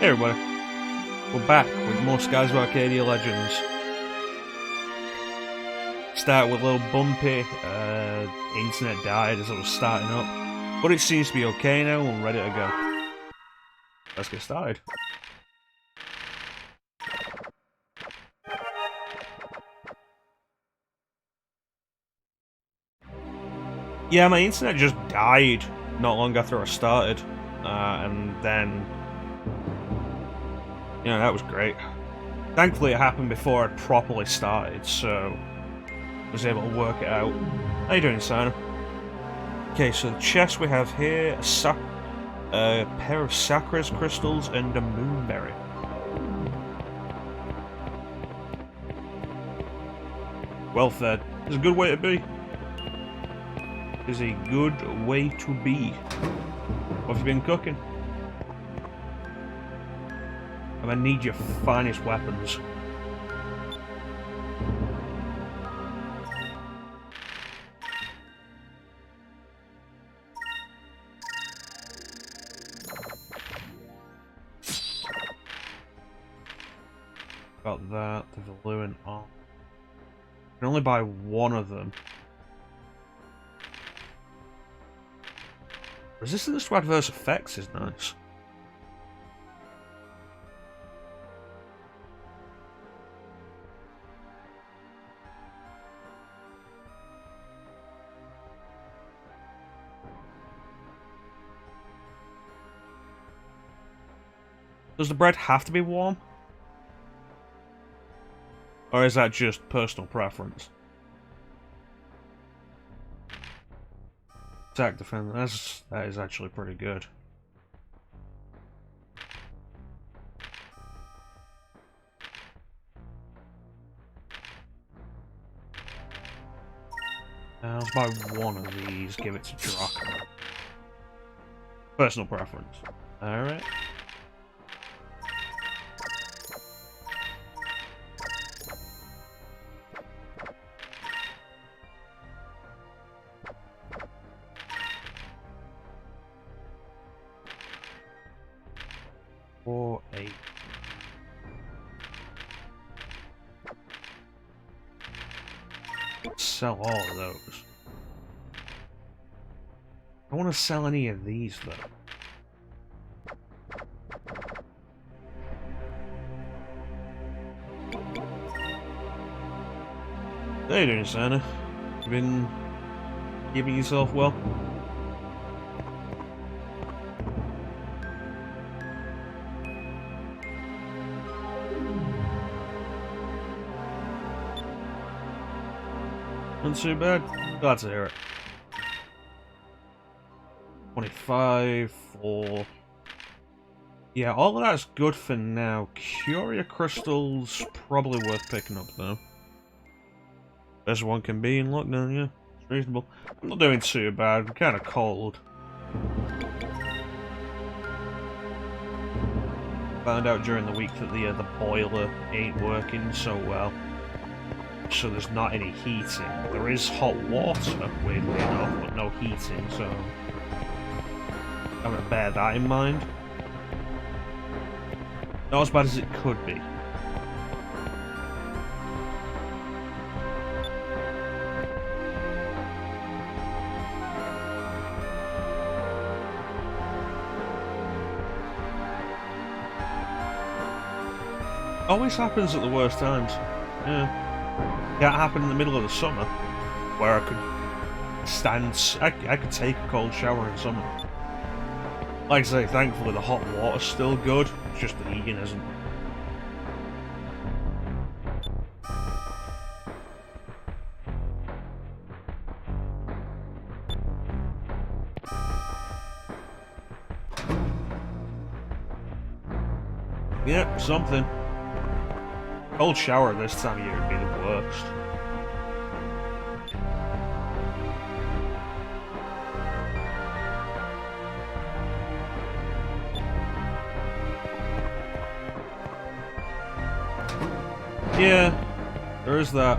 Hey everybody, we're back with more Skies of Arcadia Legends. Start with a little bumpy, internet died as I was starting up, but it seems to be okay now and ready to go. Let's get started. Yeah, my internet just died not long after I started, and then, that was great. Thankfully it happened before I'd properly started, so I was able to work it out. How you doing, Simon? Okay, so the chest we have here, a pair of Sacras crystals and a moonberry. Well fed. It's a good way to be. Is a good way to be. What have you been cooking? I'm gonna need your finest weapons. Got that, the Valuan Armada. I can only buy one of them. Resistance to adverse effects is nice. Does the bread have to be warm? Or is that just personal preference? Attack defense, that is actually pretty good. Let's buy one of these, give it to Drachma. Personal preference. Alright. Or 8. Sell all of those. I want to sell any of these though. How you doing, Santa? You been keeping yourself well? Not too bad. Glad to hear it. 25 for... Yeah, all of that's good for now. Curia crystals, probably worth picking up though. Best one can be in lockdown, yeah. It's reasonable. I'm not doing too bad, I'm kinda cold. Found out during the week that the boiler ain't working so well. So there's not any heating. There is hot water, weirdly enough, but no heating, so I'm gonna bear that in mind. Not as bad as it could be. Always happens at the worst times. Yeah. That happened in the middle of the summer, where I could stand. I could take a cold shower in summer. Like I say, thankfully the hot water's still good. It's just the heating isn't. Yep, something. Cold shower this time of year would be the worst. Yeah, there is that.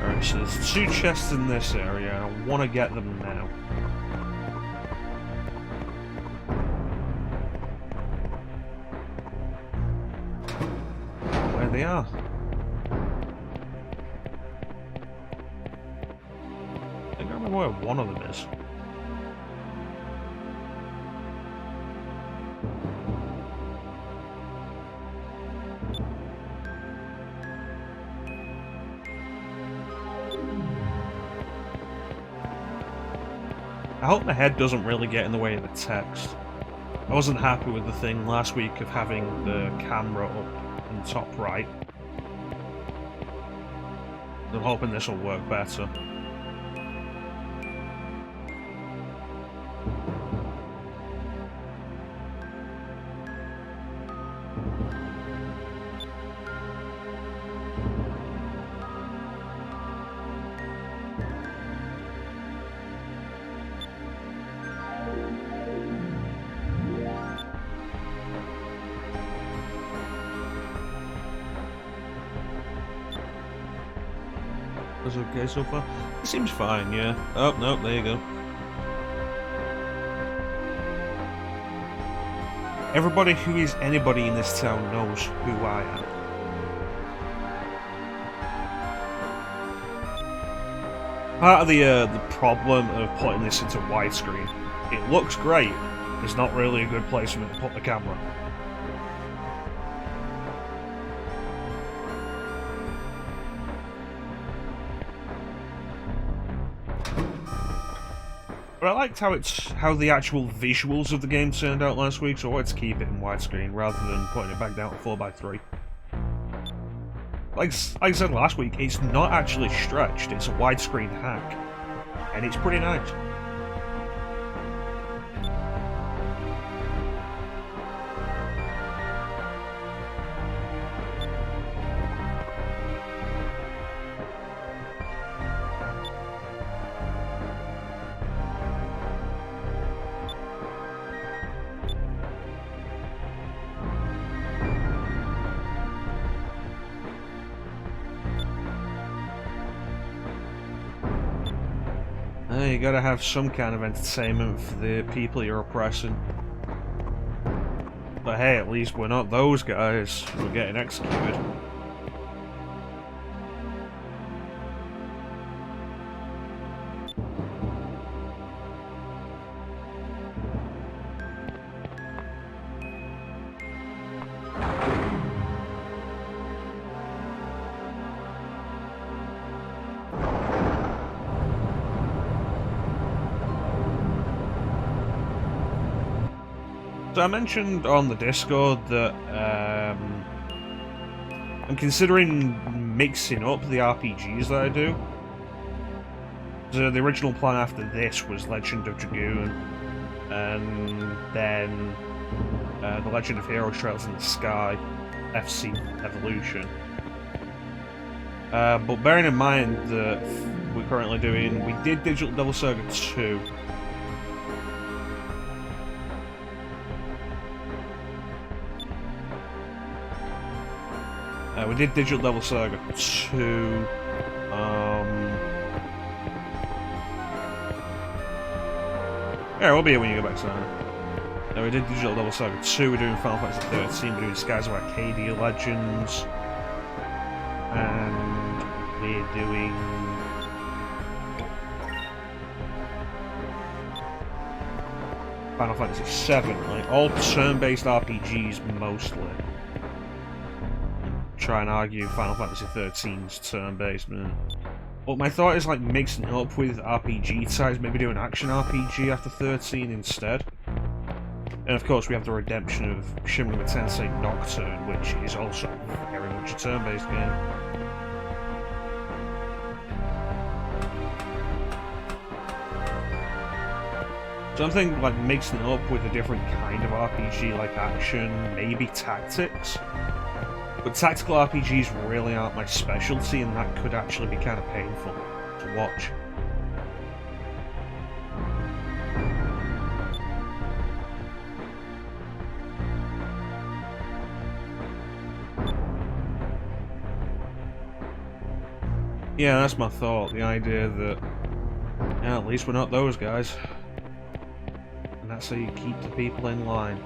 Alright, so there's 2 chests in this area, and I want to get them now. they are. I think I remember where one of them is. I hope my head doesn't really get in the way of the text. I wasn't happy with the thing last week of having the camera up in the top right. I'm hoping this will work better. That's okay so far? It seems fine, yeah. Oh, no, there you go. Everybody who is anybody in this town knows who I am. Part of the problem of putting this into widescreen, it looks great. It's not really a good place for me to put the camera. But I liked how the actual visuals of the game turned out last week, so I wanted to keep it in widescreen rather than putting it back down to 4:3. Like I said last week, it's not actually stretched, it's a widescreen hack, and it's pretty nice. You gotta have some kind of entertainment for the people you're oppressing. But hey, at least we're not those guys who are getting executed. So I mentioned on the Discord that I'm considering mixing up the RPGs that I do. So the original plan after this was Legend of Dragoon, and then the Legend of Heroes Trails in the Sky, FC Evolution. But bearing in mind that we're currently doing, we did Digital Devil Saga 2. We did Digital Devil Saga 2, yeah, we'll be here when you go back to that. We did Digital Devil Saga 2, we're doing Final Fantasy 13, we're doing Skies of Arcadia Legends, and we're doing... Final Fantasy 7, like, all turn-based RPGs mostly. Try and argue Final Fantasy 13's turn-based, man. But my thought is like mixing it up with RPG types, maybe do an action RPG after 13 instead. And of course we have the redemption of Shin Megami Tensei Nocturne, which is also very much a turn-based game. So I'm thinking like mixing it up with a different kind of RPG, like action, maybe tactics. But tactical RPGs really aren't my specialty, and that could actually be kind of painful to watch. Yeah, that's my thought. The idea that, yeah, at least we're not those guys. And that's how you keep the people in line.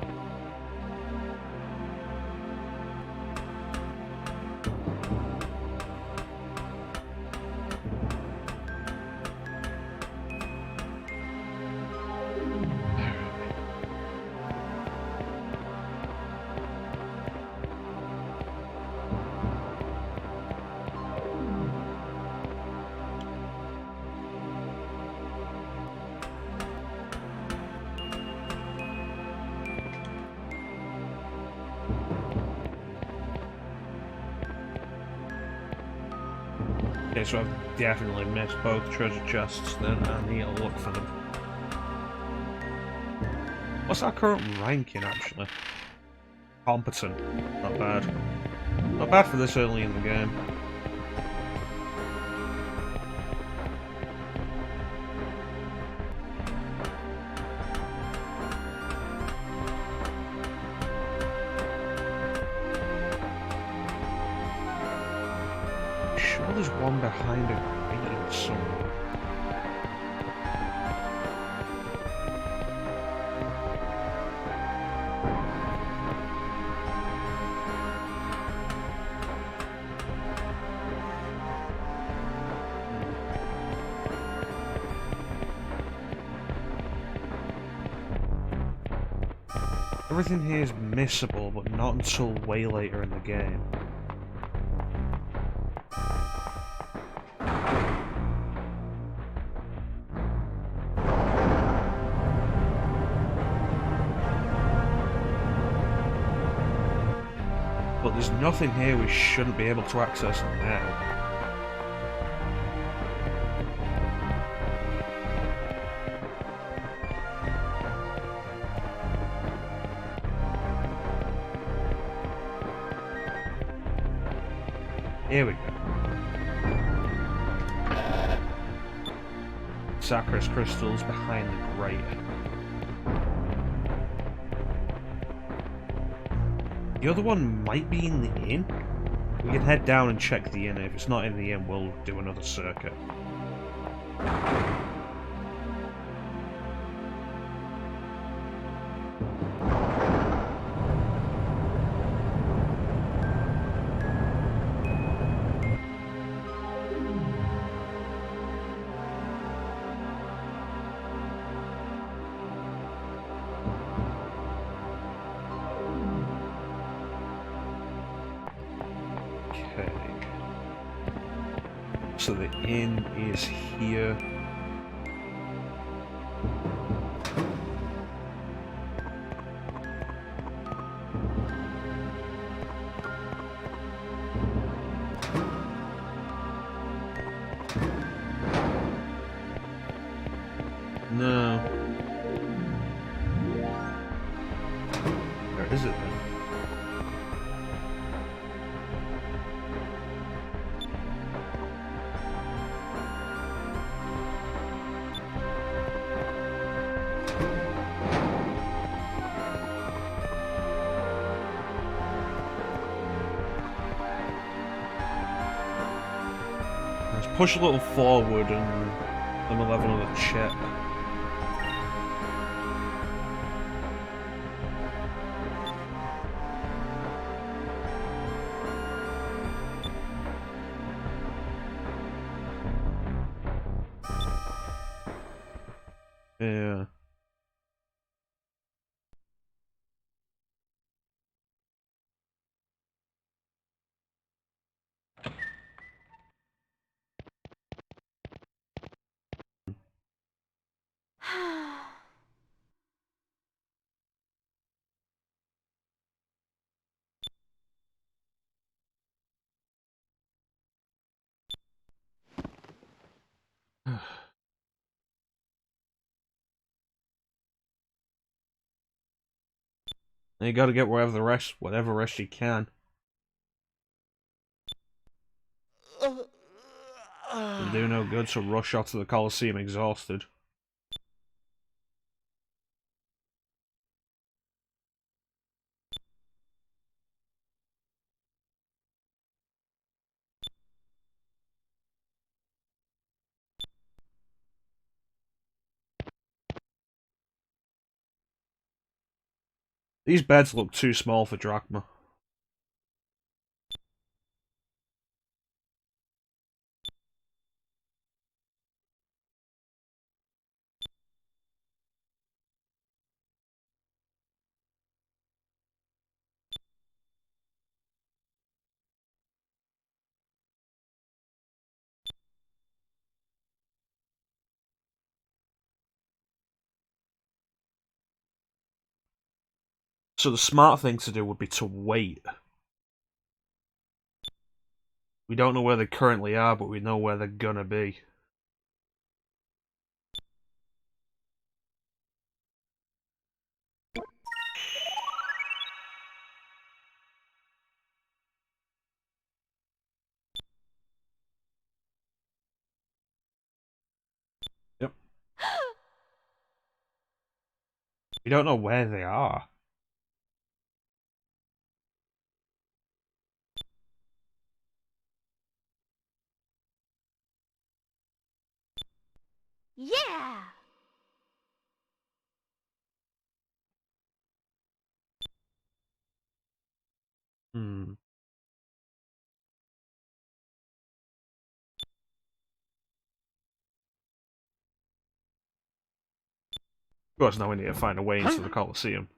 Okay, so I've definitely missed both treasure chests then, and I need to look for them. What's our current ranking, actually? Competent. Not bad. Not bad for this early in the game. I'm sure there's one behind a green somewhere. Everything here is missable, but not until way later in the game. But there's nothing here we shouldn't be able to access now. Here we go. Sacris crystals behind the grate. The other one might be in the inn. We can head down and check the inn. If it's not in the inn, we'll do another circuit. So the inn is here. No. Where is it then? Push a little forward and then we'll have another check. Yeah. And you gotta get whatever rest you can. It'll do no good to rush out to the Colosseum exhausted. These beds look too small for Drachma. So the smart thing to do would be to wait. We don't know where they currently are, but we know where they're gonna be. Yep. We don't know where they are. Yeah! Hmm. Of course, now we need to find a way into the Colosseum.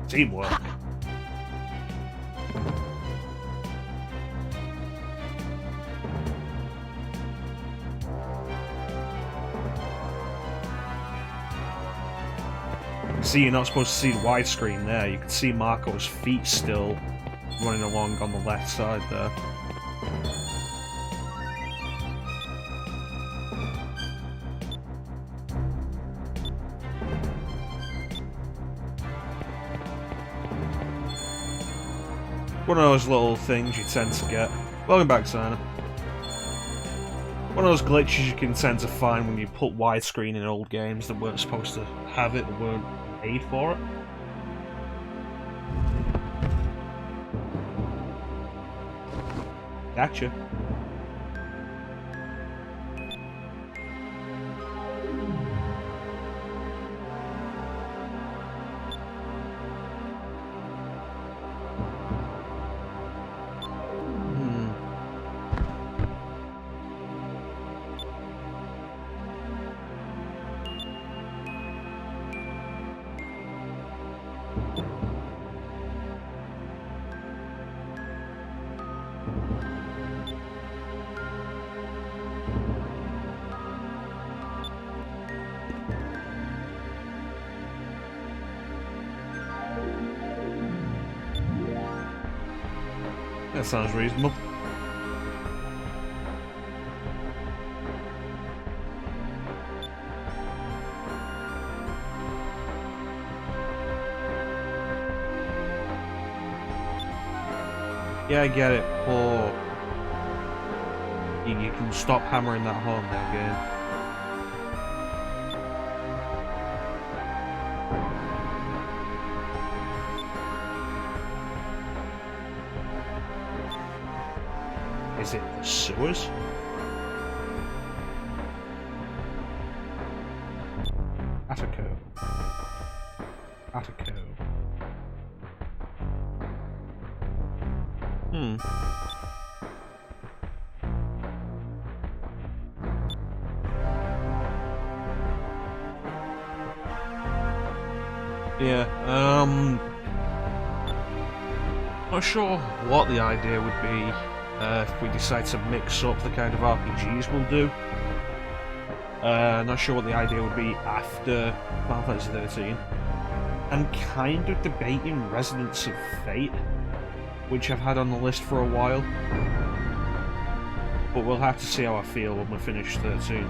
Teamwork. See, you're not supposed to see the widescreen there. You can see Marco's feet still running along on the left side there. One of those little things you tend to get. Welcome back, Sana. One of those glitches you can tend to find when you put widescreen in old games that weren't supposed to have it, that weren't made for it. Gotcha. That sounds reasonable. Yeah, I get it, but you can stop hammering that horn now, game. Is it the sewers? Attico. Attico. Yeah, not sure what the idea would be if we decide to mix up the kind of RPGs we'll do. Not sure what the idea would be after Final Fantasy 13. I'm kind of debating Resonance of Fate, which I've had on the list for a while. But we'll have to see how I feel when we finish 13.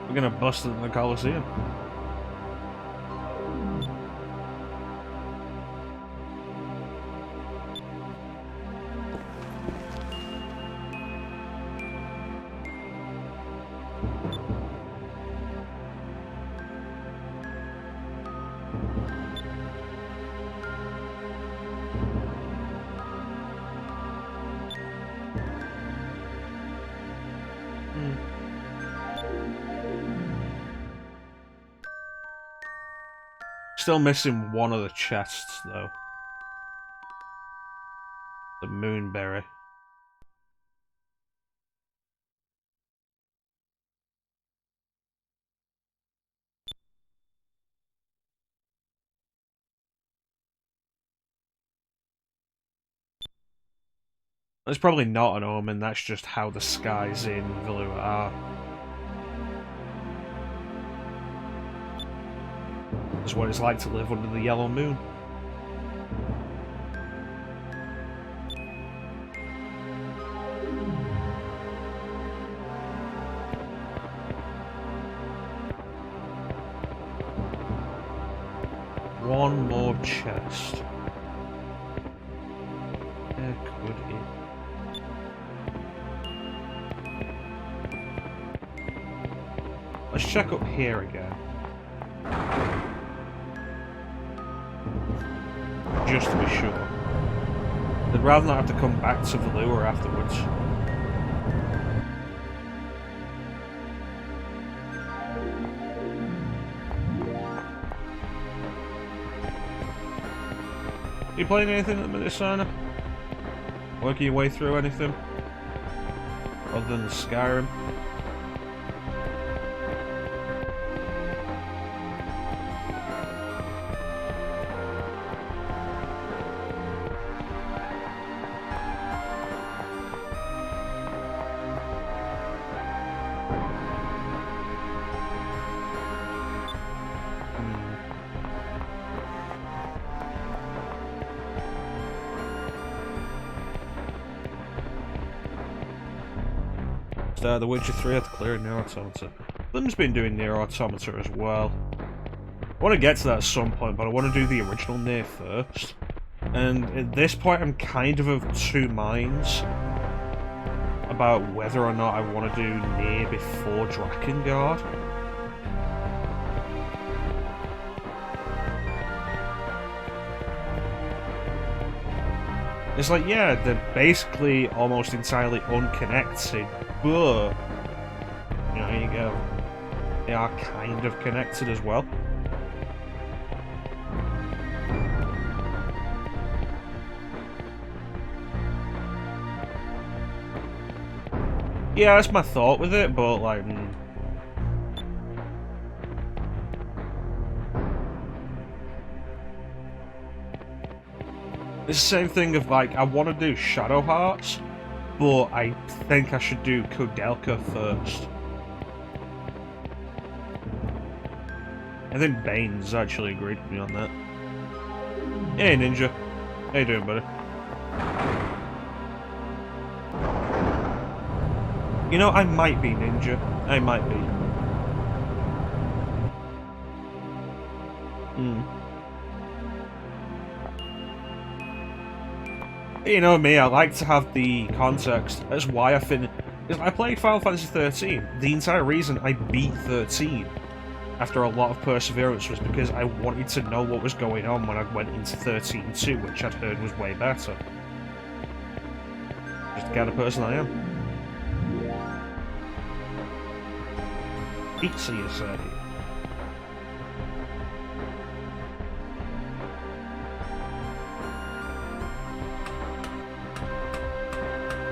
We're gonna bust it in the Colosseum. Still missing one of the chests, though. The moonberry. It's probably not an omen, that's just how the skies in Valua are. That's what it's like to live under the yellow moon. One more chest. Where could it? Let's check up here again. Just to be sure. I'd rather not have to come back to Valua afterwards. You playing anything at the minute, Sana? Working your way through anything? Other than Skyrim? The Witcher 3 had to clear a Near Automata. Lim's been doing Near Automata as well. I want to get to that at some point, but I want to do the original Nier first. And at this point I'm kind of two minds about whether or not I want to do Nier before Drakengard. It's like, yeah, they're basically almost entirely unconnected, but, you know, you go, they are kind of connected as well. Yeah, that's my thought with it, but, like... It's the same thing of, like, I want to do Shadow Hearts, but I think I should do Kudelka first. I think Bane's actually agreed with me on that. Hey, Ninja. How you doing, buddy? You know, I might be Ninja. I might be. You know me, I like to have the context. That's why I played Final Fantasy 13. The entire reason I beat 13 after a lot of perseverance was because I wanted to know what was going on when I went into 13-2, which I'd heard was way better. Just the kind of person I am. Pizza, you say?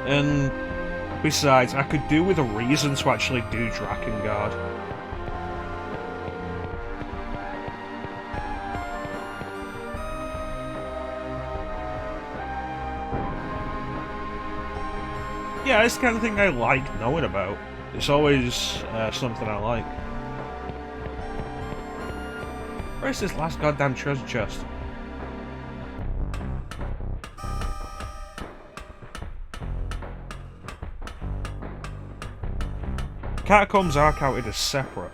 And besides, I could do with a reason to actually do Drakengard. Yeah, it's the kind of thing I like knowing about. It's always something I like. Where's this last goddamn treasure chest? Catacombs are counted as separate.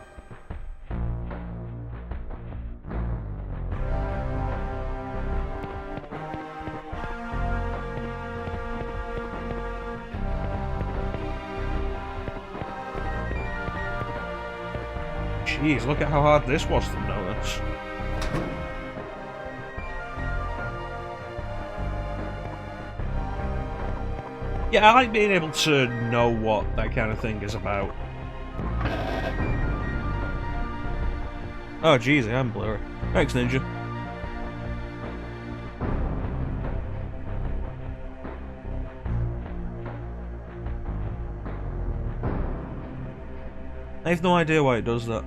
Jeez, look at how hard this was to notice. Yeah, I like being able to know what that kind of thing is about. Oh jeez, I am blurry. Thanks, Ninja. I have no idea why it does that.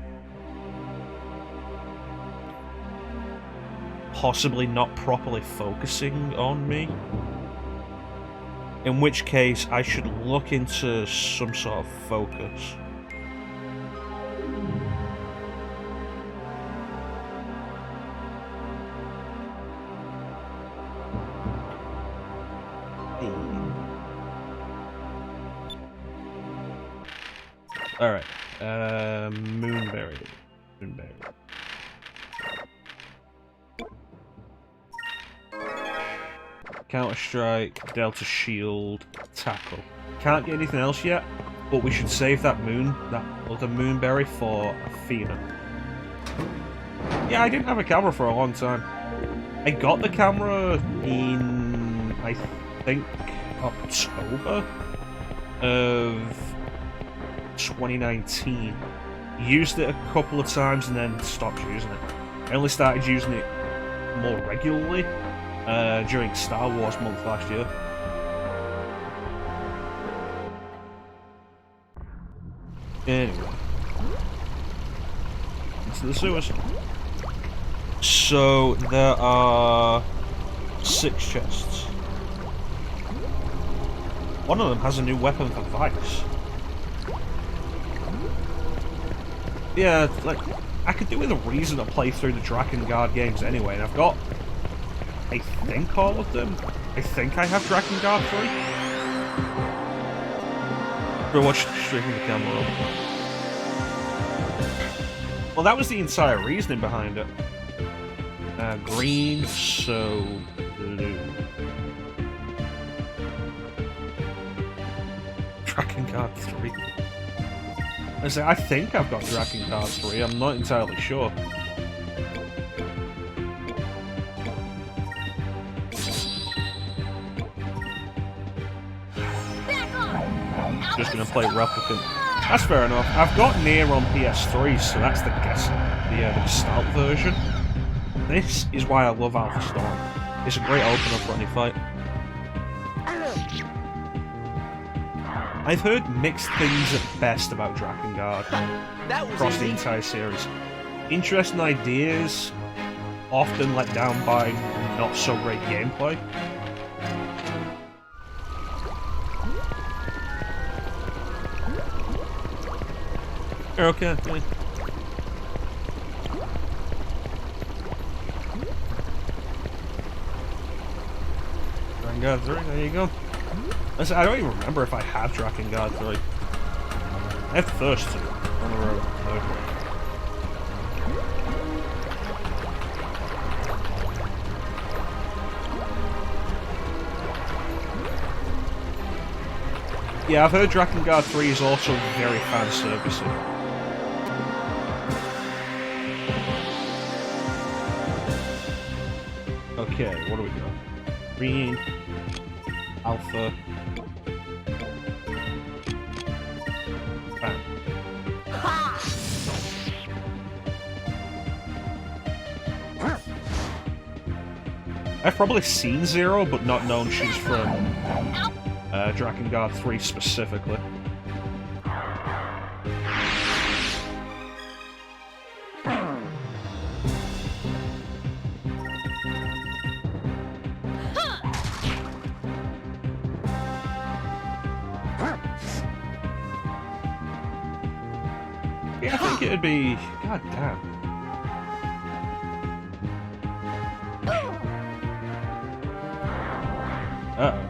Possibly not properly focusing on me. In which case, I should look into some sort of focus. Alright. Moonberry. Counter-Strike, Delta Shield, Tackle. Can't get anything else yet, but we should save that other Moonberry for Athena. Yeah, I didn't have a camera for a long time. I got the camera in, I think, October of 2019. Used it a couple of times and then stopped using it. I only started using it more regularly during Star Wars month last year. Anyway. Into the sewers. So, there are 6 chests. One of them has a new weapon for Vice. Yeah, like, I could do with a reason to play through the Drakengard games anyway, and I've got, I think, all of them. I think I have Drakengard 3. Go watch streaming the camera up. Well, that was the entire reasoning behind it. Green, so blue. Drakengard 3. I think I've got Drakengard 3, I'm not entirely sure. Just gonna play Replicant. That's fair enough. I've got Nier on PS3, so that's the Gestalt version. This is why I love Alpha Storm. It's a great opener for any fight. I've heard mixed things at best about Drakengard across the entire series. Interesting ideas, often let down by not so great gameplay. You're okay. Drakengard 3, there you go. Listen, I don't even remember if I have Drakengard 3. I have the first 2 on the road. Yeah, I've heard Drakengard 3 is also very fan-servicey. Okay, what do we got? Green, Alpha. Bam. I've probably seen Zero, but not known she's from Drakengard 3 specifically. Yeah, I think it'd be... God damn. Uh-oh.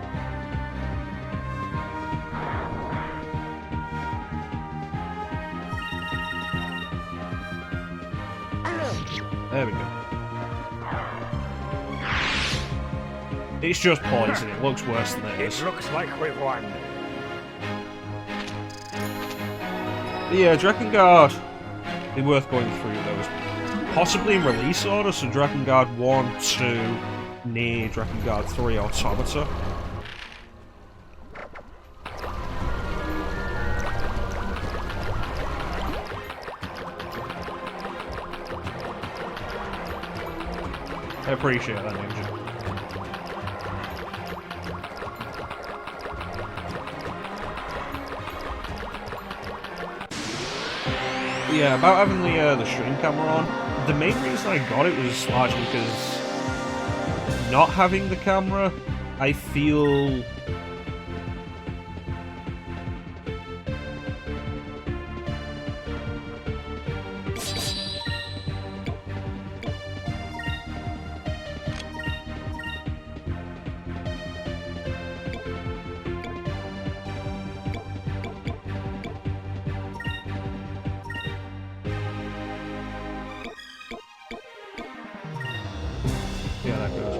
There we go. It's just poison. It looks worse than it is. It looks like we've won. Yeah, Drakengard. Be worth going through those. Possibly in release order, so Drakengard 1, 2, Nier, Drakengard 3, Automata. I appreciate that, Ninja. Yeah, about having the stream camera on, the main reason I got it was largely because not having the camera, I feel... Yeah, that goes.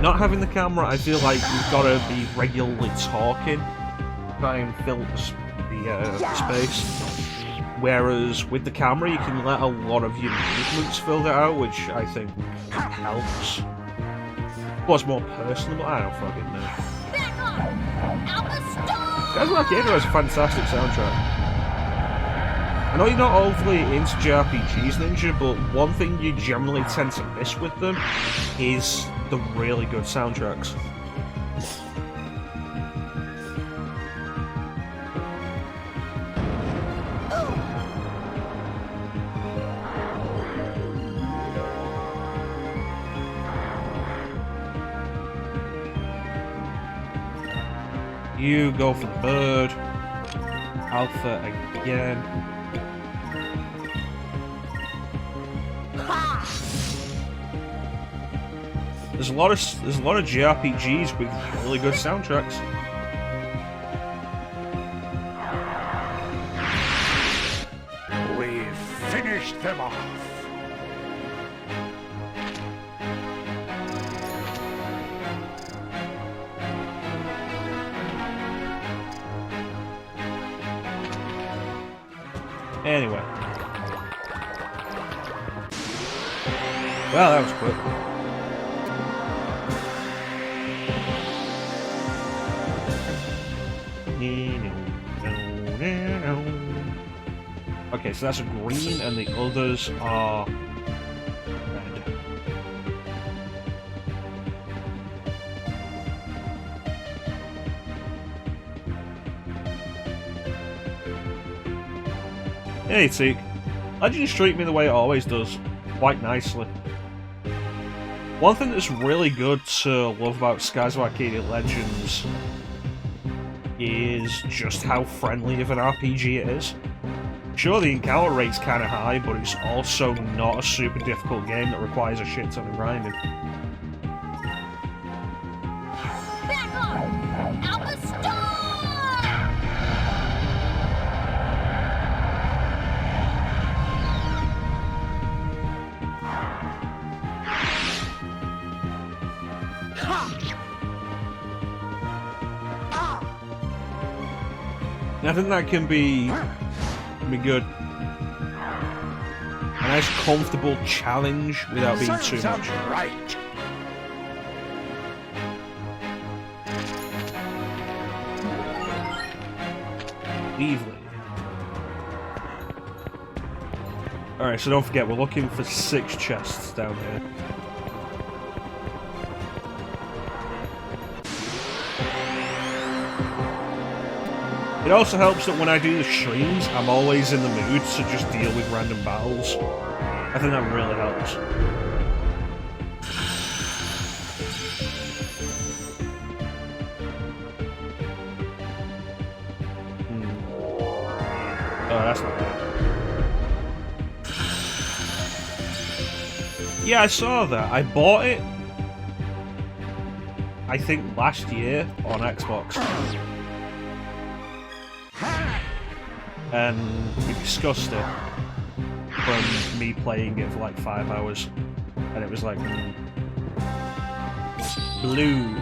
Not having the camera, I feel like you've got to be regularly talking, try and fill the space. Whereas with the camera, you can let a lot of your movements fill that out, which I think helps. Plus, more personal. I don't fucking know. Guys, Arcadia has a fantastic soundtrack. I know you're not overly into JRPGs, Ninja, but one thing you generally tend to miss with them is the really good soundtracks. You go for the bird. Alpha again. There's a lot of JRPGs with really good soundtracks. We've finished them off. Anyway. Well, that was quick. Okay, so that's a green, and the others are red. Hey, Teak. Legends treat me the way it always does, quite nicely. One thing that's really good to love about Skies of Arcadia Legends is just how friendly of an RPG it is. Sure, the encounter rate's kind of high, but it's also not a super difficult game that requires a shit ton of grinding. Back off! Alpha Star! I think that can be good. A nice, comfortable challenge without being too much. Right. Evenly. Alright, so don't forget, we're looking for 6 chests down here. It also helps that when I do the streams, I'm always in the mood to just deal with random battles. I think that really helps. Oh, that's not good. Yeah, I saw that. I bought it, I think, last year on Xbox. And we discussed it from me playing it for like 5 hours, and it was like blue.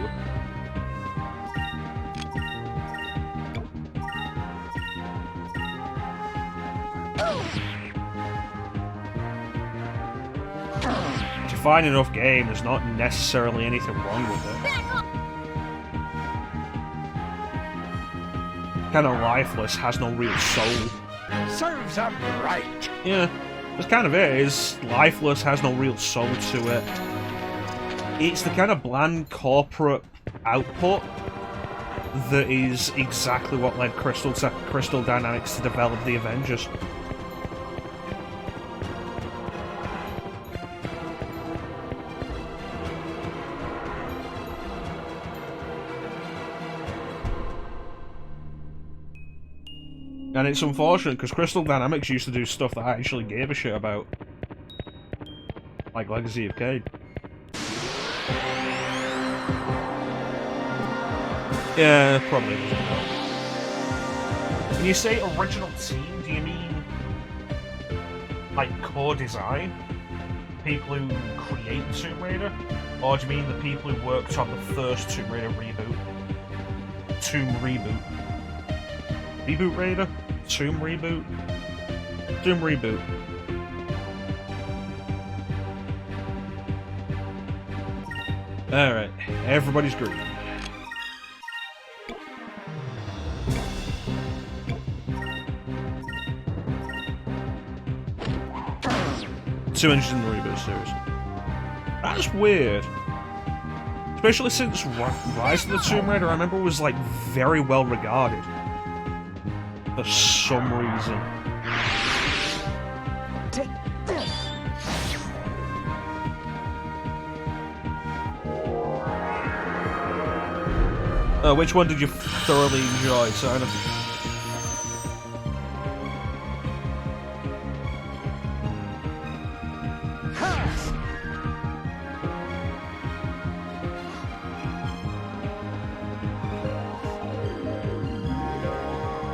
If you find enough game, there's not necessarily anything wrong with it. Kind of lifeless, has no real soul. Serves them right. Yeah, That's kind of it. It's lifeless, has no real soul to it. It's the kind of bland corporate output that is exactly what led Crystal Dynamics to develop the Avengers. And it's unfortunate because Crystal Dynamics used to do stuff that I actually gave a shit about. Like Legacy of Kain. Yeah, probably doesn't help. When you say original team, do you mean like core design? People who create Tomb Raider? Or do you mean the people who worked on the first Tomb Raider reboot? Tomb Reboot. Reboot Raider? Tomb Reboot? Tomb Reboot. Alright, everybody's green. Two engines in the reboot series. That's weird. Especially since Rise of the Tomb Raider, I remember, was like very well regarded. For some reason. Take this. Which one did you thoroughly enjoy, Simon?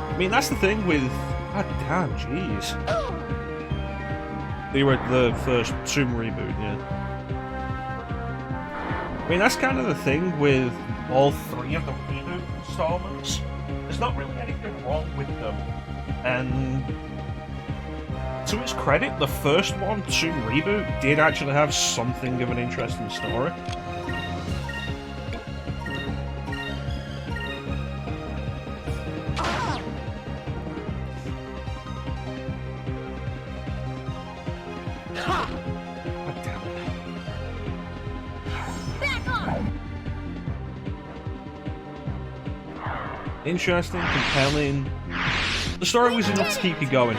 I mean, that's the thing with... God damn, jeez. You were the first Tomb reboot, yeah. I mean, that's kind of the thing with all three of the reboot installments. There's not really anything wrong with them. And to its credit, the first one, Tomb Reboot, did actually have something of an interesting story. Interesting, compelling. The story was enough to keep you going.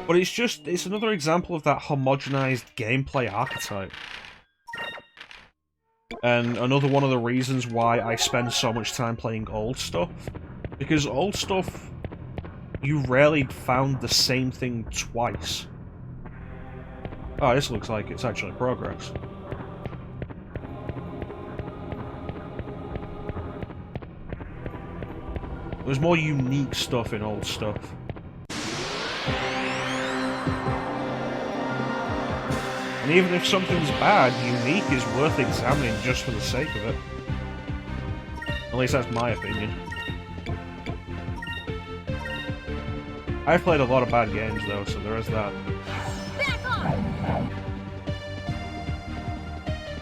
But it's another example of that homogenized gameplay archetype. And another one of the reasons why I spend so much time playing old stuff. Because old stuff, you rarely found the same thing twice. Oh, this looks like it's actually progress. There's more unique stuff in old stuff. And even if something's bad, unique is worth examining just for the sake of it. At least that's my opinion. I've played a lot of bad games though, so there is that.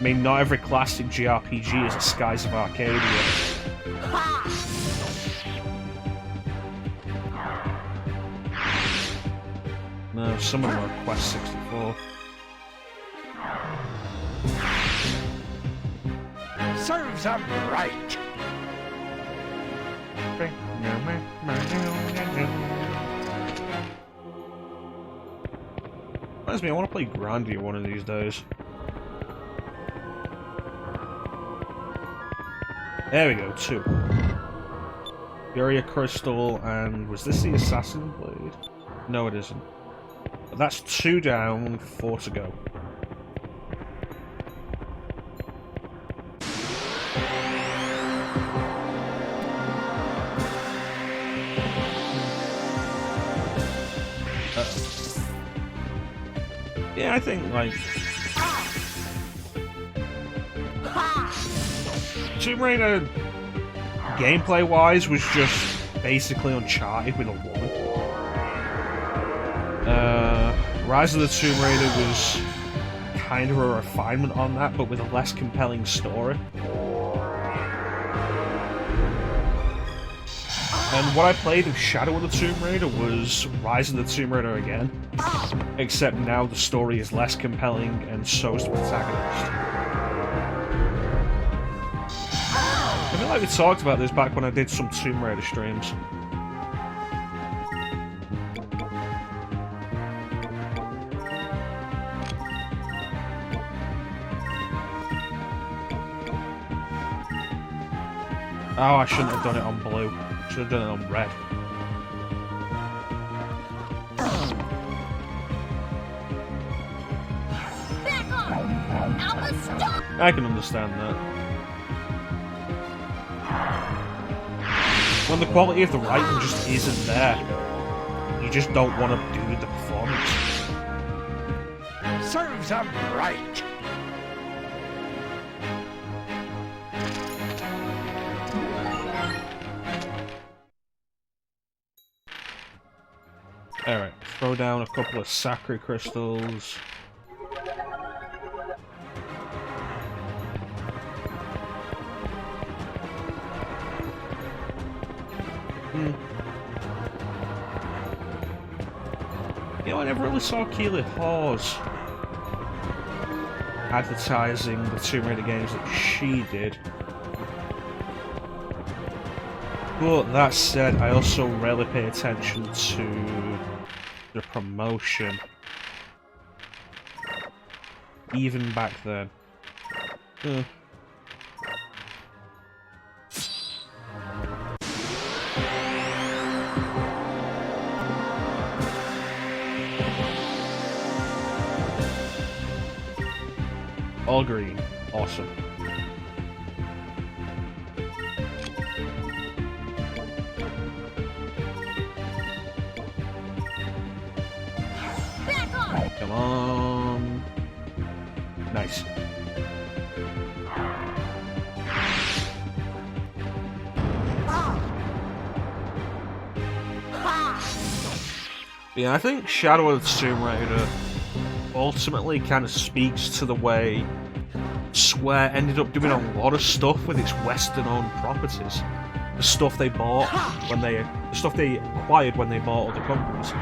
I mean, not every classic JRPG is a Skies of Arcadia. No, some of them are Quest 64. Serves them right. Reminds me, I want to play Grandia one of these days. There we go, 2. Furia Crystal, and was this the Assassin Blade? No, it isn't. But that's 2 down, 4 to go. Yeah, I think, like... Tomb Raider, gameplay-wise, was just basically Uncharted with a woman. Rise of the Tomb Raider was kind of a refinement on that, but with a less compelling story. And what I played of Shadow of the Tomb Raider was Rise of the Tomb Raider again, except now the story is less compelling and so is the protagonist. I feel like we talked about this back when I did some Tomb Raider streams. Oh, I shouldn't have done it on blue. I should have done it on red. Back off! Alpha, stop! I can understand that. When the quality of the writing just isn't there, you just don't want to do the performance. Serves 'em right. Alright, throw down a couple of Sacred Crystals. You know, I never really saw Keely Hawes advertising the Tomb Raider games that she did. But that said, I also rarely pay attention to the promotion. Even back then. All green. Awesome. Back off! Come on. Nice. Yeah, I think Shadow of the Tomb Raider ultimately kind of speaks to the way Square ended up doing a lot of stuff with its Western-owned properties. The stuff they bought when the stuff they acquired when they bought other companies.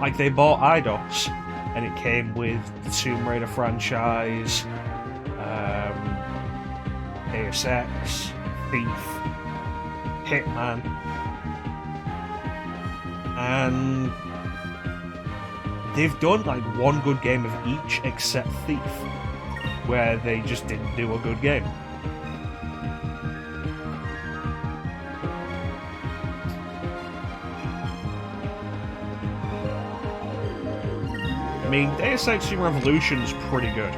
Like they bought Eidos, and it came with the Tomb Raider franchise, Deus Ex, Thief, Hitman, and they've done like one good game of each except Thief, where they just didn't do a good game. I mean, Deus Ex Human Revolution is pretty good.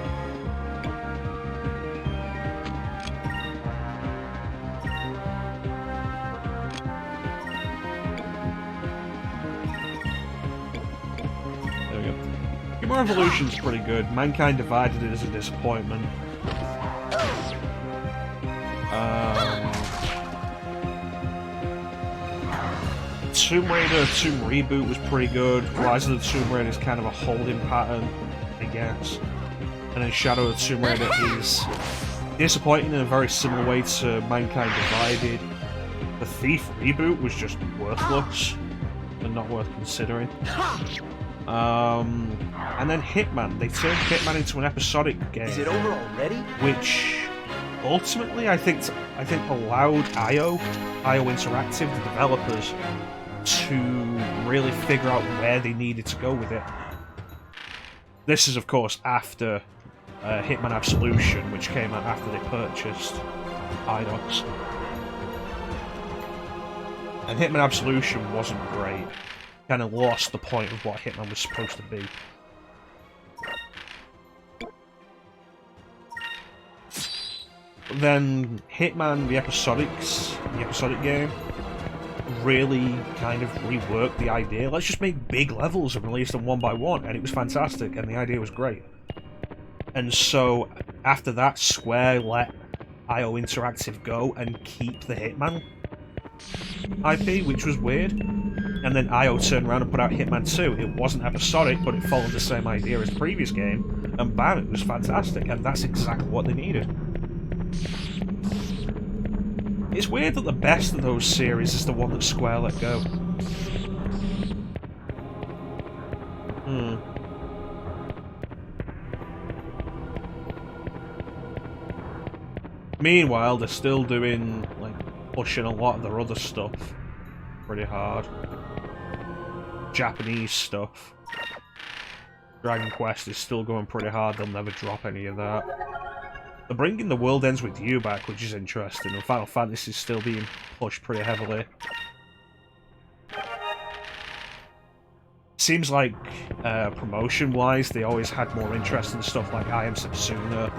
There we go. Human Revolution's pretty good. Mankind Divided is a disappointment. Tomb Raider 2 Reboot was pretty good. Rise of the Tomb Raider is kind of a holding pattern, I guess. And then Shadow of the Tomb Raider is disappointing in a very similar way to Mankind Divided. The Thief Reboot was just worthless and not worth considering. And then Hitman. They turned Hitman into an episodic game. Is it over already? Which ultimately I think allowed IO Interactive, the developers, to really figure out where they needed to go with it. This is, of course, after Hitman Absolution, which came out after they purchased Eidos. And Hitman Absolution wasn't great. Kind of lost the point of what Hitman was supposed to be. But then Hitman, the episodic game, really kind of reworked the idea. Let's just make big levels and release them one by one, and it was fantastic, and the idea was great. And so, after that, Square let IO Interactive go and keep the Hitman IP, which was weird. And then IO turned around and put out Hitman 2. It wasn't episodic, but it followed the same idea as the previous game, and bam, it was fantastic, and that's exactly what they needed. It's weird that the best of those series is the one that Square let go. Meanwhile, they're still doing, like, pushing a lot of their other stuff pretty hard. Japanese stuff. Dragon Quest is still going pretty hard, they'll never drop any of that. They're bringing The World Ends With You back, which is interesting, and Final Fantasy is still being pushed pretty heavily. Seems like, promotion-wise, they always had more interest in stuff like I Am Setsuna,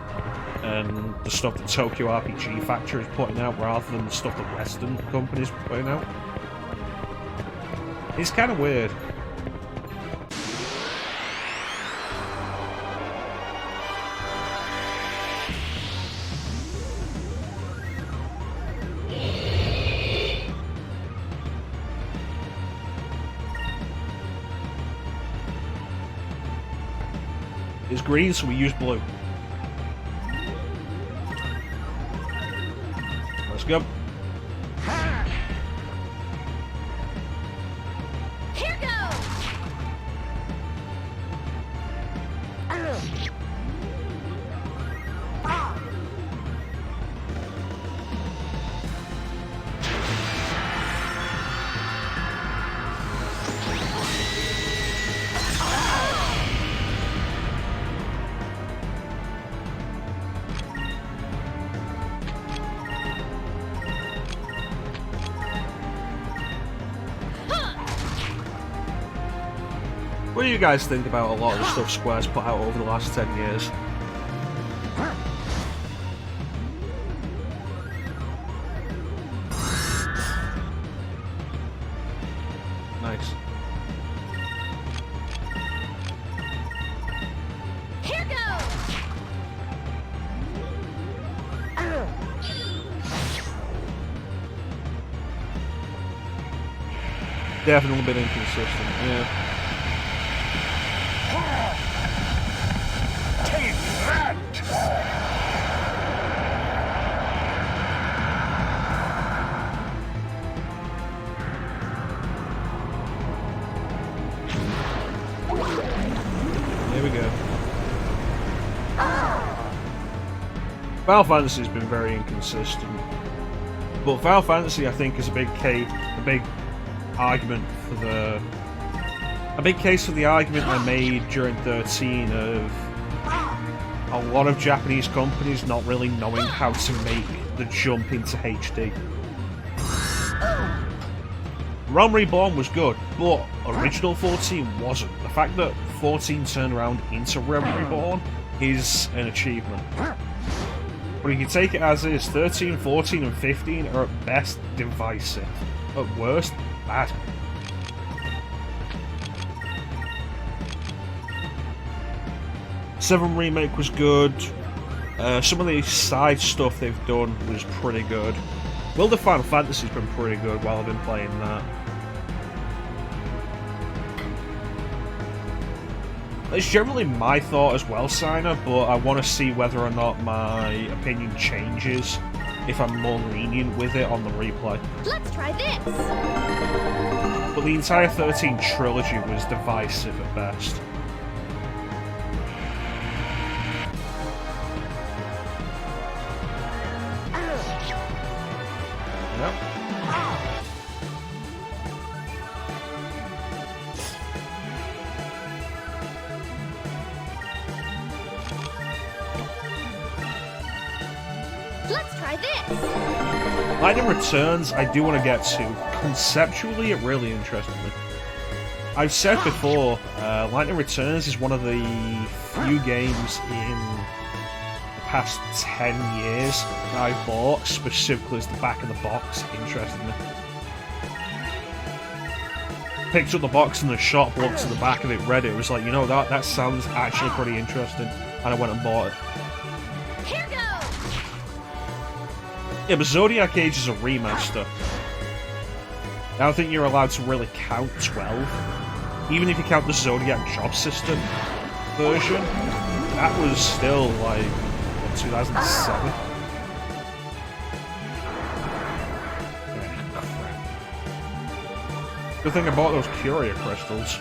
and the stuff that Tokyo RPG Factory is putting out, rather than the stuff that Western companies are putting out. It's kind of weird. It's green, so we use blue. Let's go. Here goes. What do you guys think about a lot of the stuff Square's put out over the last 10 years? Nice. Here goes. Definitely been inconsistent, yeah. Take that! There we go. Final Fantasy's been very inconsistent. But Final Fantasy, I think, is a big argument for the... A big case for the argument I made during 13 of a lot of Japanese companies not really knowing how to make the jump into HD. Realm Reborn was good, but original 14 wasn't. The fact that 14 turned around into Realm Reborn is an achievement. But if you take it as is, 13, 14 and 15 are at best divisive. At worst, bad. Seven Remake was good. Some of the side stuff they've done was pretty good. World of Final Fantasy's been pretty good while I've been playing that. It's generally my thought as well, Signer, but I want to see whether or not my opinion changes if I'm more lenient with it on the replay. Let's try this. But the entire 13 trilogy was divisive at best. Yep. Let's try this. Lightning Returns, I do want to get to. Conceptually, it really interested me. I've said before, Lightning Returns is one of the few games in the past 10 years that I've bought, specifically as the back of the box interested me. Picked up the box in the shop, looked at the back of it, read it, was like, you know, that sounds actually pretty interesting, and I went and bought it. Here goes. Yeah, but Zodiac Age is a remaster. I don't think you're allowed to really count 12. Even if you count the Zodiac Job System version, that was still, like, what, 2007? Good thing I bought those Curia crystals.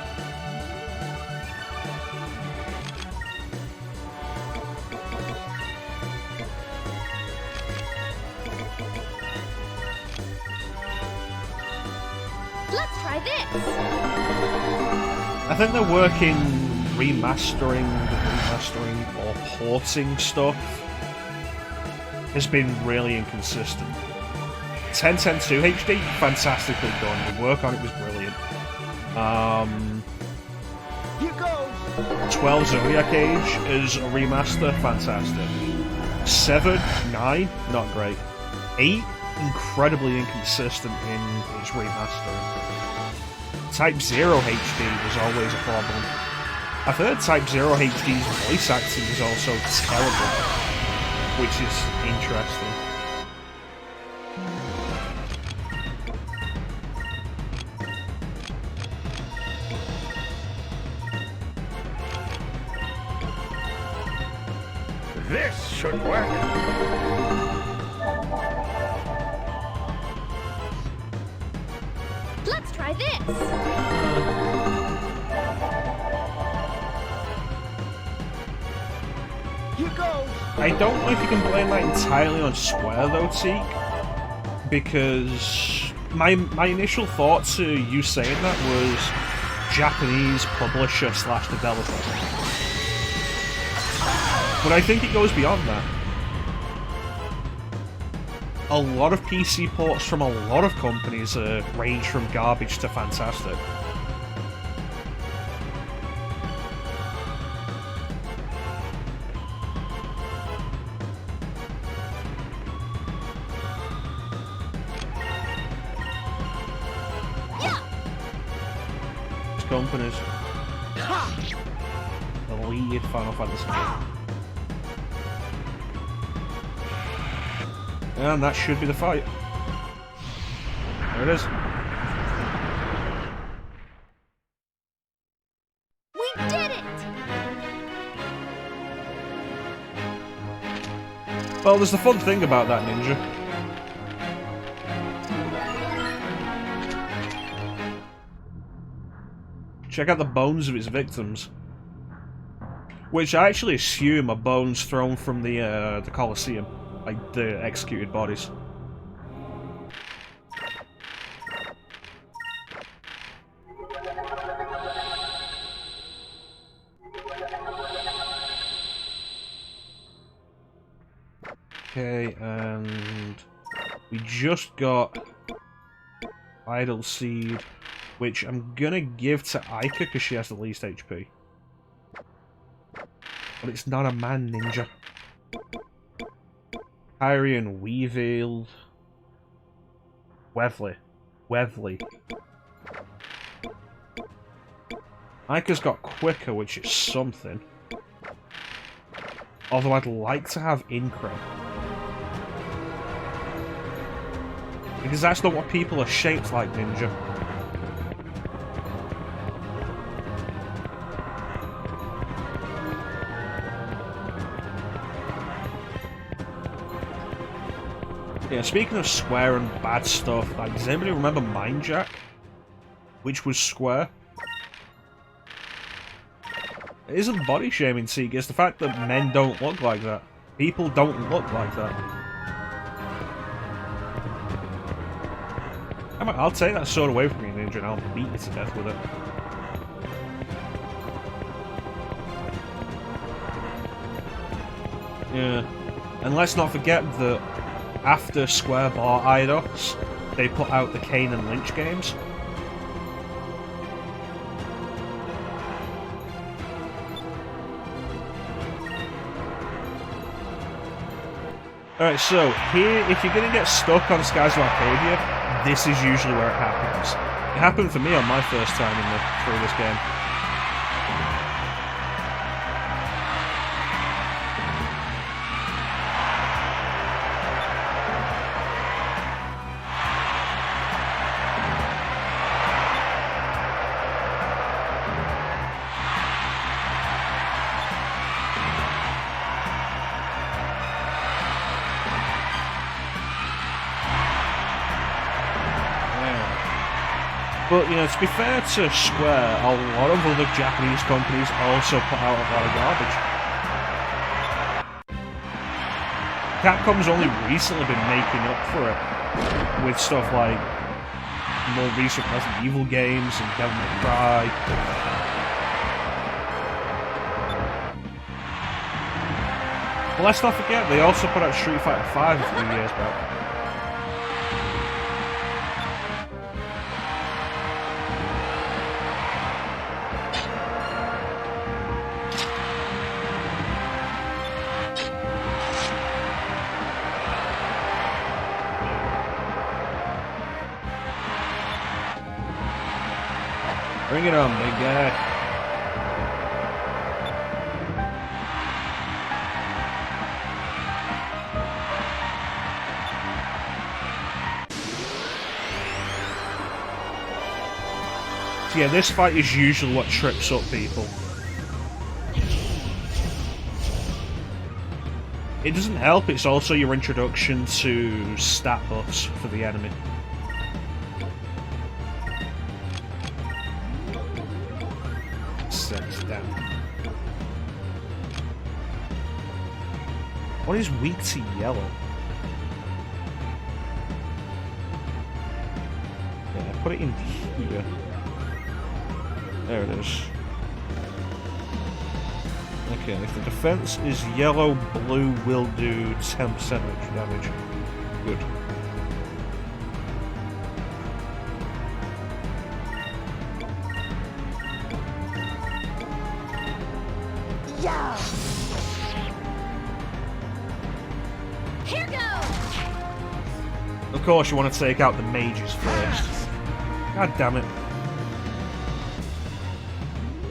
Let's try this. I think they're working remastering or porting stuff has been really inconsistent. 10.10.2 HD, fantastically done. The work on it was brilliant. Here goes. 12 Zodiac Age is a remaster, fantastic. 7, 9, not great. 8, incredibly inconsistent in its remastering. Type 0 HD was always a problem. I've heard Type 0 HD's voice acting is also terrible, which is interesting. This should work. Let's try this. Here goes. I don't know if you can blame that entirely on Square though, Teak, because my initial thought to you saying that was Japanese publisher / developer. But I think it goes beyond that. A lot of PC ports from a lot of companies range from garbage to fantastic. Yeah. These companies. Deleted Final Fantasy game. And that should be the fight. There it is. We did it. Well, there's the fun thing about that ninja. Check out the bones of its victims. Which I actually assume are bones thrown from the Colosseum. Like the executed bodies. Okay, and we just got Idle Seed, which I'm gonna give to Aika because she has the least HP. But it's not a man ninja. Tyrion, Weevil, Weathley. Aika's got quicker, which is something. Although I'd like to have Increb. Because that's not what people are shaped like, Ninja. Yeah, speaking of Square and bad stuff, like, does anybody remember Mindjack? Which was Square? It isn't body shaming, Teague, it's the fact that men don't look like that. People don't look like that. I'll take that sword away from you, Ninja, and I'll beat you to death with it. Yeah. And let's not forget that after Square bought Eidos, they put out the Kane and Lynch games. Alright, so here, if you're going to get stuck on Skies of Arcadia, this is usually where it happens. It happened for me on my first time through this game. But, you know, to be fair to Square, a lot of other Japanese companies also put out a lot of garbage. Capcom's only recently been making up for it with stuff like more recent Resident Evil games and Devil May Cry. But let's not forget, they also put out Street Fighter V a few years back. Bring it on, big guy. So yeah, this fight is usually what trips up people. It doesn't help, it's also your introduction to stat buffs for the enemy. Down. What is weak to yellow? Yeah, put it in here. There it is. Okay, if the defense is yellow, blue will do 10% extra damage. Good. Here goes! Of course, you want to take out the mages first. God damn it.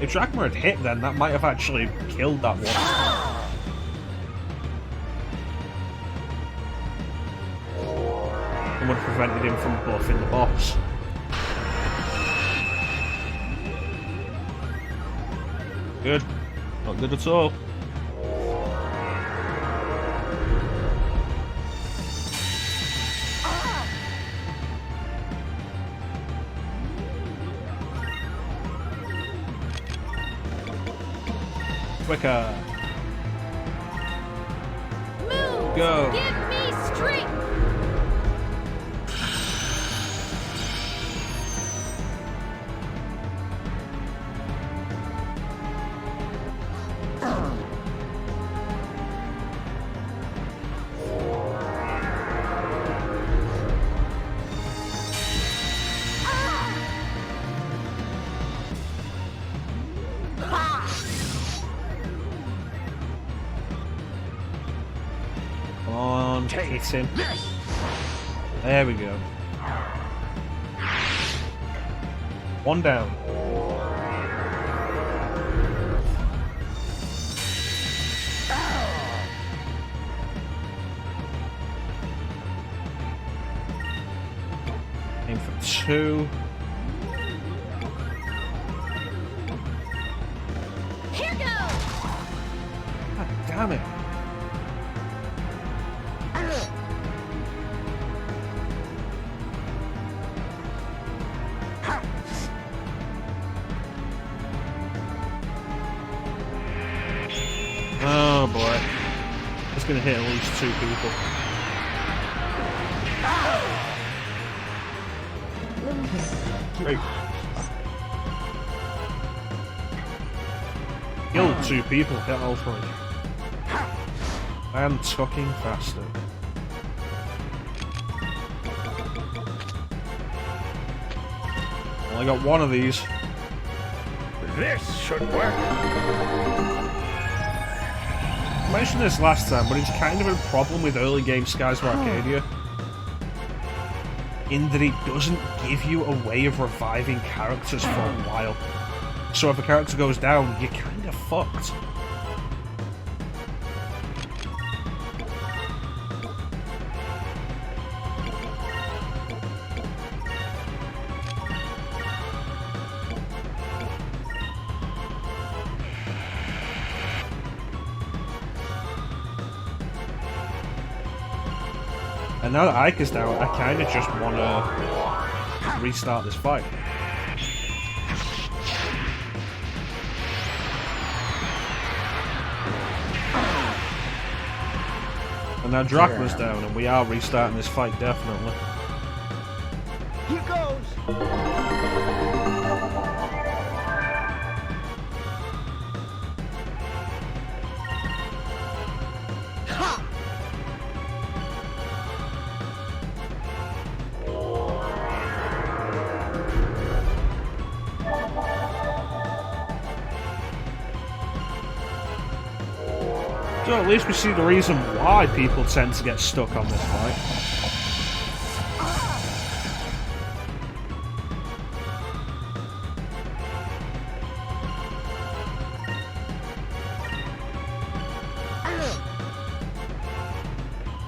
If Drachma had hit then, that might have actually killed that one. And would have prevented him from buffing the boss. Good. Not good at all. Quicker. Move! Go. Give me strength! Come on, hit him. There we go. One down. Aim for two. Here goes! God damn it. Oh boy. It's gonna hit at least two people. Great. Killed two people, hit all three. And tucking faster. Only got one of these. This should work. I mentioned this last time, but it's kind of a problem with early game Skies of Arcadia. In that it doesn't give you a way of reviving characters for a while. So if a character goes down, you're kind of fucked. And now that Ike is down, I kind of just want to restart this fight. And now Drachma's down, and we are restarting this fight, definitely. Here goes. So at least we see the reason why people tend to get stuck on this fight.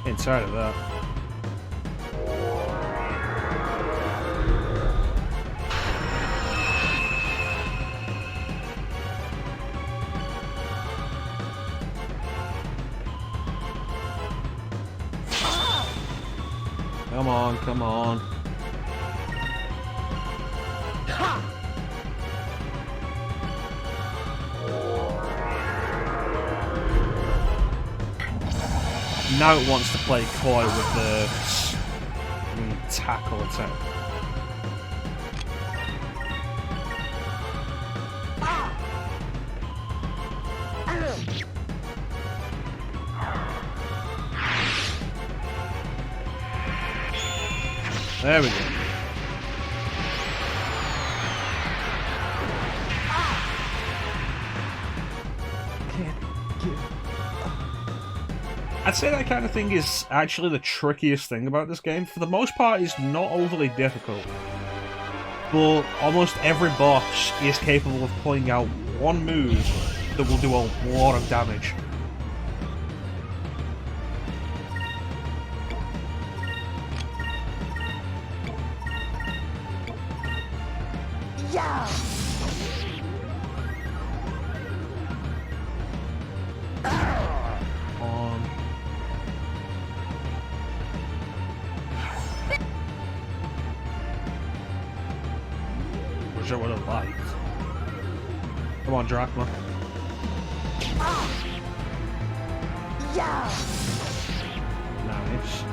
Inside of that. Come on, come on. Now it wants to play coy with the tackle attack. There we go. I'd say that kind of thing is actually the trickiest thing about this game. For the most part, it's not overly difficult. But almost every boss is capable of pulling out one move that will do a lot of damage. Yeah. I would have liked. Come on, Drachma. Yeah. Nice.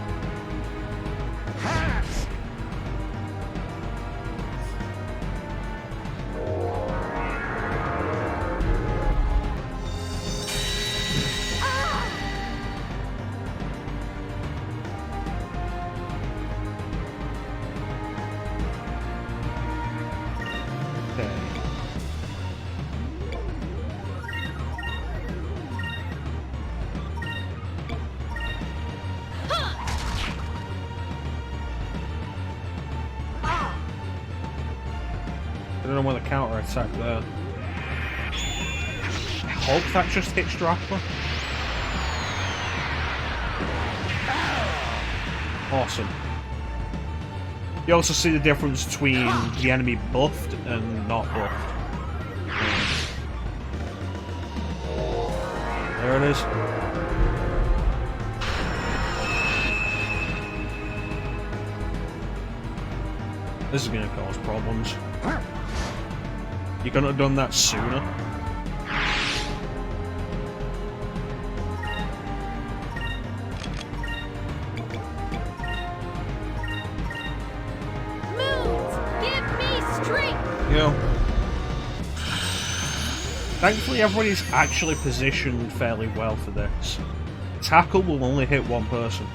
I don't know when the counter attack there. I hope that just hits Drachma. Awesome. You also see the difference between the enemy buffed and not buffed. There it is. This is going to cause problems. You couldn't have done that sooner. Moves, give me strength. Yeah. Thankfully, everybody's actually positioned fairly well for this. Tackle will only hit one person.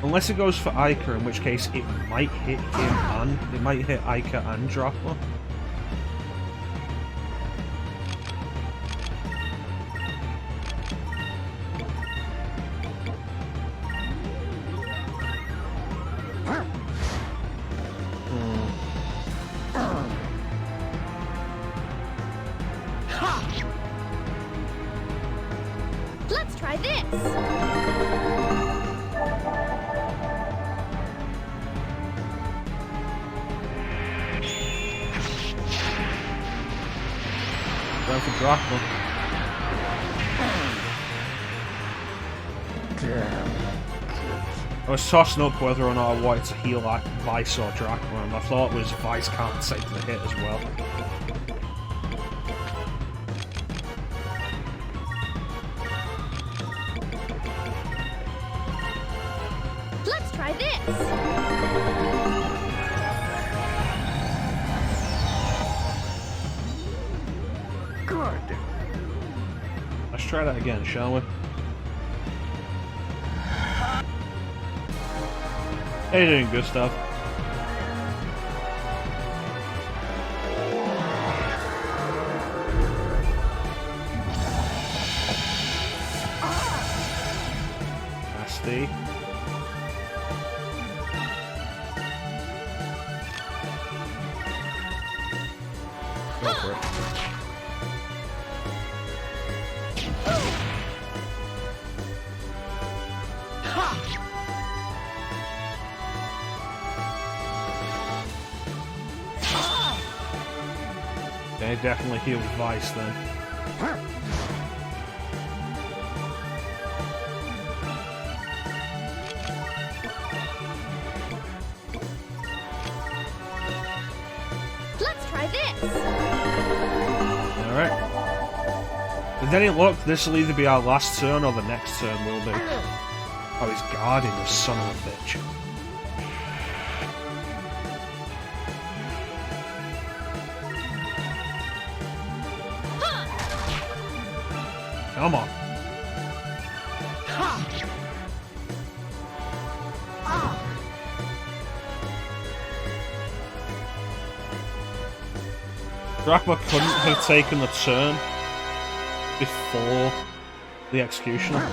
Unless it goes for Ica, in which case it might hit him and it might hit Ica and Drachma. Let's try this. Going for Drachma. I was tossing up whether or not I wanted to heal like Vice or Drachma, and I thought it was Vice can't take the hit as well. try this. Good. Let's try that again, shall we? Hey, you're doing good stuff. Nasty. Go for it. Okay, definitely healed Vice then. Let's try this. Alright. With any luck, this will either be our last turn or the next turn will be. Oh, he's guarding the son of a bitch. Come on. Drachma couldn't have taken the turn before the executioner.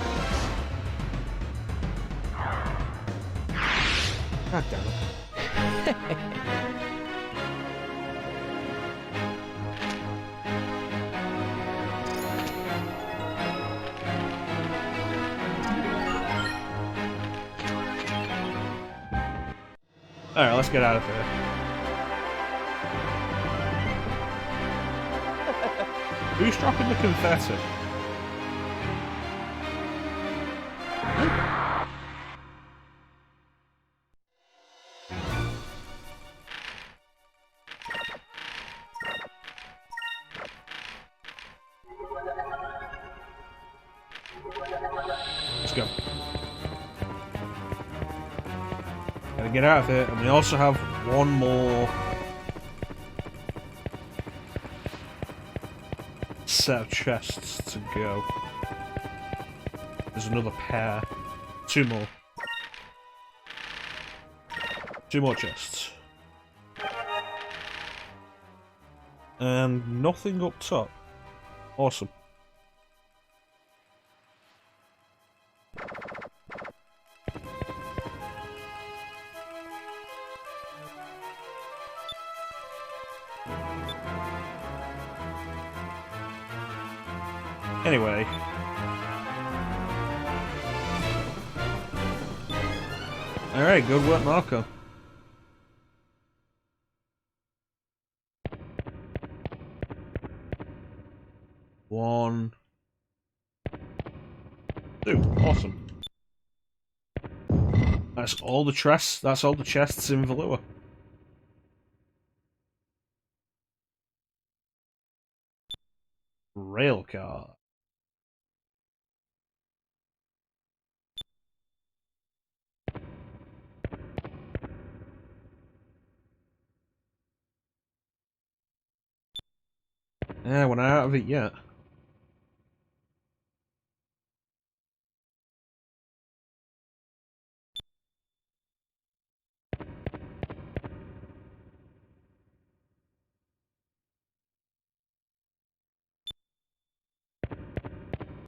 God damn it. Alright, let's get out of here. Who's dropping the confetti? Let's go. Gotta get out of here, and we also have one more set of chests to go. There's another pair. Two more. Two more chests. And nothing up top. Awesome. Anyway. Alright, good work, Marco. One. Two. Awesome. That's all the chests. That's all the chests in Valua. Railcar. Yeah, we're not out of it yet.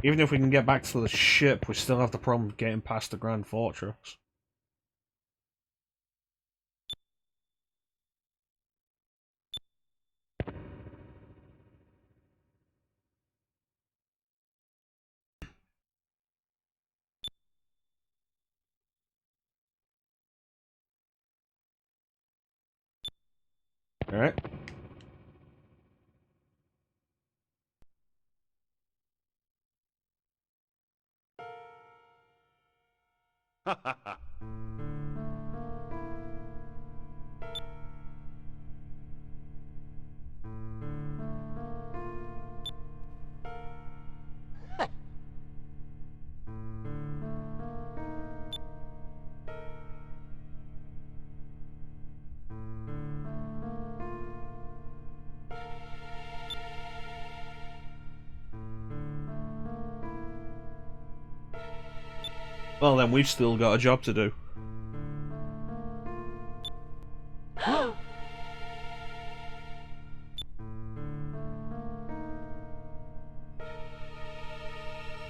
Even if we can get back to the ship, we still have the problem of getting past the Grand Fortress. Alright. Well, then we've still got a job to do.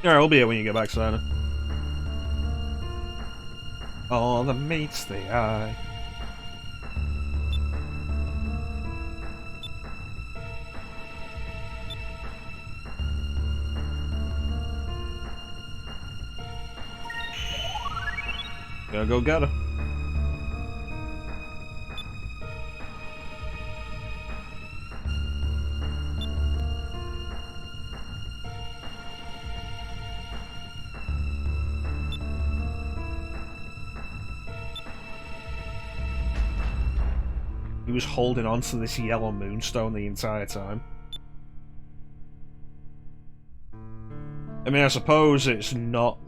Alright, we'll be here when you get back, Simon. All the meets the eye. Gotta go get her. He was holding on to this yellow moonstone the entire time. I mean, I suppose it's not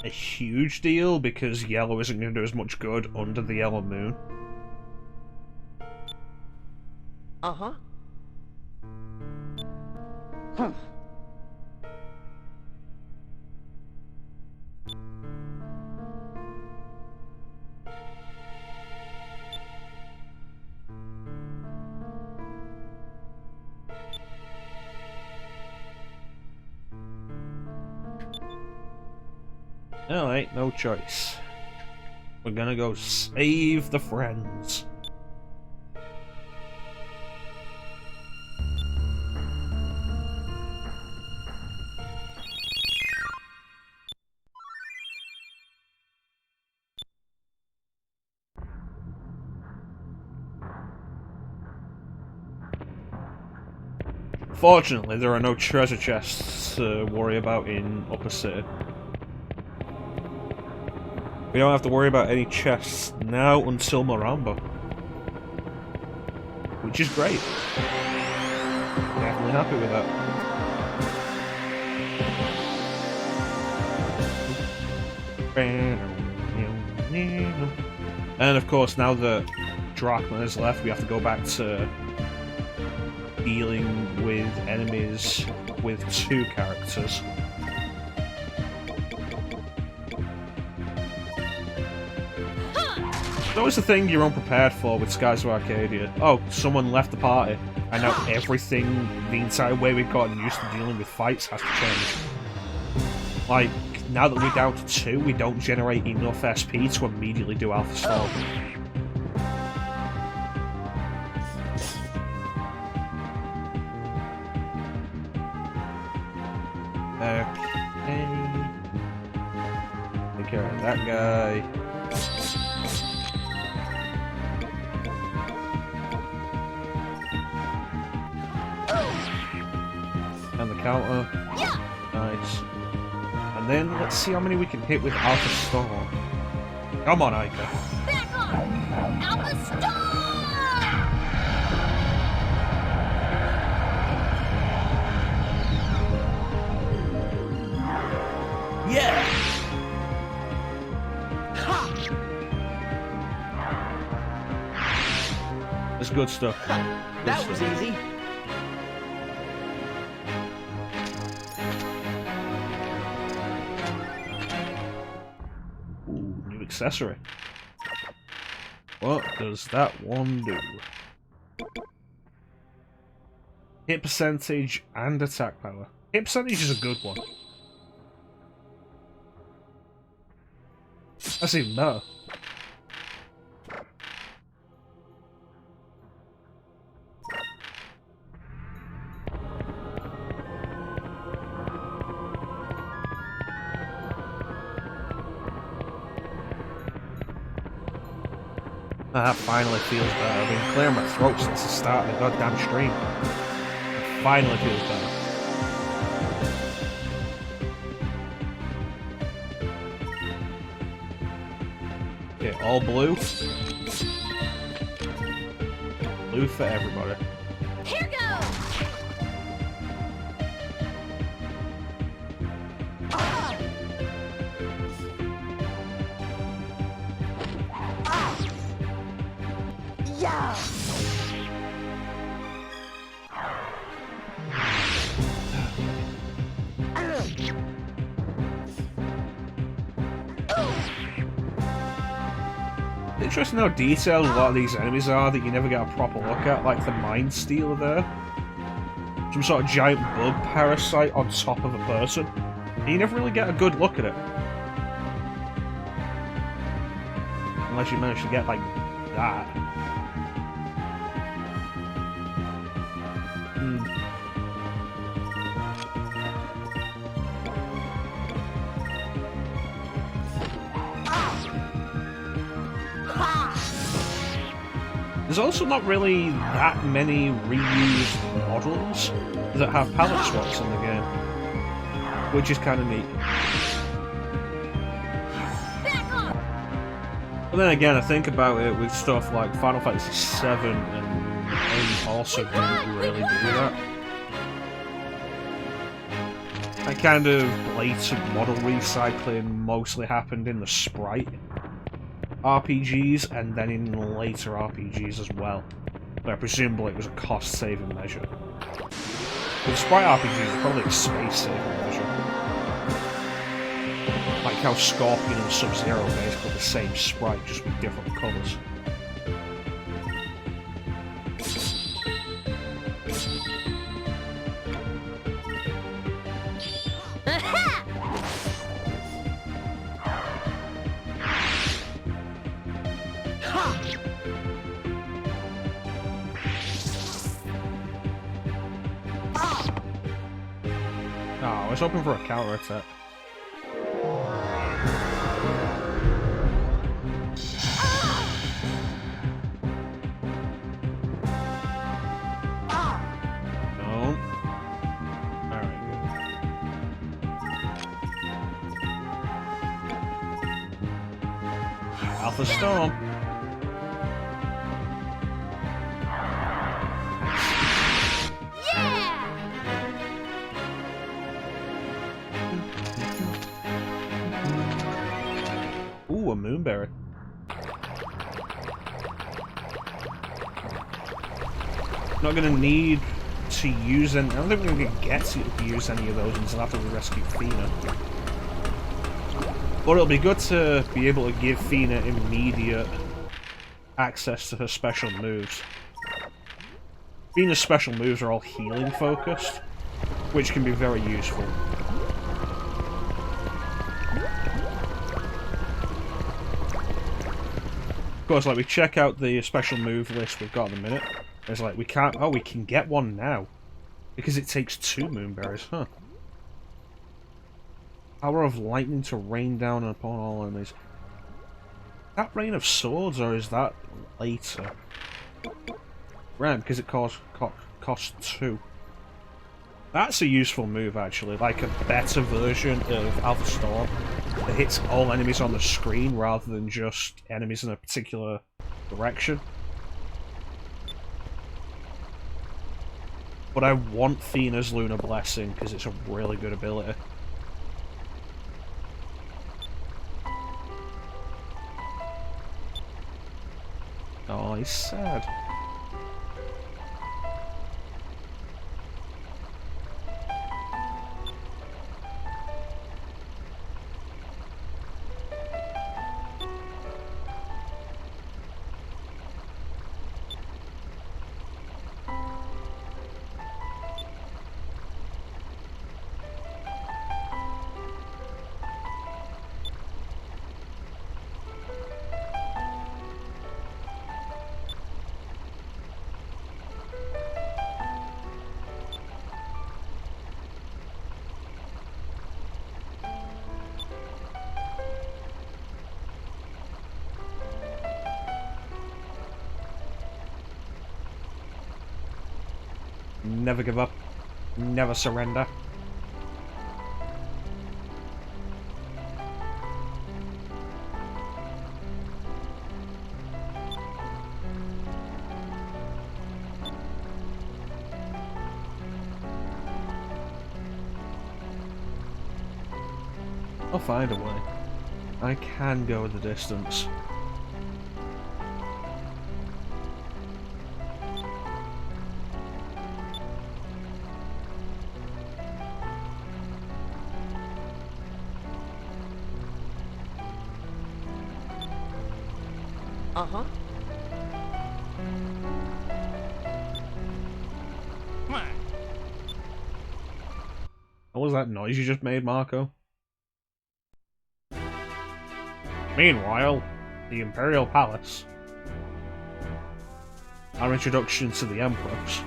a huge deal because yellow isn't going to do as much good under the yellow moon. Uh-huh. Well, ain't no choice. We're gonna go save the friends. Fortunately, there are no treasure chests to worry about in Upper City. We don't have to worry about any chests now until Morambo. Which is great. Definitely happy with that. And of course, now that Drachma has left, we have to go back to dealing with enemies with 2 characters. It's always the thing you're unprepared for with Skies of Arcadia. Oh, someone left the party, and now everything, the entire way we've gotten used to dealing with fights has to change. Like, now that we're down to 2, we don't generate enough SP to immediately do Alpha Storm. Okay. Take care of that guy. And the counter. Nice. And then let's see how many we can hit with Alpha Storm. Come on, Ica. Back on! Alpha Storm! Yeah! It's good stuff. That was easy. Ooh, new accessory. What does that one do? Hit percentage and attack power. Hit percentage is a good one. That's even better. That finally feels better. I've been clearing my throat since the start of the goddamn stream. It finally feels better. Okay, all blue. Blue for everybody. Here goes! Yeah. Interesting how detailed a lot of these enemies are that you never get a proper look at, like the Mind Stealer there. Some sort of giant bug parasite on top of a person. And you never really get a good look at it. Unless you manage to get, like, that. There's also not really that many reused models that have palette swaps in the game, which is kind of neat. But then again, I think about it with stuff like Final Fantasy VII and 8 also didn't really do that. That kind of blatant model recycling mostly happened in the sprite RPGs and then in later RPGs as well. But presumably it was a cost-saving measure. But the sprite RPGs are probably a space-saving measure. Like how Scorpion and Sub-Zero are basically the same sprite, just with different colours. I was hoping for a counter attack. No. Alright, good. Alpha Storm. Ooh, a Moonberry. Not gonna need to use any. I don't think we're gonna get to use any of those until after we rescue Fina. But it'll be good to be able to give Fina immediate access to her special moves. Fina's special moves are all healing focused, which can be very useful. Of course, like, we check out the special move list we've got at the minute. It's like, we can't... Oh, we can get one now. Because it takes 2 Moonberries, huh? Power of lightning to rain down upon all enemies. Is that Rain of Swords, or is that later? Right, because it costs 2. That's a useful move, actually. Like a better version of Alpha Storm that hits all enemies on the screen rather than just enemies in a particular direction. But I want Fina's Lunar Blessing because it's a really good ability. Oh, he's sad. Never give up. Never surrender. I'll find a way. I can go the distance. Uh-huh. What was that noise you just made, Marco? Meanwhile, the Imperial Palace. Our introduction to the Empress.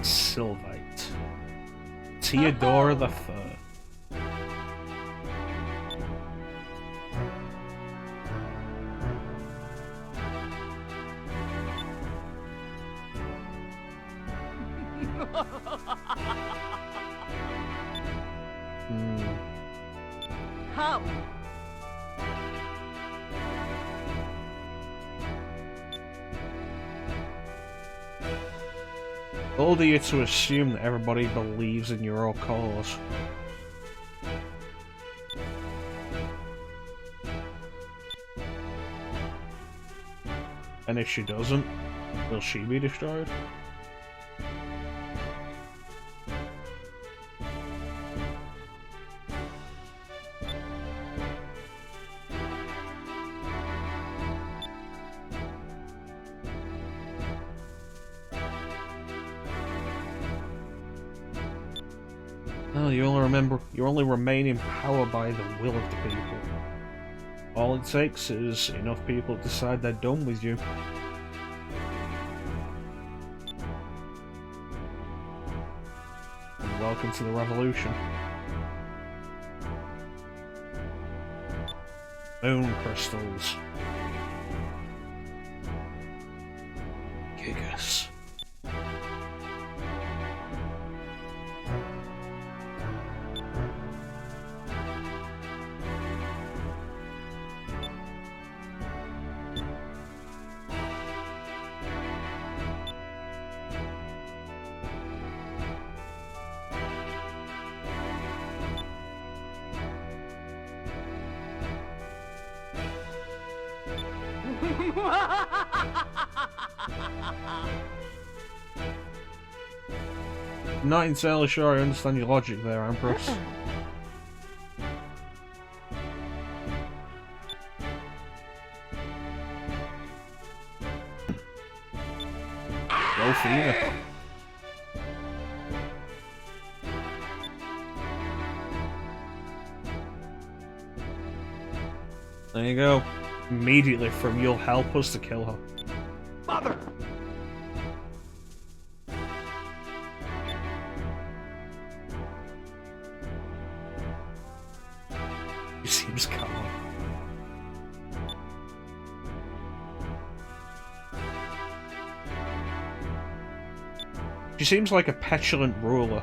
Sylvite. Theodora the Third. How? Bold of you to assume that everybody believes in your cause. And if she doesn't, will she be destroyed? Oh, you only remain in power by the will of the people. All it takes is enough people to decide they're done with you. And welcome to the revolution. Moon crystals. Gigas. Not entirely sure I understand your logic there, Empress. Go Fina. There you go. Immediately from you'll help us to kill her. Mother! She seems calm. She seems like a petulant ruler.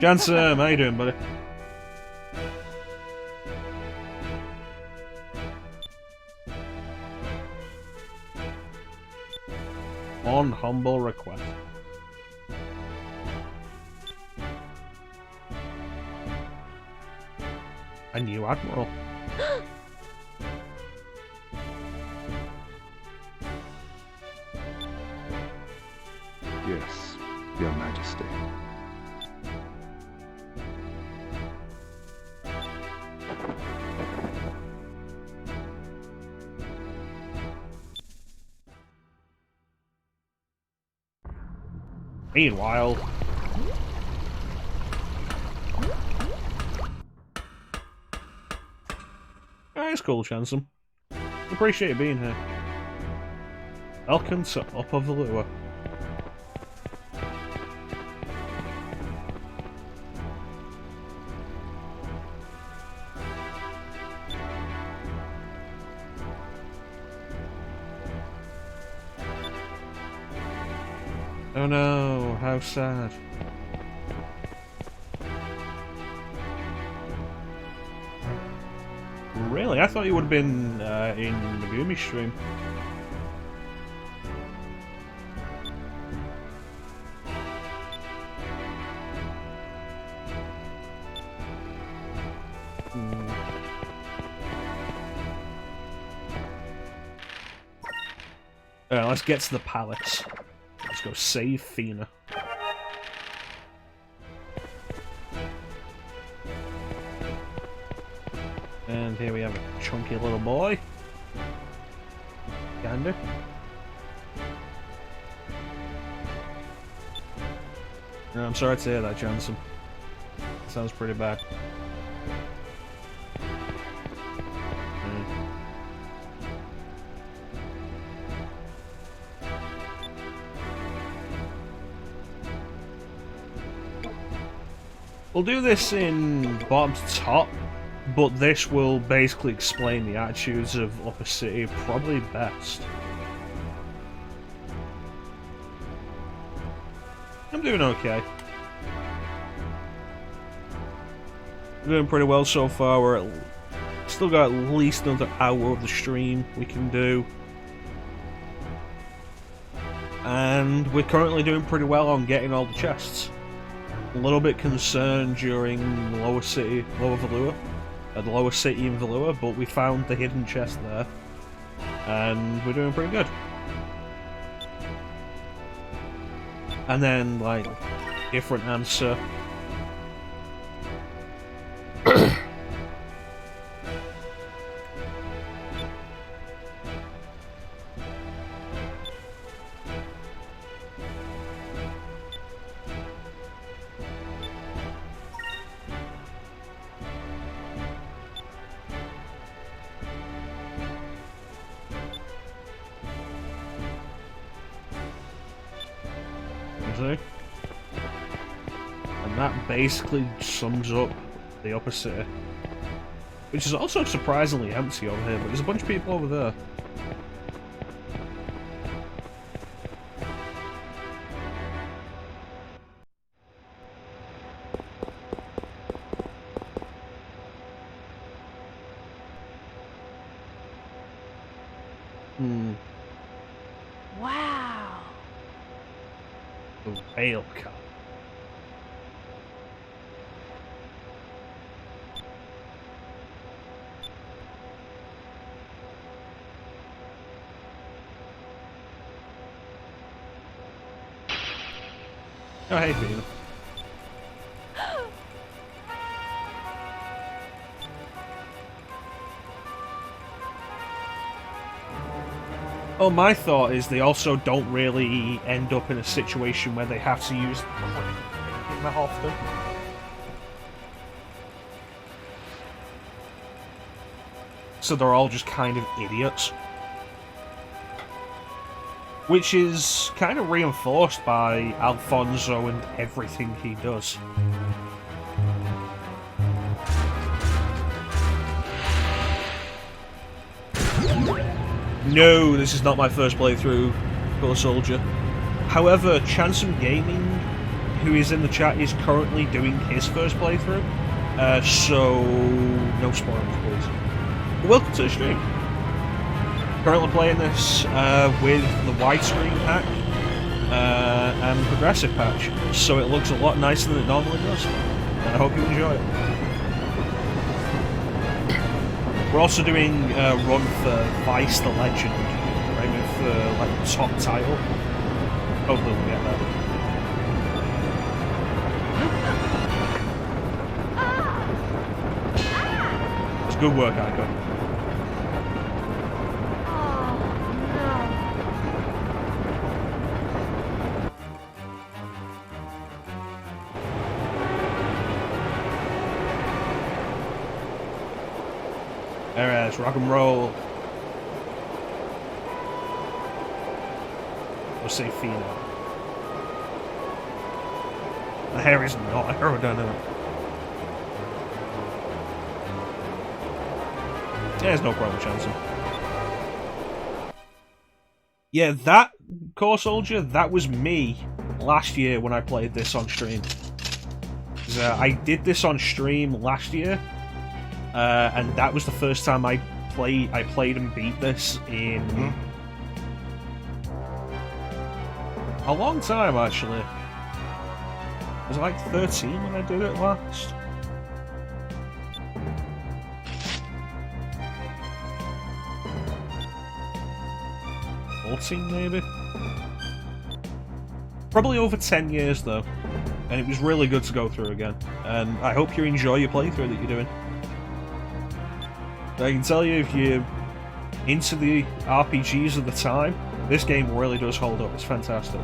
Jansen, how you doing, buddy? On humble request. A new admiral. Yes, Your Majesty. Meanwhile, it's cool, Chansome. Appreciate you being here. Welcome to Upper Valua. Oh no, how sad. really? I thought you would have been in Megumi's stream. Let's get to the palace. Let's go save Fina. And here we have a chunky little boy. Gander. I'm sorry to hear that, Jansen. Sounds pretty bad. We'll do this in bottom to top, but this will basically explain the attitudes of Upper City probably best. I'm doing okay. I'm doing pretty well so far. We're still got at least another hour of the stream we can do. And we're currently doing pretty well on getting all the chests. A little bit concerned during Lower Valua, the lower city in Valua, but we found the hidden chest there, and we're doing pretty good. And then, like, different answer. And that basically sums up the Upper City, which is also surprisingly empty over here, but there's a bunch of people over there. Wow. The whale cup. Oh, hey, Fina. Oh, my thought is they also don't really end up in a situation where they have to use that often. So they're all just kind of idiots. Which is kind of reinforced by Alfonso and everything he does. No, this is not my first playthrough, Color Soldier. However, Chansum Gaming, who is in the chat, is currently doing his first playthrough. So, no spoilers, please. Welcome to the stream. Currently playing this with the widescreen pack and progressive patch, so it looks a lot nicer than it normally does. And I hope you enjoy it. We're also doing a run for Vice the Legend, aiming for like the top title. Hopefully we'll get that. It's good work, Aiko. Alright, let's rock and roll. We'll say Fina. The hair is not aerodynamic. Yeah, there's no problem, Chancellor. Yeah, that Core Soldier, that was me last year when I played this on stream. I did this on stream last year. and that was the first time I played and beat this in a long time, actually. I was like 13 when I did it last. Maybe? Probably over 10 years though, and it was really good to go through again, and I hope you enjoy your playthrough that you're doing. I can tell you, if you're into the RPGs of the time, this game really does hold up. It's fantastic.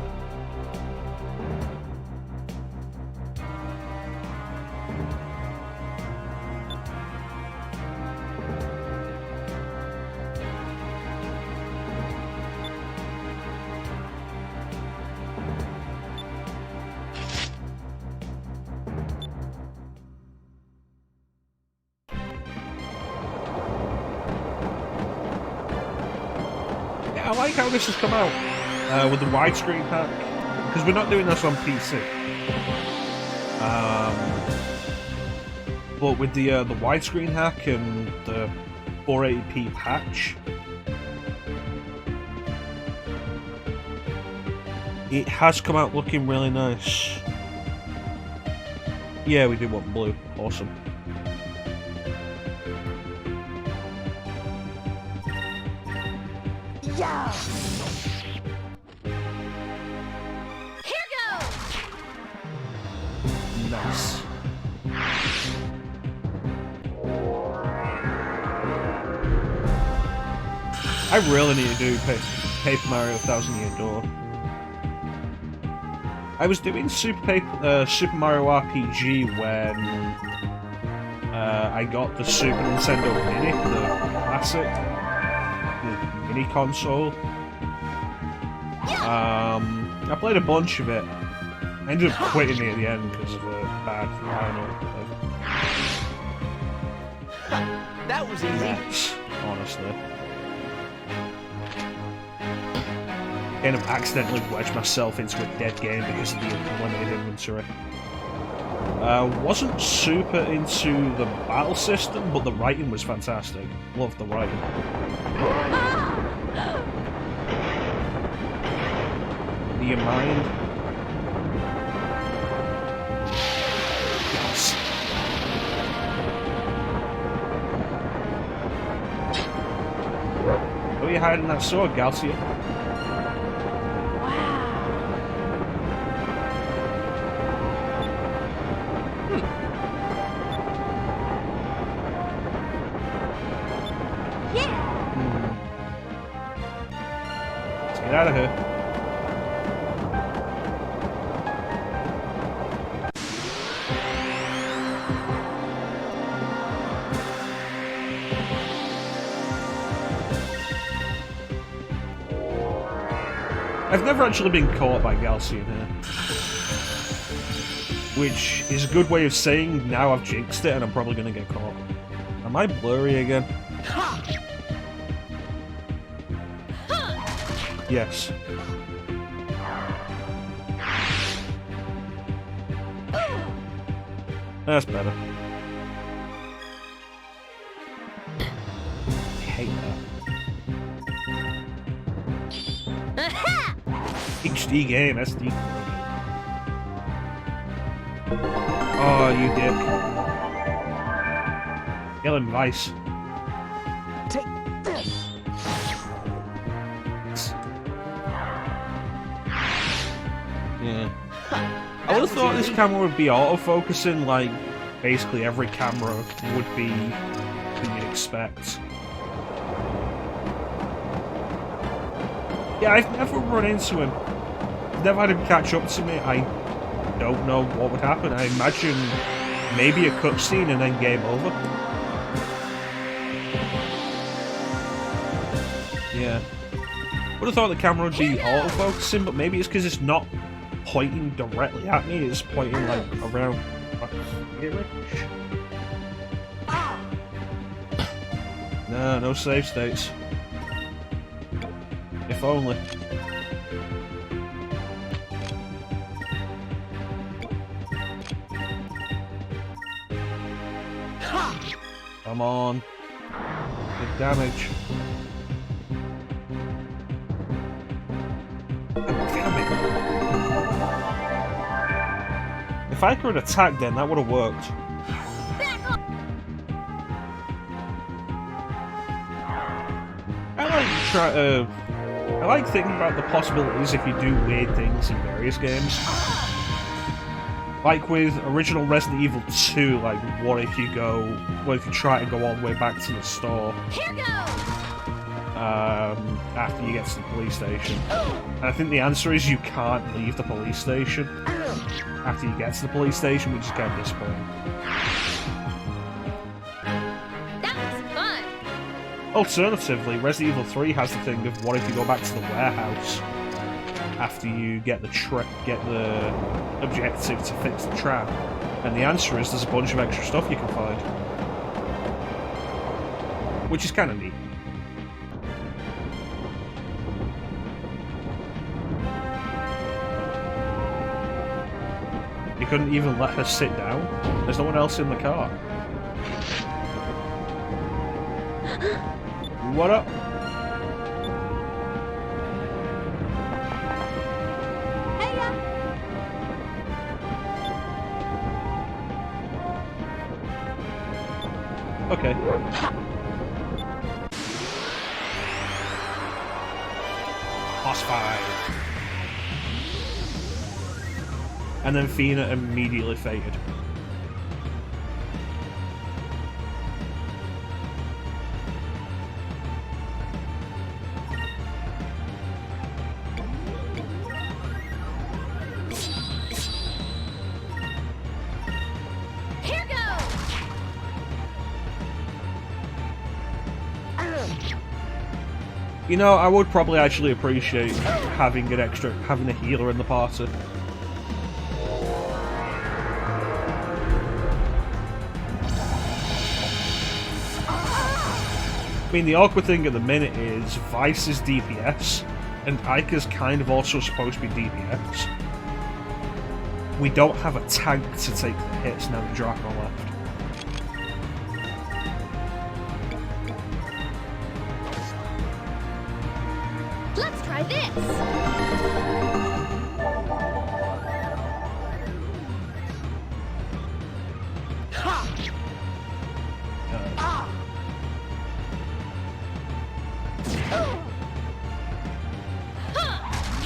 I like how this has come out with the widescreen hack, because we're not doing this on PC. But with the widescreen hack and the 480p patch, it has come out looking really nice. Yeah, we do want blue. Awesome. Yeah. Here goes. Nice. I really need to do Paper Mario 1000 Year Door. I was doing Super Mario RPG when I got the Super Nintendo Mini, the classic. Mini console. I played a bunch of it. I ended up quitting it at the end because of a bad final. That was easy. Mess, honestly. Kind of accidentally wedged myself into a dead game because of the limited inventory. Wasn't super into the battle system, but the writing was fantastic. Loved the writing. Do you mind? Yes. Oh, you're hiding that sword, Galcia. Get out of here. I've never actually been caught by Galcian here. Which is a good way of saying now I've jinxed it and I'm probably going to get caught. Am I blurry again? Yes. That's better. I hate that. HD game, SD. Oh, you dick. Yelling vice. Take this. Yeah. I would have thought this camera would be auto-focusing, like basically every camera would be that you'd expect. Yeah, I've never run into him. I've never had him catch up to me. I don't know what would happen. I imagine maybe a cutscene and then game over. Yeah. Would have thought the camera would be auto-focusing, but maybe it's because it's not pointing directly at me, it's pointing like around here. No, no save states. If only. Come on. Good damage. Damn it. If I could attack then, that would have worked. I like thinking about the possibilities if you do weird things in various games. Like with original Resident Evil 2, like what if you try to go all the way back to the store? Here goes! After you get to the police station. And I think the answer is you can't leave the police station after you get to the police station, which is kind of disappointing. That was fun! Alternatively, Resident Evil 3 has the thing of what if you go back to the warehouse after you get the objective to fix the trap, and the answer is there's a bunch of extra stuff you can find, which is kind of neat. You couldn't even let her sit down. There's no one else in the car. What up? Okay. Boss fight. And then Fina immediately fated. You know, I would probably actually appreciate having a healer in the party. I mean, the awkward thing at the minute is Vice is DPS, and Ika's kind of also supposed to be DPS. We don't have a tank to take the hits now that Draco left. Let's try this!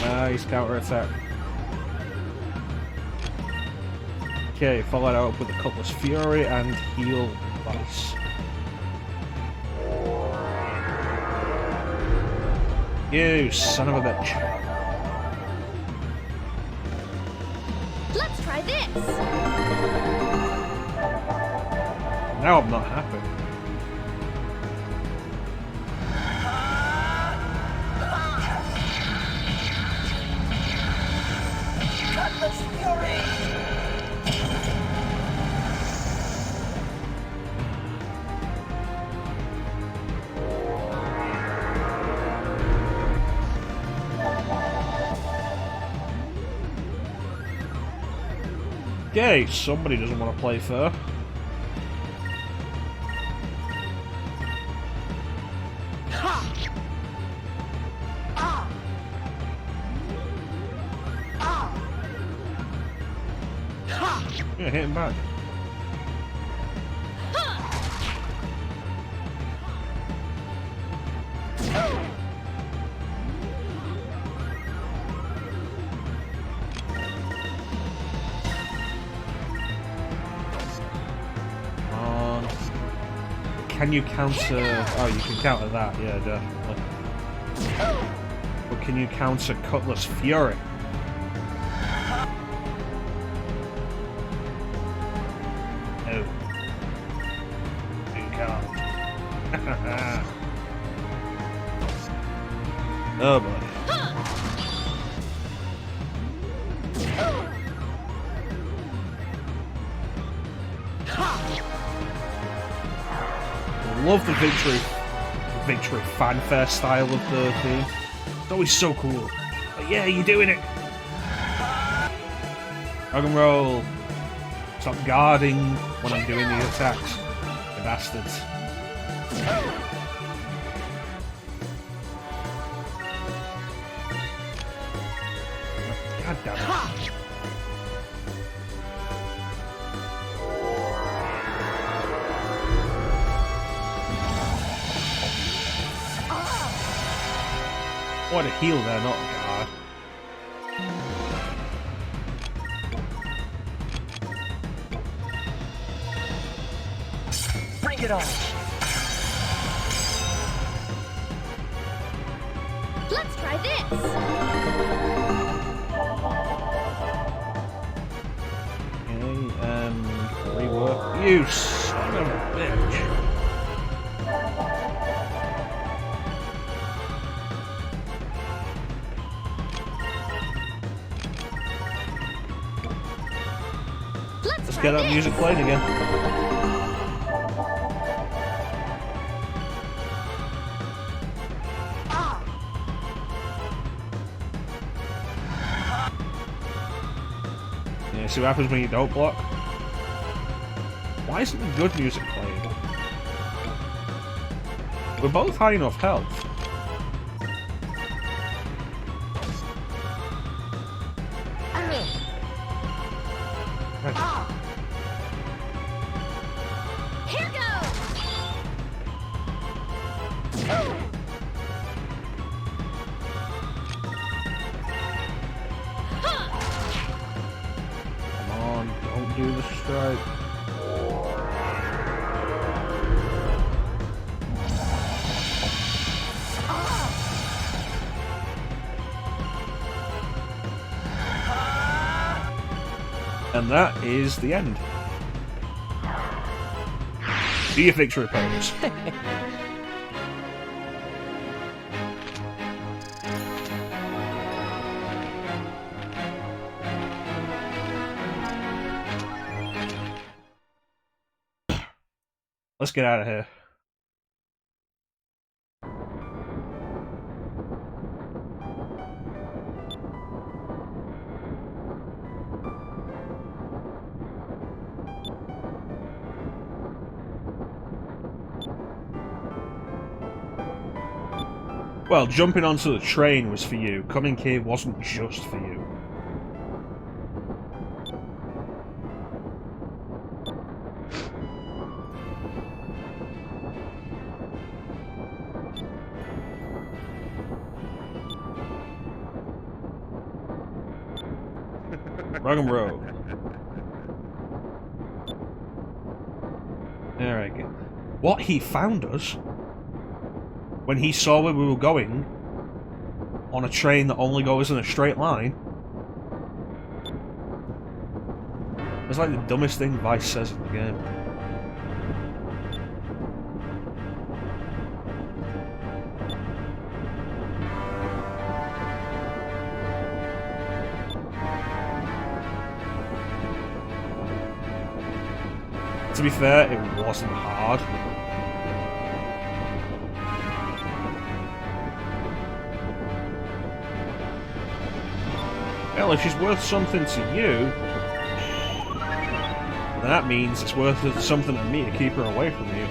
Nice counter-attack. Okay, follow that up with a Cutlass Fury and heal Vice. You son of a bitch. Let's try this! Now I'm not happy. Okay, somebody doesn't want to play fair. Yeah, hit him back. Can you counter... Oh, you can counter that, yeah, definitely. But can you counter Cutlass Fury? No. You can't. Oh boy. Love the victory fanfare style of the theme. It's always so cool. But yeah, you're doing it. Rock and roll. Stop guarding when I'm doing the attacks. You bastards. God damn it. What a heal there, not a guard. Bring it on. Let's try this. Okay, rework. You son of a bitch. Let's get that music playing again. Yeah, see what happens when you don't block? Why isn't the good music playing? We're both high enough health. Here goes. Come on, don't do the strike. And that is the end. Do your victory pose. Let's get out of here. Well, jumping onto the train was for you. Coming here wasn't just for you. Rock and roll. Alright, good. What, he found us? When he saw where we were going on a train that only goes in a straight line? It's like the dumbest thing Vice says in the game. To be fair, it wasn't hard. Well, if she's worth something to you, then that means it's worth something to me to keep her away from you.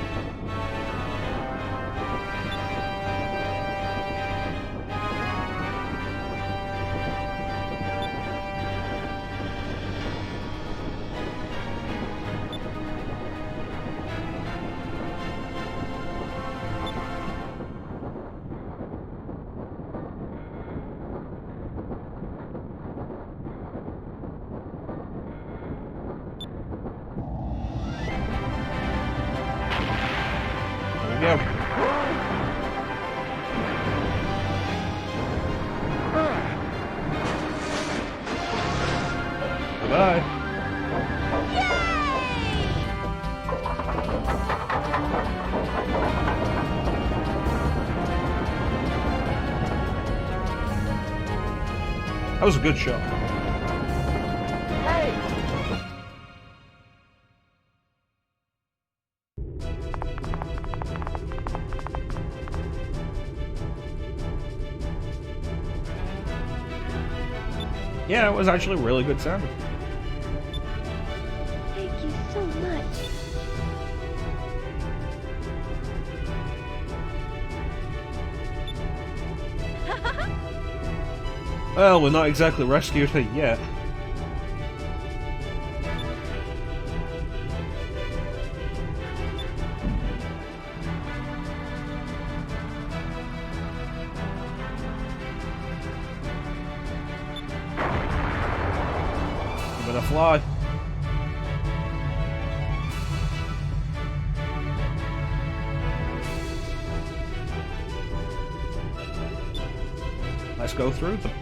There we go. Bye. That was a good shot. Hey! Yeah, it was actually really good sound. Thank you so much. Well, we're not exactly rescued her yet. You better fly. Let's go through them.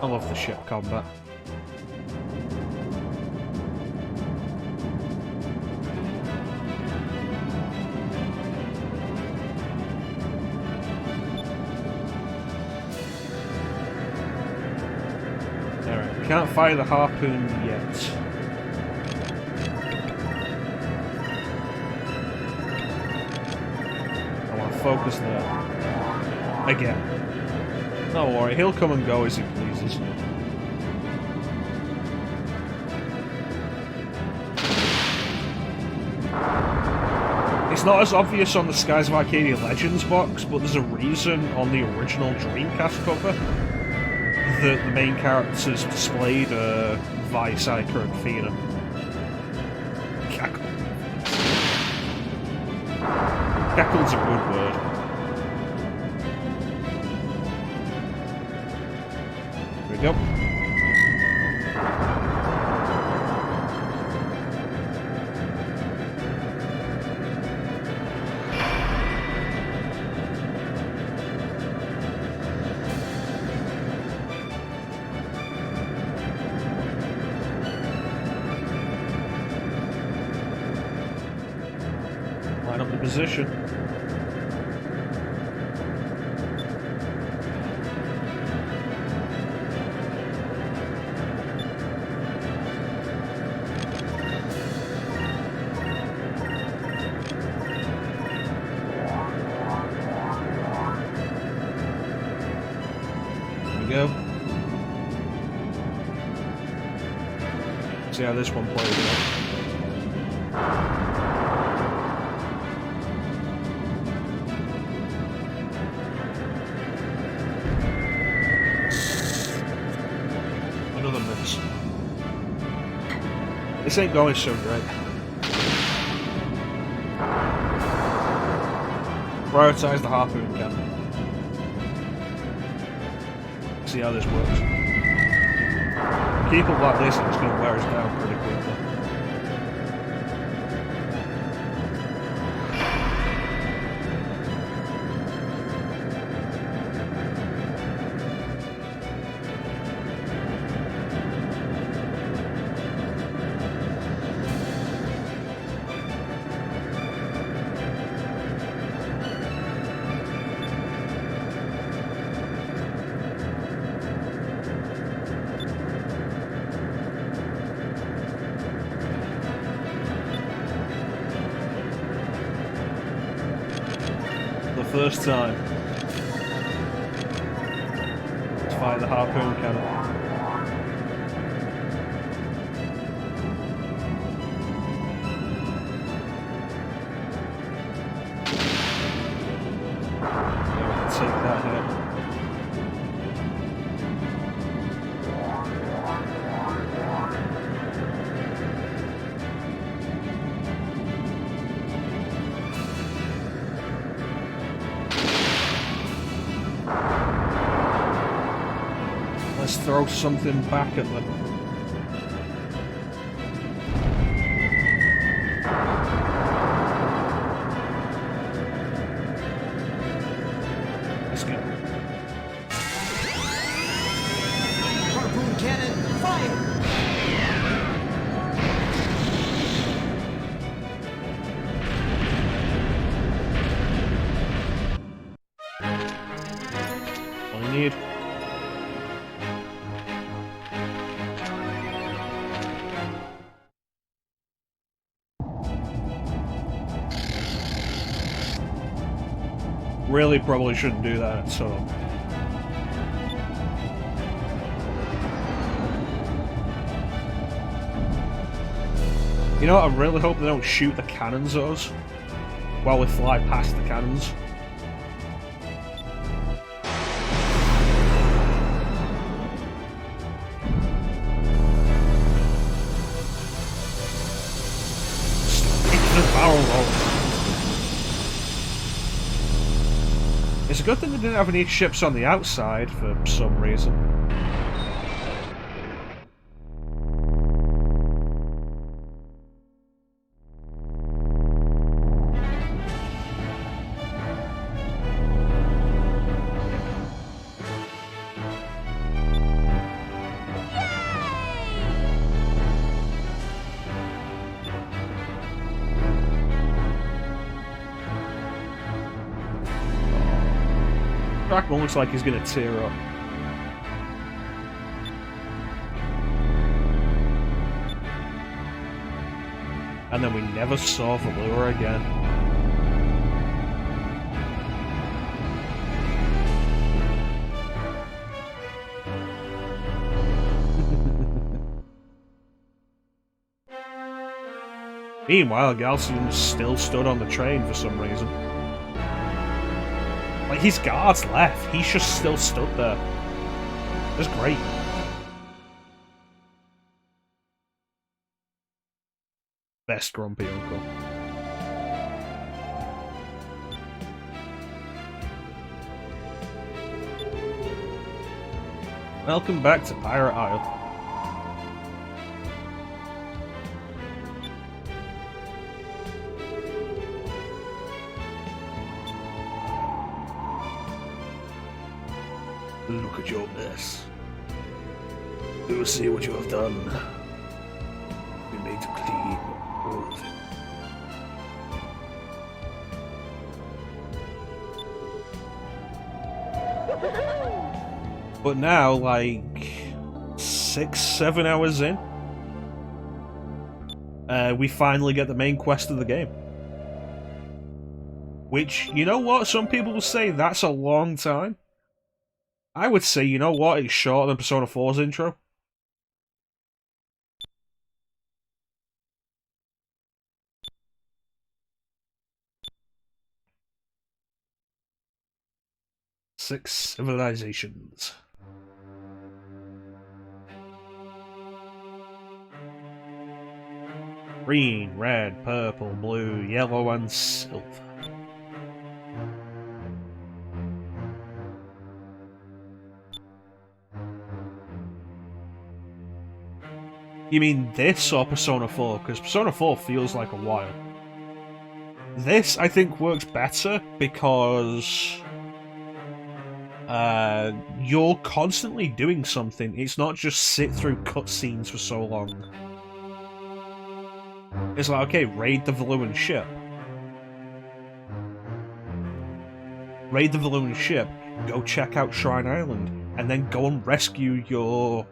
I love the ship combat. Alright, can't fire the harpoon yet. I want to focus there. Again. Don't worry, he'll come and go as he pleases. It's not as obvious on the Skies of Arcadia Legends box, but there's a reason on the original Dreamcast cover that the main characters displayed Vice, Ica, and Fina. Cackle. Cackle's a good word. Yep. Line up the position. Go. See how this one plays out. Another miss. This ain't going so great. Prioritize the harpoon cannon. See how this works. Keep up like this and it's going to wear us down pretty quickly. First time. Let's fire the harpoon cannon. Yeah, we can take that hit. Let's throw something back at them. Let's go. Harpoon cannon, fire! All you need. Really probably shouldn't do that, so... You know what? I really hope they don't shoot the cannons at us while we fly past the cannons. Barrel roll. It's a good thing they didn't have any ships on the outside for some reason. Crackman looks like he's gonna tear up. And then we never saw Valua again. Meanwhile, Galcian still stood on the train for some reason. Like, his guards left, he's just still stood there. That's great. Best grumpy uncle. Welcome back to Pirate Isle. Look at your mess. You will see what you have done. We made to clean all of it. But now, like 6-7 hours in, we finally get the main quest of the game. Which, you know what? Some people will say that's a long time. I would say, you know what, it's shorter than Persona 4's intro. Six civilizations. Green, red, purple, blue, yellow, and silver. You mean this or Persona 4? Because Persona 4 feels like a while. This, I think, works better because you're constantly doing something. It's not just sit through cutscenes for so long. It's like, okay, raid the Valuan ship. Raid the Valuan ship, go check out Shrine Island, and then go and rescue your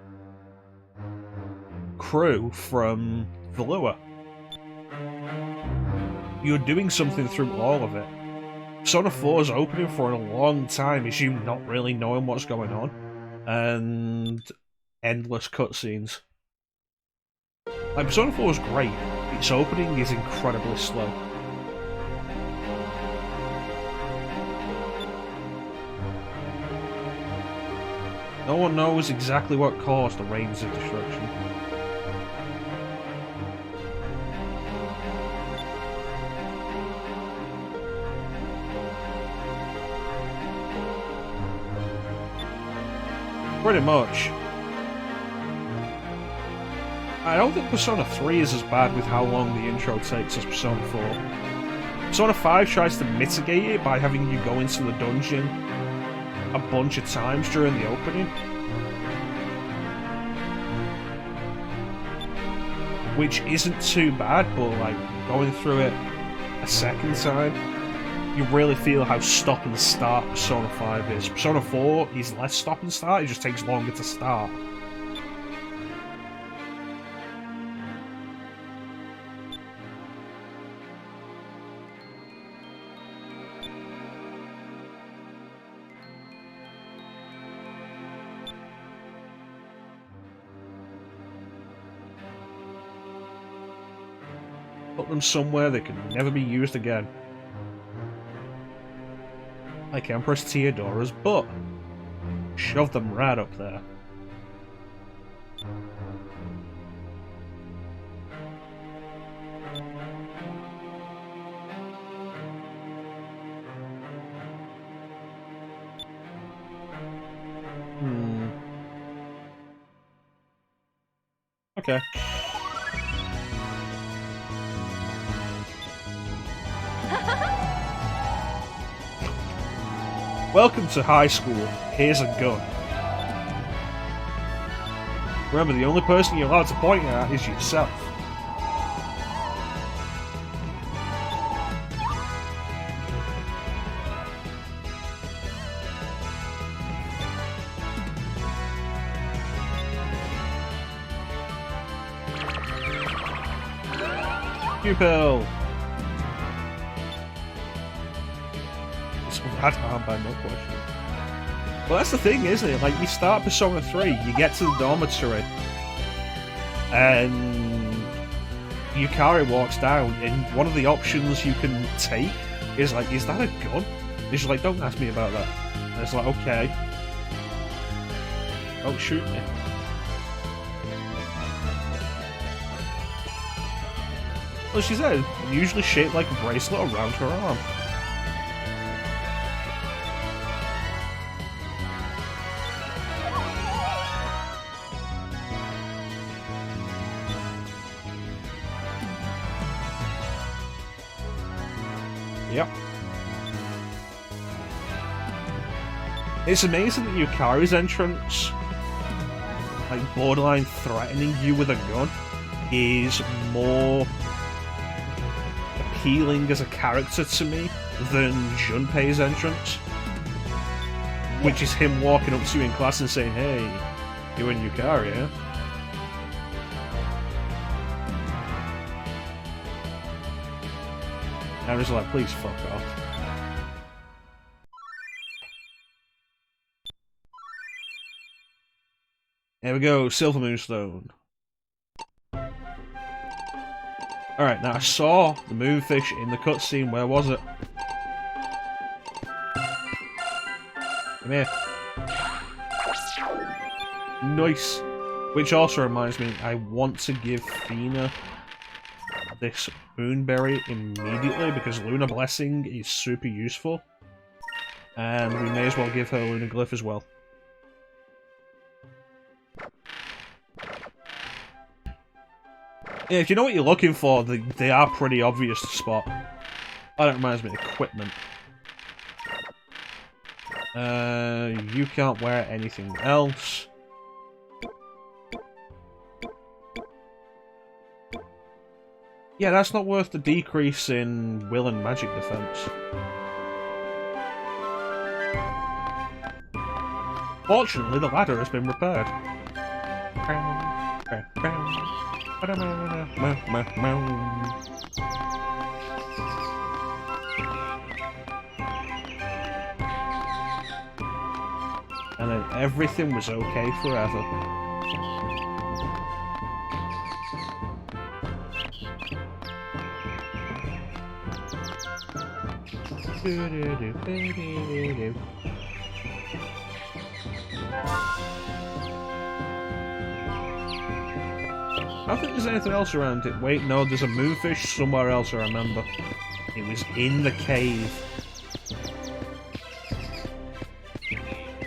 crew from Valua. You're doing something through all of it. Persona 4's opening for a long time is you not really knowing what's going on, and endless cutscenes. Like, Persona 4 is great. Its opening is incredibly slow. No one knows exactly what caused the Rains of Destruction. Pretty much. I don't think Persona 3 is as bad with how long the intro takes as Persona 4. Persona 5 tries to mitigate it by having you go into the dungeon a bunch of times during the opening. Which isn't too bad, but like going through it a second time, you really feel how stop and start Persona 5 is. Persona 4 is less stop and start, it just takes longer to start. Put them somewhere they can never be used again. Like Empress Theodora's butt. Shove them right up there. Okay. Welcome to high school. Here's a gun. Remember, the only person you're allowed to point at is yourself. Pupil! It's a rad armband, no question. Well, that's the thing, isn't it? Like, you start Persona 3, you get to the dormitory, and Yukari walks down, and one of the options you can take is like, is that a gun? And she's like, don't ask me about that. And it's like, okay. Don't shoot me. Well, she said, usually shaped like a bracelet around her arm. Yep. It's amazing that Yukari's entrance, like borderline threatening you with a gun, is more appealing as a character to me than Junpei's entrance. Which is him walking up to you in class and saying, hey, you and Yukari, eh? And I'm just like, please fuck off. There we go, Silver Moonstone. Alright, now I saw the moonfish in the cutscene. Where was it? Come here. Nice. Which also reminds me, I want to give Fina this moonberry immediately because Lunar Blessing is super useful. And we may as well give her Lunar Glyph as well. Yeah, if you know what you're looking for, they are pretty obvious to spot. Oh, that reminds me of equipment. You can't wear anything else. Yeah, that's not worth the decrease in will and magic defense. Fortunately, the ladder has been repaired. And then everything was okay forever. I don't think there's anything else around it. Wait, no, there's a moonfish somewhere else, I remember. It was in the cave.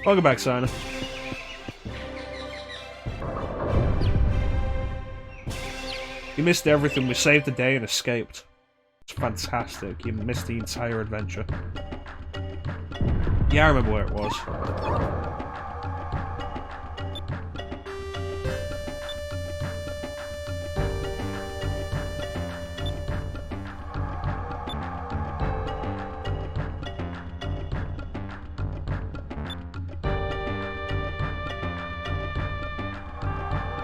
Welcome back, Sina. You missed everything. We saved the day and escaped. It's fantastic. You missed the entire adventure. Yeah, I remember where it was.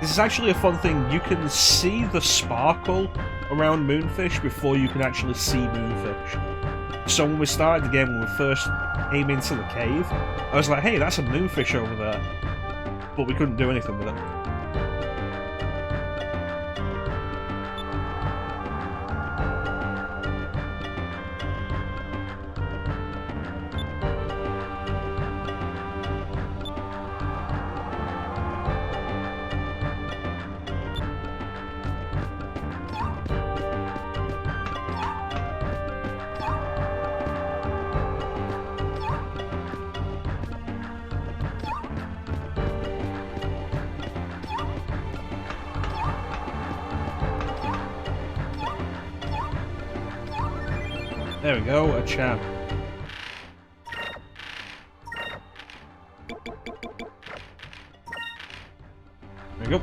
This is actually a fun thing. You can see the sparkle around Moonfish before you can actually see Moonfish. So when we started the game, when we first came into the cave, I was like, hey, that's a Moonfish over there. But we couldn't do anything with it. There we go, a champ. There we go.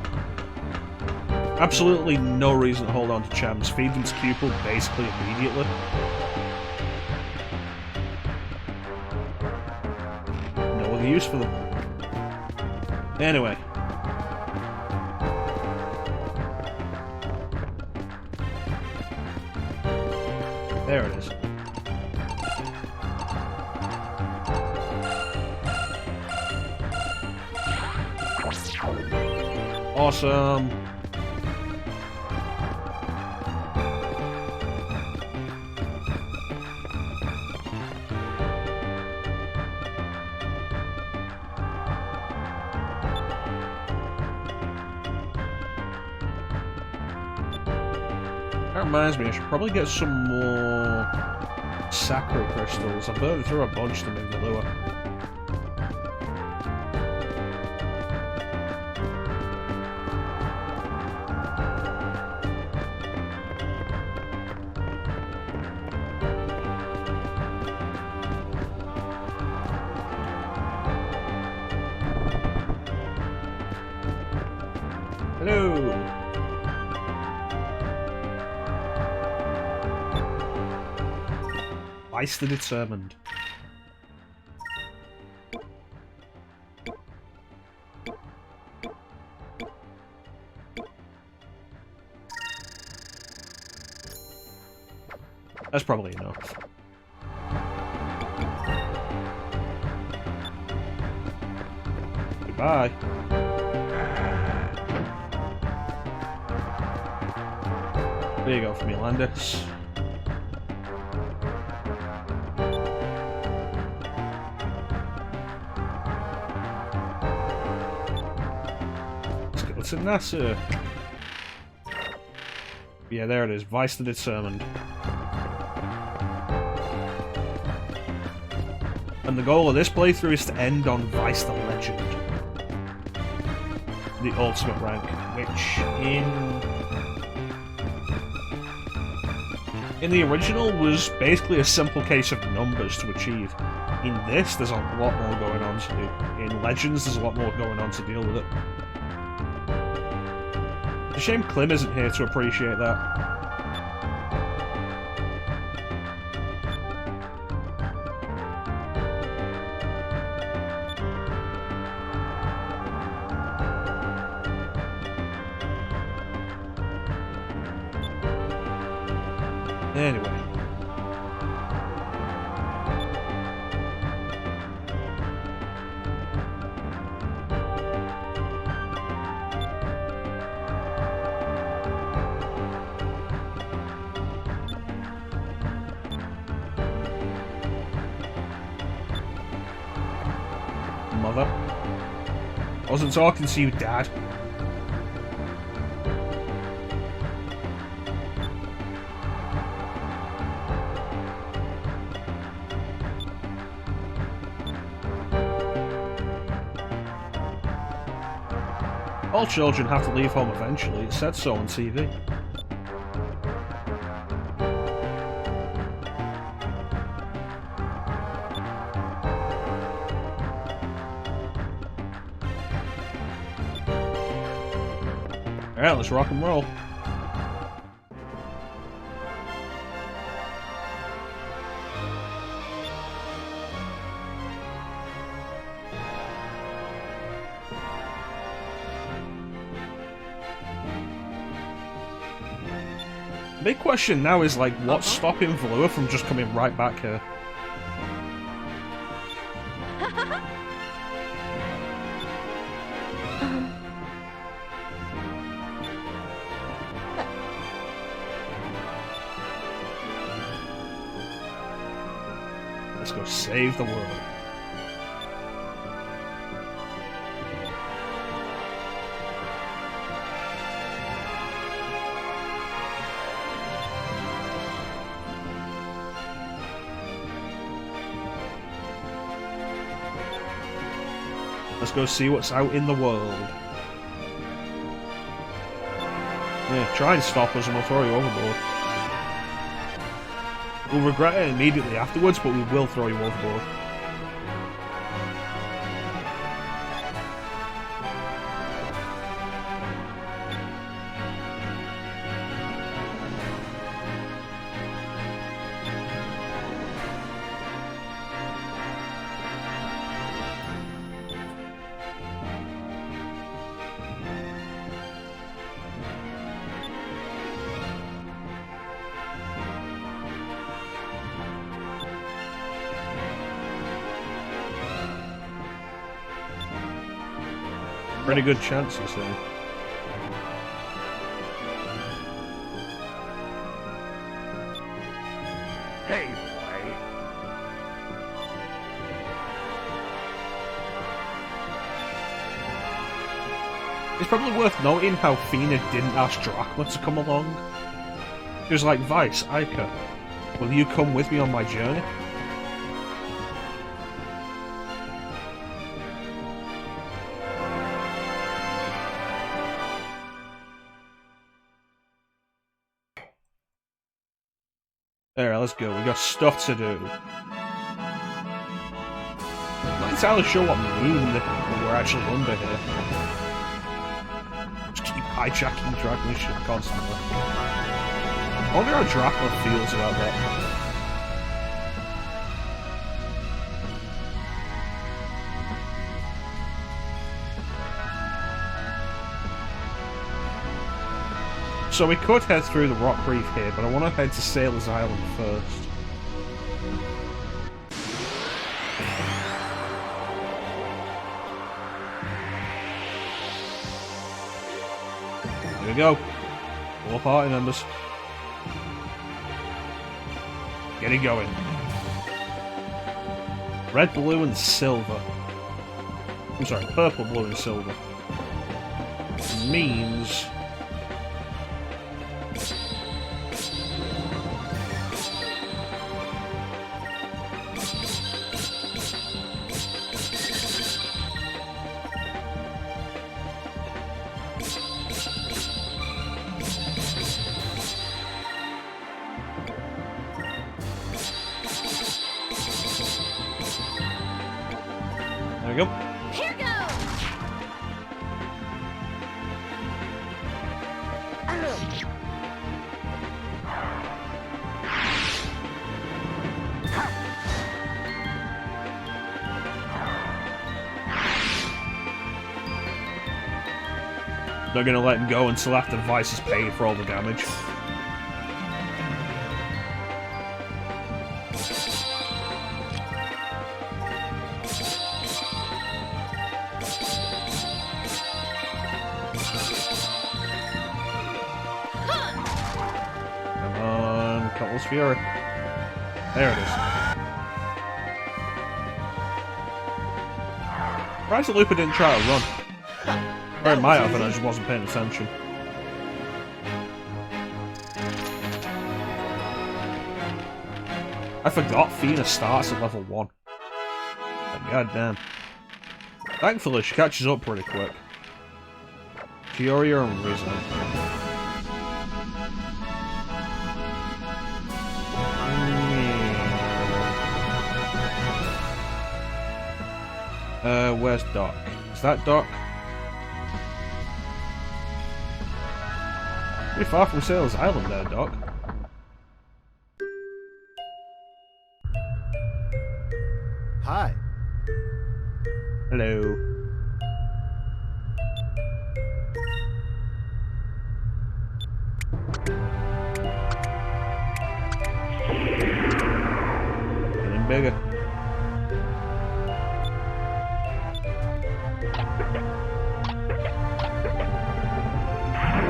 Absolutely no reason to hold on to champs. Feed them to Cupid basically immediately. No other use for them. Anyway. There it is. Awesome. That reminds me, I should probably get some more Sacred crystals. I burned through a bunch of them in Valua. Hello! Vice the Determined. That's probably enough. Goodbye. There you go for me, Landis. Let's go to NASA. Yeah, there it is. Vice the Determined. And the goal of this playthrough is to end on Vice the Legend. The ultimate rank, which in the original was basically a simple case of numbers to achieve. In this, there's a lot more going on to do. In Legends, there's a lot more going on to deal with it. It's a shame Klim isn't here to appreciate that. Anyway. Mother. I wasn't talking to you, Dad. All children have to leave home eventually, it said so on TV. Alright, let's rock and roll. The big question now is, like, what's stopping Valua from just coming right back here? Let's go save the world. Let's go see what's out in the world. Yeah, try and stop us and we'll throw you overboard. We'll regret it immediately afterwards, but we will throw you overboard. Pretty good chance, you say. Hey, boy. It's probably worth noting how Fina didn't ask Drachma to come along. She was like, Vice, Ica, will you come with me on my journey? Alright, let's go. We got stuff to do. I'm not entirely sure what moon we're actually under here. Just keep hijacking Drachma's ship constantly. I wonder how Drachma feels about that. So we could head through the rock reef here, but I want to head to Sailor's Island first. Here we go. All party members. Get it going. Red, blue, and silver. I'm sorry, purple, blue, and silver. Means... There we go. Here goes! They're gonna let him go until after Vice has paid for all the damage. Come on, Cutlass Fury. There it is. Surprised that Looper didn't try to run. Or it might have, but I just wasn't paying attention. I forgot Fina starts at level 1. God damn. Thankfully, she catches up pretty quick. Furia and Rizzo. Where's Doc? Is that Doc? Pretty far from Sailor's Island there, Doc. Hi. Hello. Getting bigger.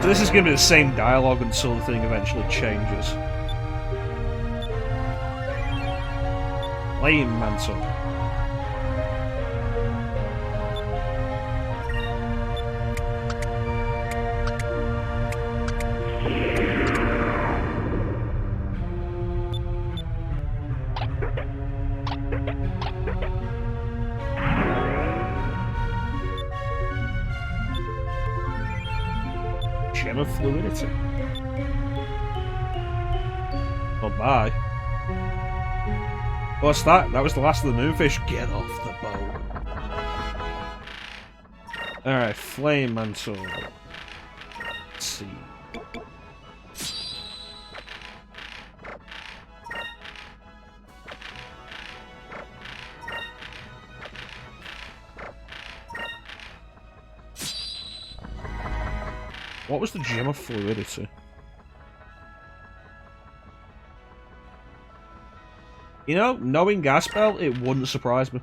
So this is going to be the same dialogue until the thing eventually changes. Flame Mantle. Gem of Fluidity. Bye-bye. What's that? That was the last of the moonfish. Get off the boat. Alright, flame mantle. Let's see. What was the gem of fluidity? You know, knowing gas belt, it wouldn't surprise me.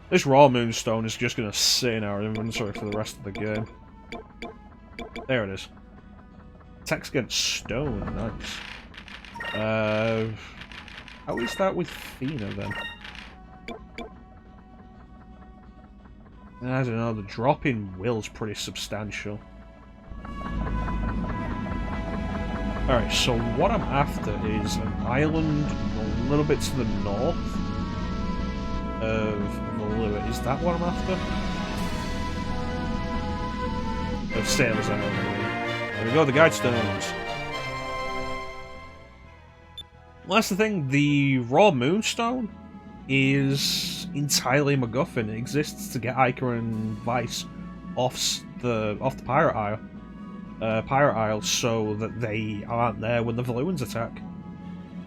This raw moonstone is just gonna sit in our inventory for the rest of the game. There it is. Attacks against stone, nice. How is that with Fina then? I don't know, the drop in will's pretty substantial. Alright, so what I'm after is an island a little bit to the north of Valua. Is that what I'm after? Of Sailor's Island. There we go, the guide stones. Well, that's the thing, the raw moonstone is entirely MacGuffin. It exists to get Ica and Vice off the pirate isle, so that they aren't there when the Valuans attack.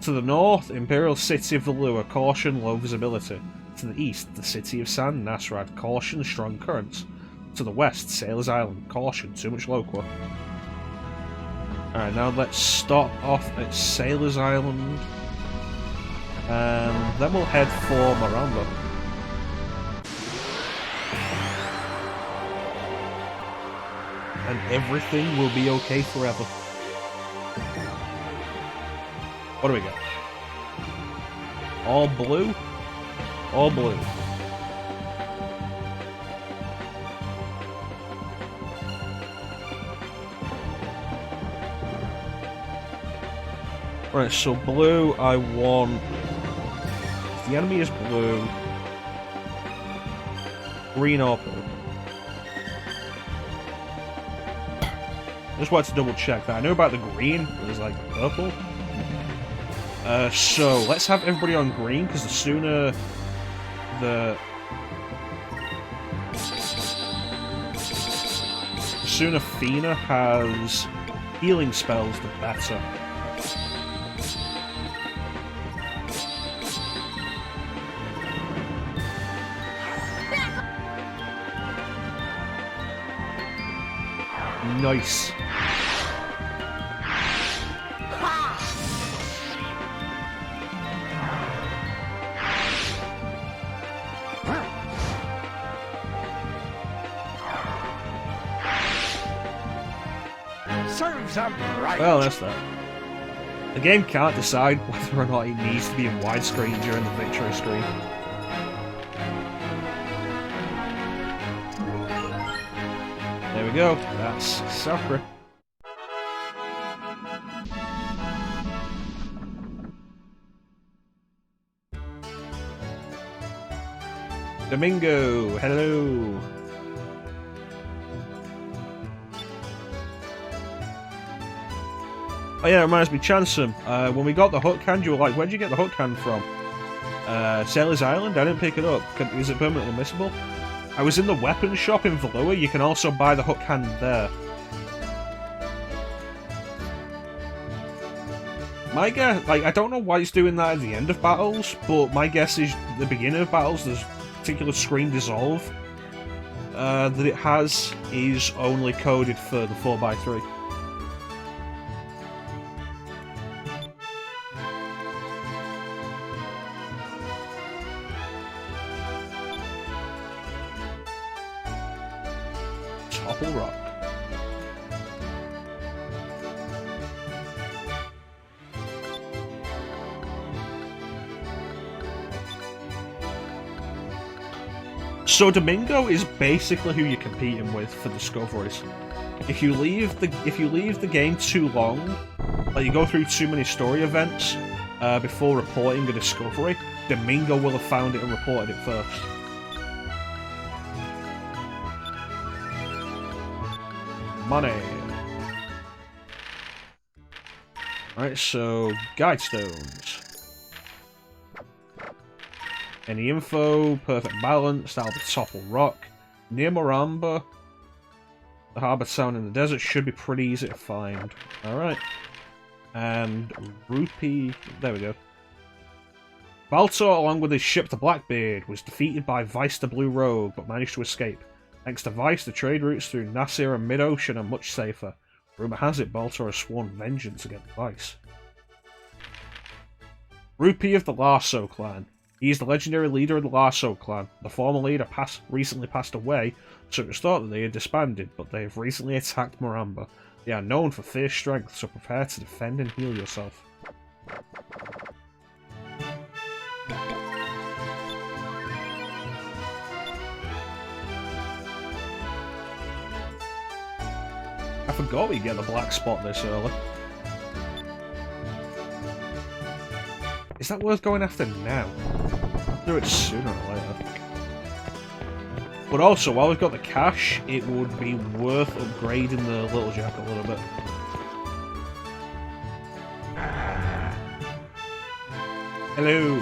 To the north, Imperial City of Valua, caution, low visibility. To the east, the City of Sand, Nasrad, caution, strong currents. To the west, Sailor's Island, caution, too much loqua. Alright, now let's stop off at Sailor's Island. And then we'll head for Miranda. And everything will be okay forever. What do we got? All blue? All blue. Right, so blue, I want... If the enemy is blue... Green or blue. Just wanted to double check that. I know about the green, it was like purple. So, let's have everybody on green, because the sooner Fina has healing spells, the better. Nice. Serves 'em right. Well, that's that. The game can't decide whether or not it needs to be in widescreen during the victory screen. There we go. That's Sakura. Domingo, hello. Oh yeah, it reminds me, Chansum, when we got the hook hand, you were like, where'd you get the hook hand from? Sailor's Island? I didn't pick it up. Is it permanently missable? I was in the weapons shop in Valua. You can also buy the hook hand there. My guess, like, I don't know why it's doing that at the end of battles, but my guess is at the beginning of battles, there's a particular screen dissolve that it has is only coded for the 4x3. Topple Rock. So Domingo is basically who you're competing with for discoveries. If you leave the game too long, like you go through too many story events before reporting a discovery, Domingo will have found it and reported it first. money. Alright, so guide stones. Any info, perfect balance, that'll be Topple Rock. Near Maramba, the harbour town in the desert should be pretty easy to find. Alright. And Rupee, there we go. Baltor, along with his ship the Blackbeard, was defeated by Vice the Blue Rogue, but managed to escape. Thanks to Vice, the trade routes through Nasir and Mid-Ocean are much safer. Rumour has it Baltor has sworn vengeance against Vice. Rupee of the Larso clan. He is the legendary leader of the Larso clan. The former leader recently passed away, so it was thought that they had disbanded, but they have recently attacked Maramba. They are known for fierce strength, so prepare to defend and heal yourself. I forgot we get the black spot this early. Is that worth going after now? I'll do it sooner or later. But also, while we've got the cash, it would be worth upgrading the Little Jack a little bit. Hello.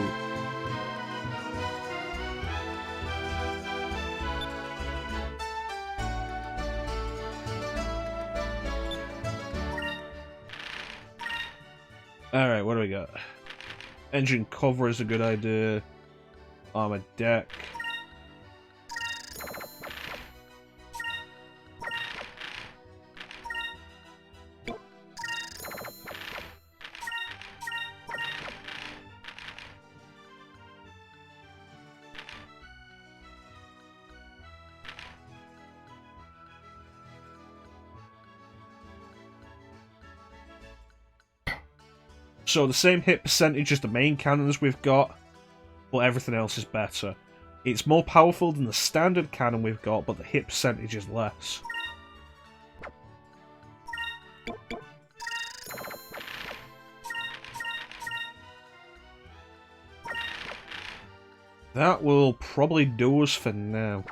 Alright, what do we got? Engine cover is a good idea. Armored deck. So the same hit percentage as the main cannons we've got, but everything else is better. It's more powerful than the standard cannon we've got, but the hit percentage is less. That will probably do us for now.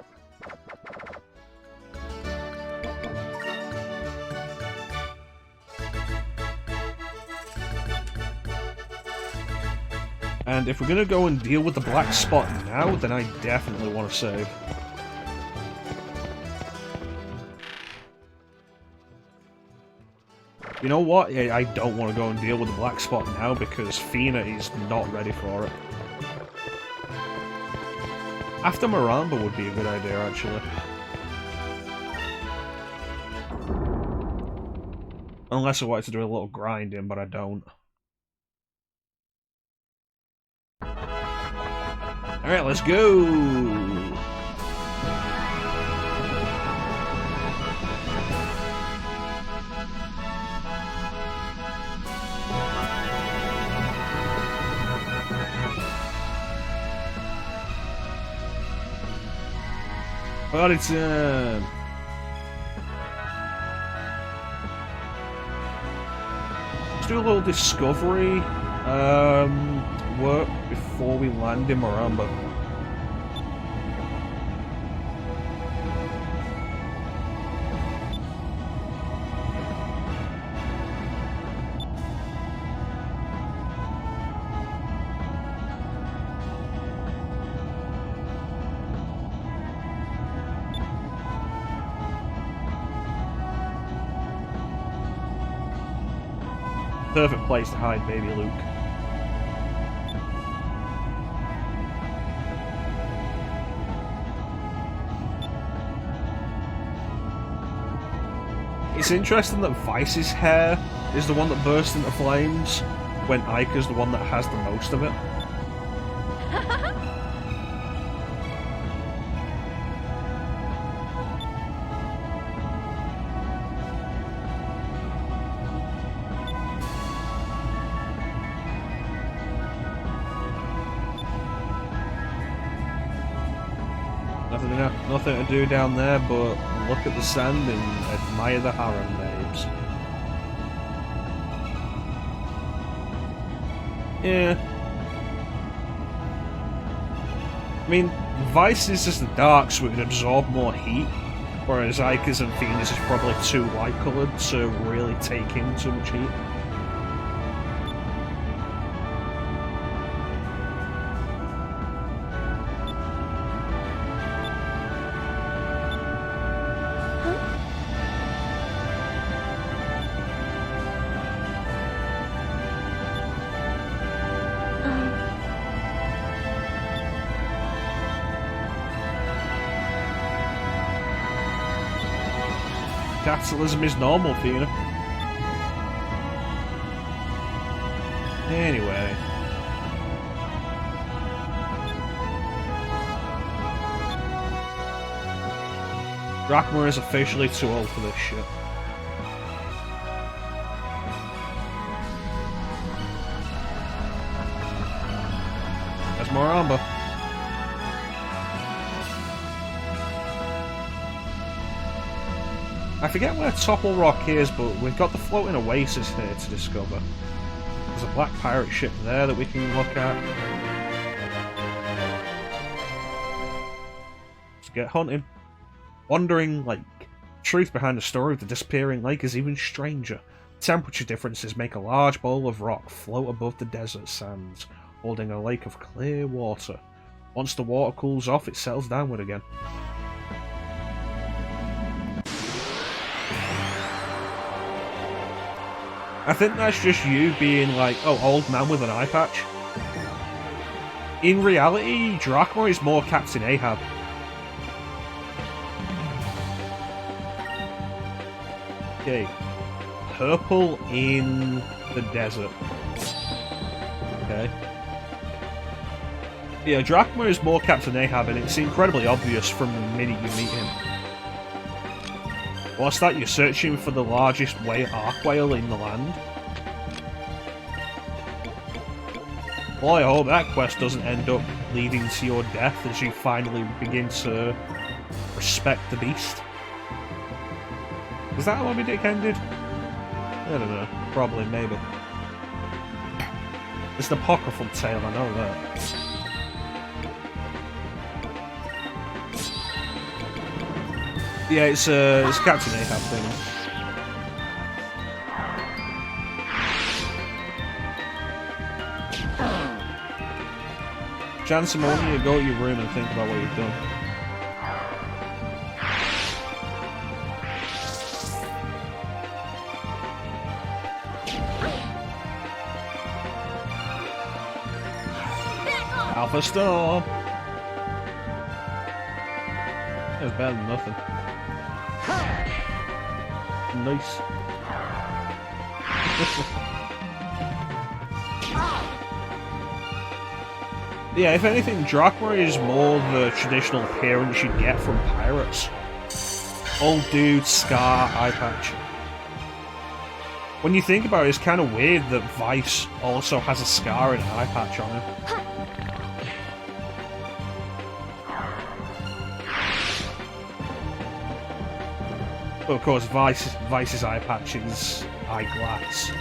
And if we're going to go and deal with the black spot now, then I definitely want to save. You know what? I don't want to go and deal with the black spot now because Fina is not ready for it. After Maramba would be a good idea, actually. Unless I wanted to do a little grinding, but I don't. Alright, let's go! Party time! Let's do a little discovery work before we land in Maramba. Perfect place to hide baby Luke. It's interesting that Vice's hair is the one that bursts into flames, when Ika's the one that has the most of it. Nothing to do down there but look at the sand and admire the harem babes. Yeah. I mean, Vice is just the dark, so it can absorb more heat, Whereas Icas and Venus is probably too light coloured to really take in too much heat. Capitalism is normal, Fiona. Anyway. Drachma is officially too old for this shit. There's more amber. I forget where Topple Rock is, but we've got the floating oasis here to discover. There's a black pirate ship there that we can look at. Let's get hunting. Wandering Lake. The truth behind the story of the disappearing lake is even stranger. Temperature differences make a large bowl of rock float above the desert sands, holding a lake of clear water. Once the water cools off, it settles downward again. I think that's just you being like, oh, old man with an eye patch. In reality, Drachma is more Captain Ahab. Okay. Purple in the desert. Okay. Yeah, Drachma is more Captain Ahab, and it's incredibly obvious from the minute you meet him. What's that? You're searching for the largest arc whale in the land? Boy, I hope that quest doesn't end up leading to your death as you finally begin to respect the beast. Is that how Moby Dick ended? I don't know. Probably, maybe. It's an apocryphal tale, I know that. Yeah, it's Captain Ahab thing. Jansen, I want you to go to your room and think about what you've done. Alpha Storm! That was better than nothing. Nice. Yeah, if anything, Drachma is more the traditional appearance you get from pirates. Old dude, scar, eye patch. When you think about it, it's kind of weird that Vice also has a scar and an eye patch on him. But of course, Vice's eye patch is eyeglass,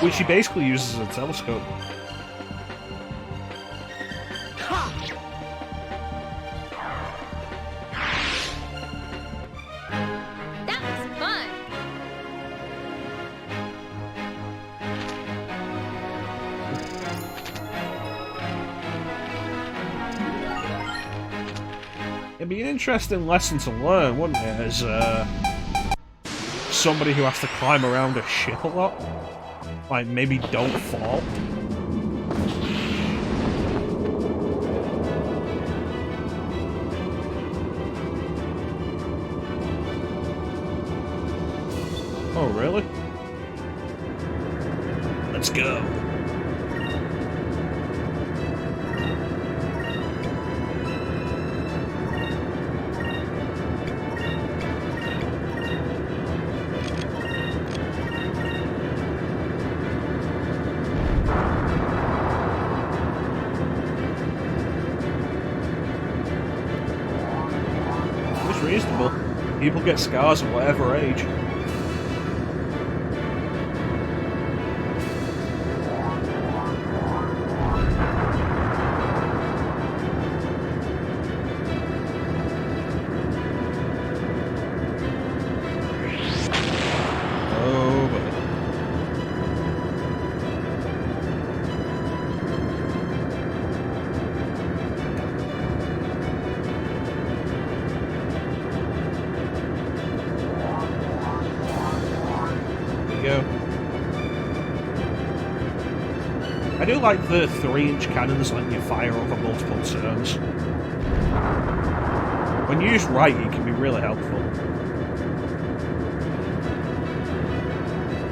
which he basically uses as a telescope. That was fun. It'd be an interesting lesson to learn, wouldn't it, as somebody who has to climb around a ship a lot? Like, maybe don't fall. Oh, really? Let's go. It's reasonable. People get scars at whatever age. I do like the 3-inch cannons letting you fire over multiple turns. When used right, it can be really helpful.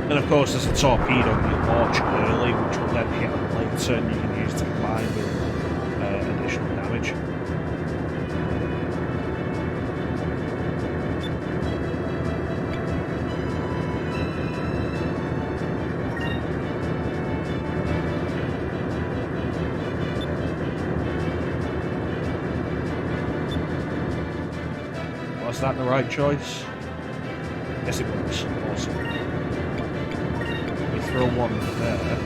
And of course, there's a torpedo you launch early, which will then hit on a later turn you can use to combine with additional damage. Was that the right choice? Yes, it was. Awesome. We throw one there.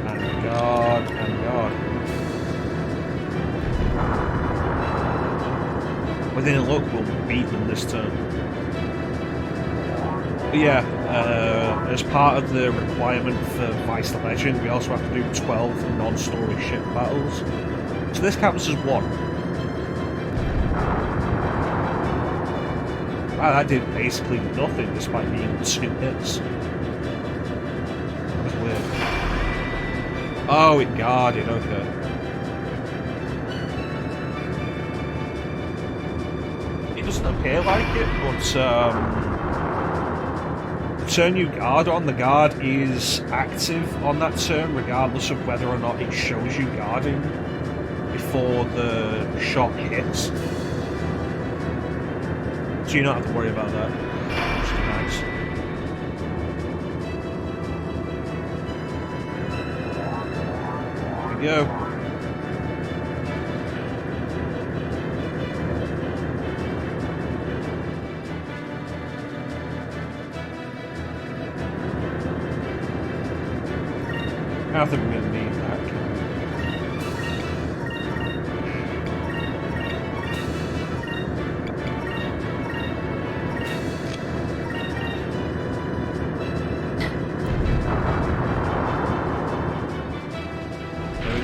And guard, and guard. Within a look, we'll beat them this turn. But yeah, as part of the requirement for Vice the Legend, we also have to do 12 non-story ship battles. So this counts as one. Wow, that did basically nothing despite being 2 hits. That was weird. Oh, it guarded, okay. It doesn't appear like it, but the turn you guard on, the guard is active on that turn regardless of whether or not it shows you guarding before the shot hits. So you don't have to worry about that. Which is nice. There we go. I don't think we're going to need that.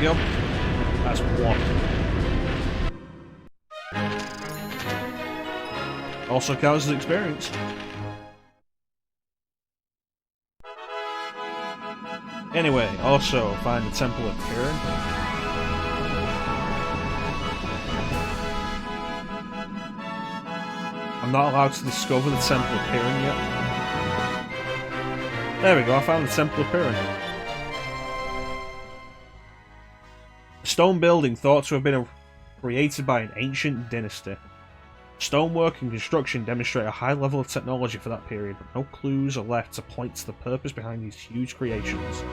Yep, that's one. Also counts as experience. Anyway, also find the Temple of Piran. I'm not allowed to discover the Temple of Piran yet. There we go, I found the Temple of Piran. A stone building thought to have been created by an ancient dynasty. Stonework and construction demonstrate a high level of technology for that period, but no clues are left to point to the purpose behind these huge creations.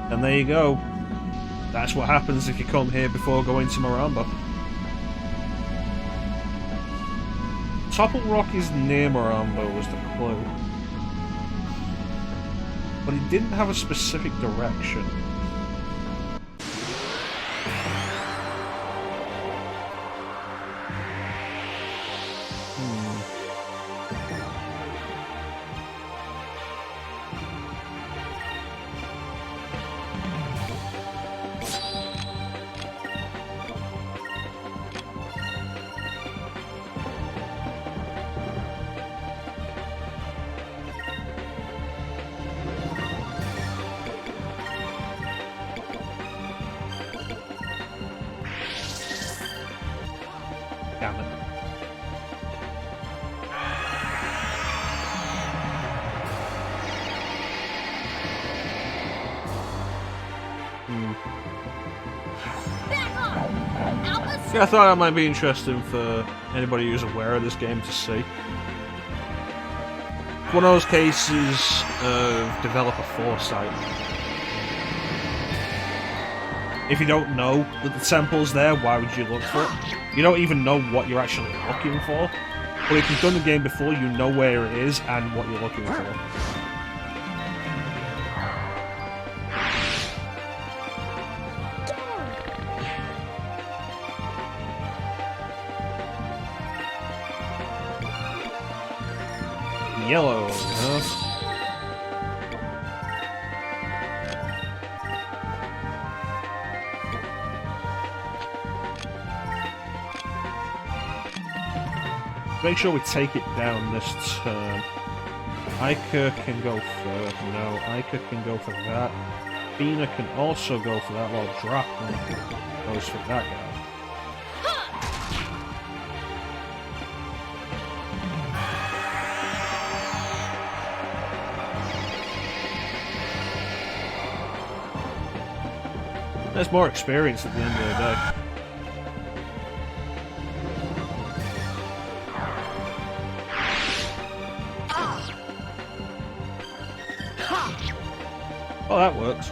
And there you go. That's what happens if you come here before going to Maramba. Topple Rock is near Maramba was the clue. But it didn't have a specific direction. Damn it. Yeah, I thought that might be interesting for anybody who's aware of this game to see. One of those cases of developer foresight. If you don't know that the temple's there, why would you look for it? You don't even know what you're actually looking for. But if you've done the game before, you know where it is and what you're looking for. yellow, huh? Make sure we take it down this turn. Ica can go for... no, Ica can go for that. Fina can also go for that, while Draken goes for that guy. There's more experience at the end of the day. Oh, that works.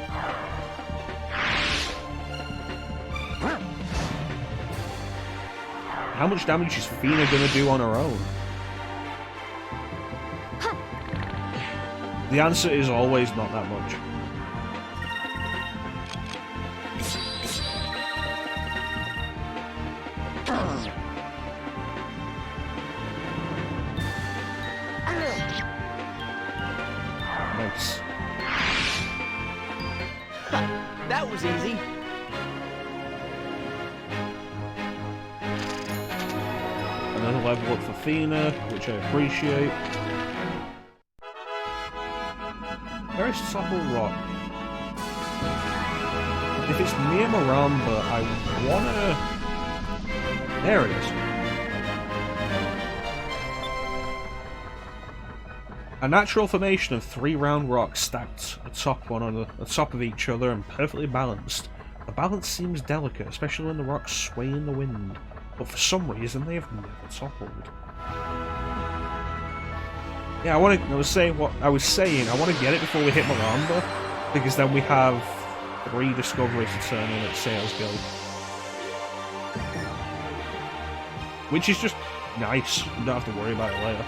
How much damage is Fina gonna do on her own? The answer is always not that much. Nice. That was easy. Another level up for Fina, which I appreciate. Where is Topple Rock? If it's near Maramba, I wanna... There it is. A natural formation of 3 round rocks stacked atop the top of each other and perfectly balanced. The balance seems delicate, especially when the rocks sway in the wind, but for some reason they have never toppled. Yeah, I want to. I was saying I want to get it before we hit Maramba, because then we have 3 discoveries to turn in at Sales Guild, which is just nice. You don't have to worry about it later.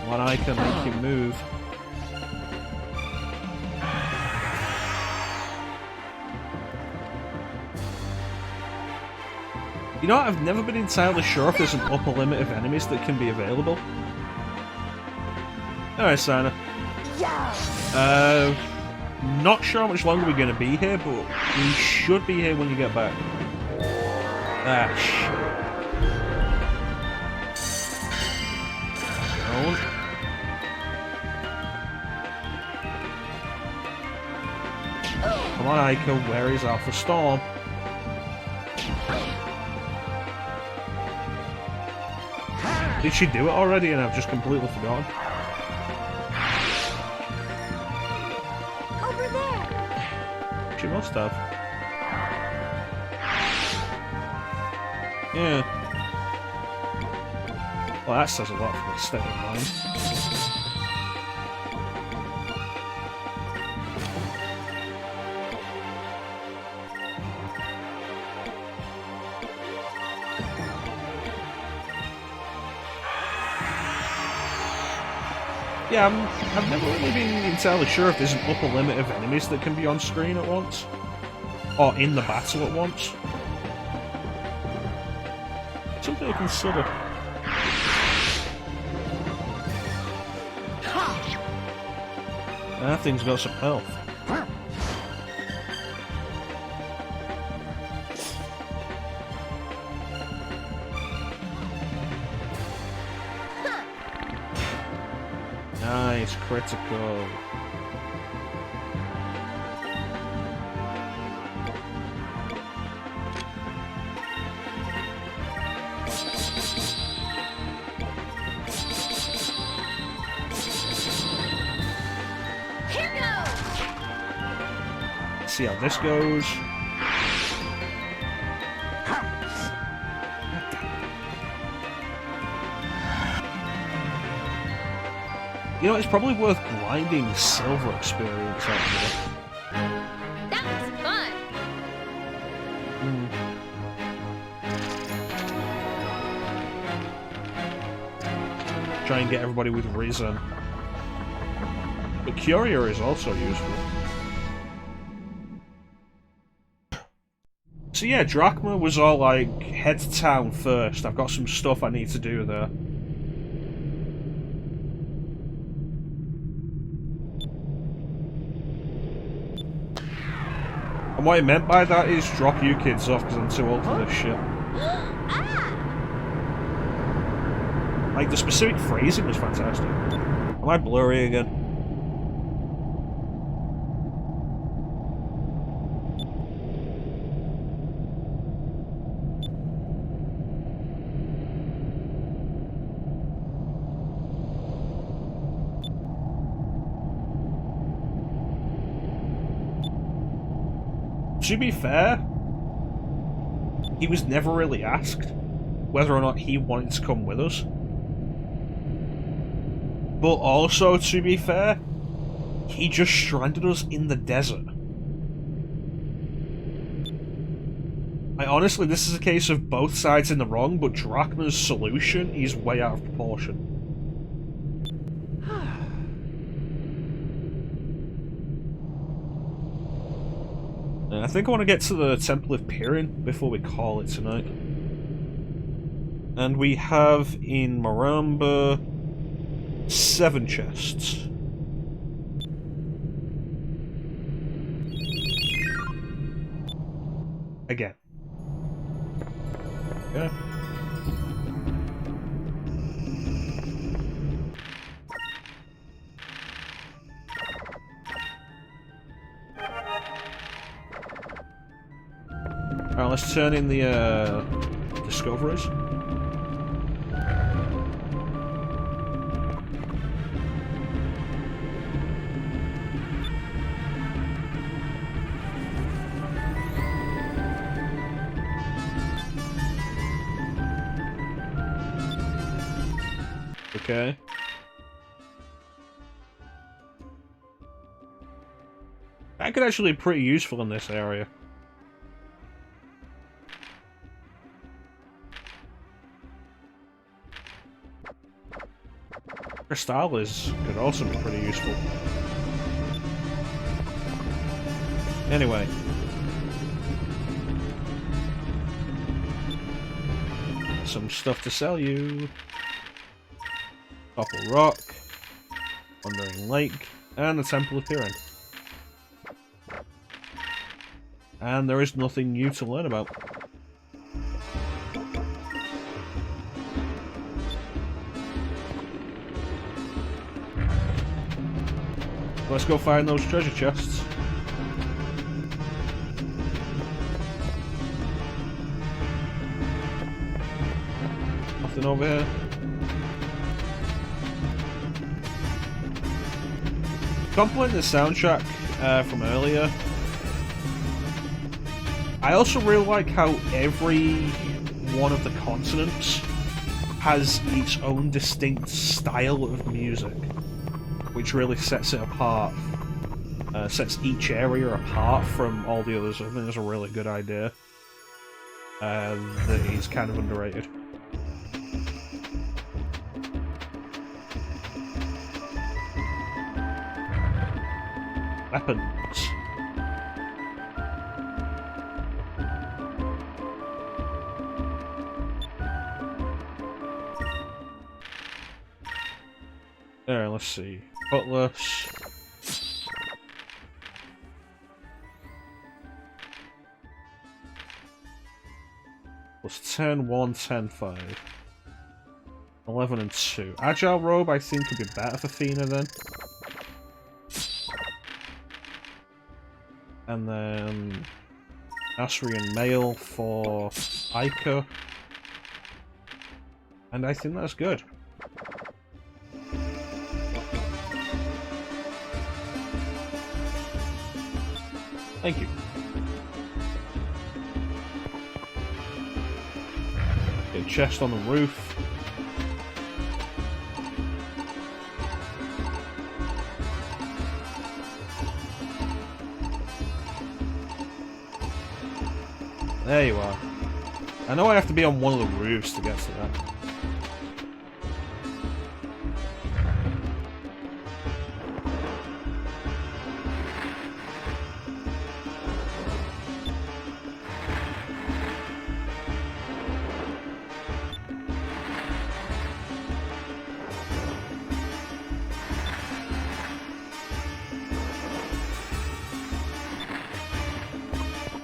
One eye can make you move. You know what? I've never been entirely sure if there's an upper limit of enemies that can be available. Alright, Sana. Not sure how much longer we're going to be here, but we should be here when you get back. Ah, shit. Come on, Aiko, where is Alpha Storm? Did she do it already and I've just completely forgotten? Over there. She must have. Yeah. Well, that says a lot for the state of mind. Yeah, I've never really been entirely sure if there's an upper limit of enemies that can be on screen at once. Or in the battle at once. Something to consider. That thing's got some health. Nice, critical. Here goes. See how this goes. You know, it's probably worth grinding silver experience out there. That was fun. try and get everybody with reason. But Curia is also useful. So yeah, Drachma was all like, head to town first, I've got some stuff I need to do there. And what I meant by that is drop you kids off because I'm too old for this shit. Like, the specific phrasing was fantastic. Am I blurry again? To be fair, he was never really asked whether or not he wanted to come with us. But also, to be fair, he just stranded us in the desert. Honestly, this is a case of both sides in the wrong, but Drachma's solution is way out of proportion. I think I want to get to the Temple of Pirin before we call it tonight. And we have in Maramba 7 chests. Again. Okay. Alright, let's turn in the discoveries. Okay. That could actually be pretty useful in this area. Crystallis could also be pretty useful. Anyway. Some stuff to sell you. Copper Rock. Wandering Lake. And the Temple of Pirin. And there is nothing new to learn about. Let's go find those treasure chests. Nothing over here. Compliment the soundtrack from earlier. I also really like how every one of the continents has its own distinct style of music, which really sets it apart, sets each area apart from all the others. I think that's a really good idea that is kind of underrated. Weapons. There, let's see. Cutlass. Plus 10, 1, 10, 5. 11 and 2. Agile Robe, I think, could be better for Fina then. And then Asrian Mail for Ica. And I think that's good. Thank you. Okay, chest on the roof. There you are. I know I have to be on one of the roofs to get to that.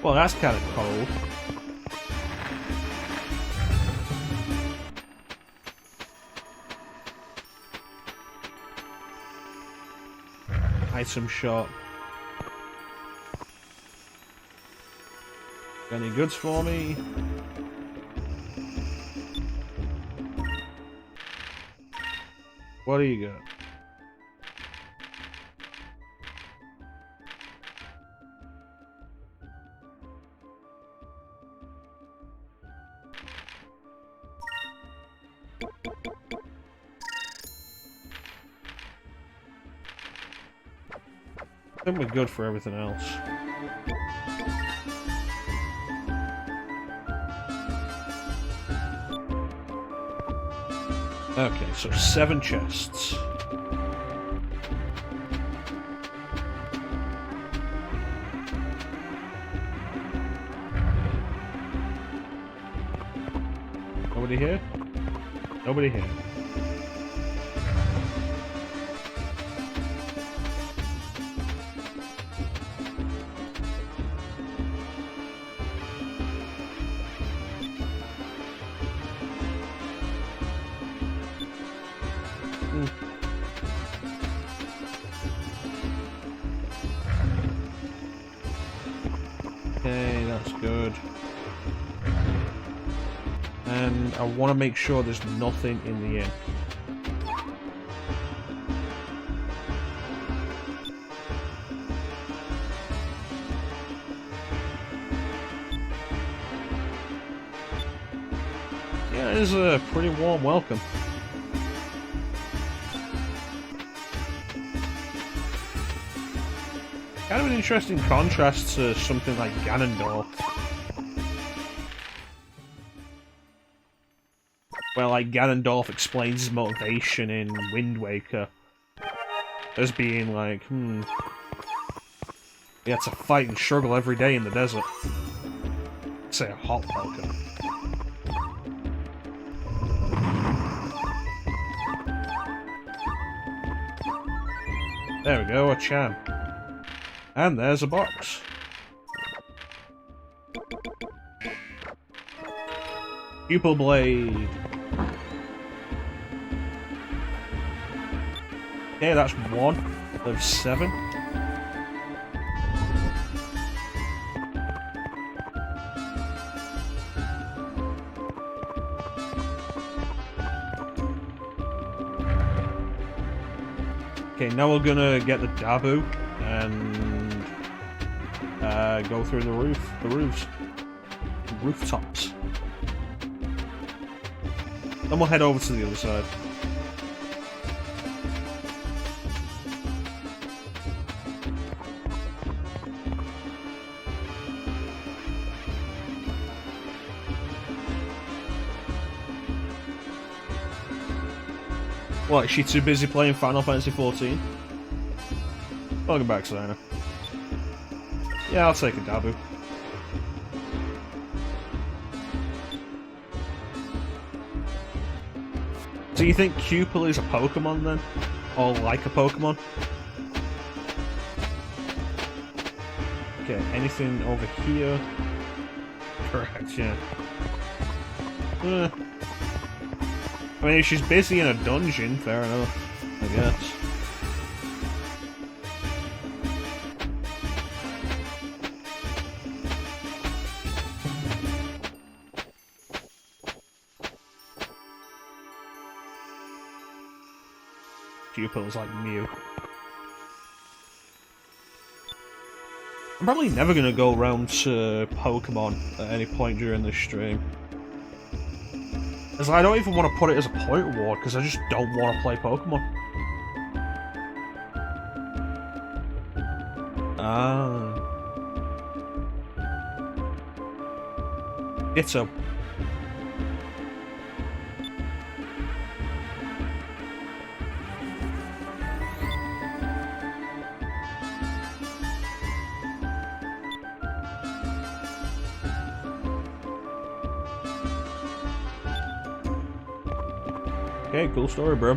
Well, that's kind of cold. Item shop. Got any goods for me? What do you got? I think we're good for everything else. Okay, so 7 chests. Nobody here? Nobody here. Okay, that's good. And I want to make sure there's nothing in the inn. Yeah, it is a pretty warm welcome. Kind of an interesting contrast to something like Ganondorf. Where, like, Ganondorf explains his motivation in Wind Waker as being like, he had to fight and struggle every day in the desert. Say a hot welcome. There we go, a champ. And there's a box. Pupil Blade. Okay, that's 1 of 7. Okay, now we're gonna get the Dabu and go through the rooftops. Then we'll head over to the other side. What, is she too busy playing Final Fantasy XIV? Welcome back, Sana. Yeah, I'll take a Dabu. Do you think Cupil is a Pokemon then? Or like a Pokemon? Okay, anything over here? Correct, yeah. I mean, if she's busy in a dungeon, fair enough, I guess. Pupils like Mew. I'm probably never gonna go around to Pokemon at any point during this stream. As I don't even want to put it as a point reward because I just don't want to play Pokemon. Ah. Ditto. Okay, cool story, bro.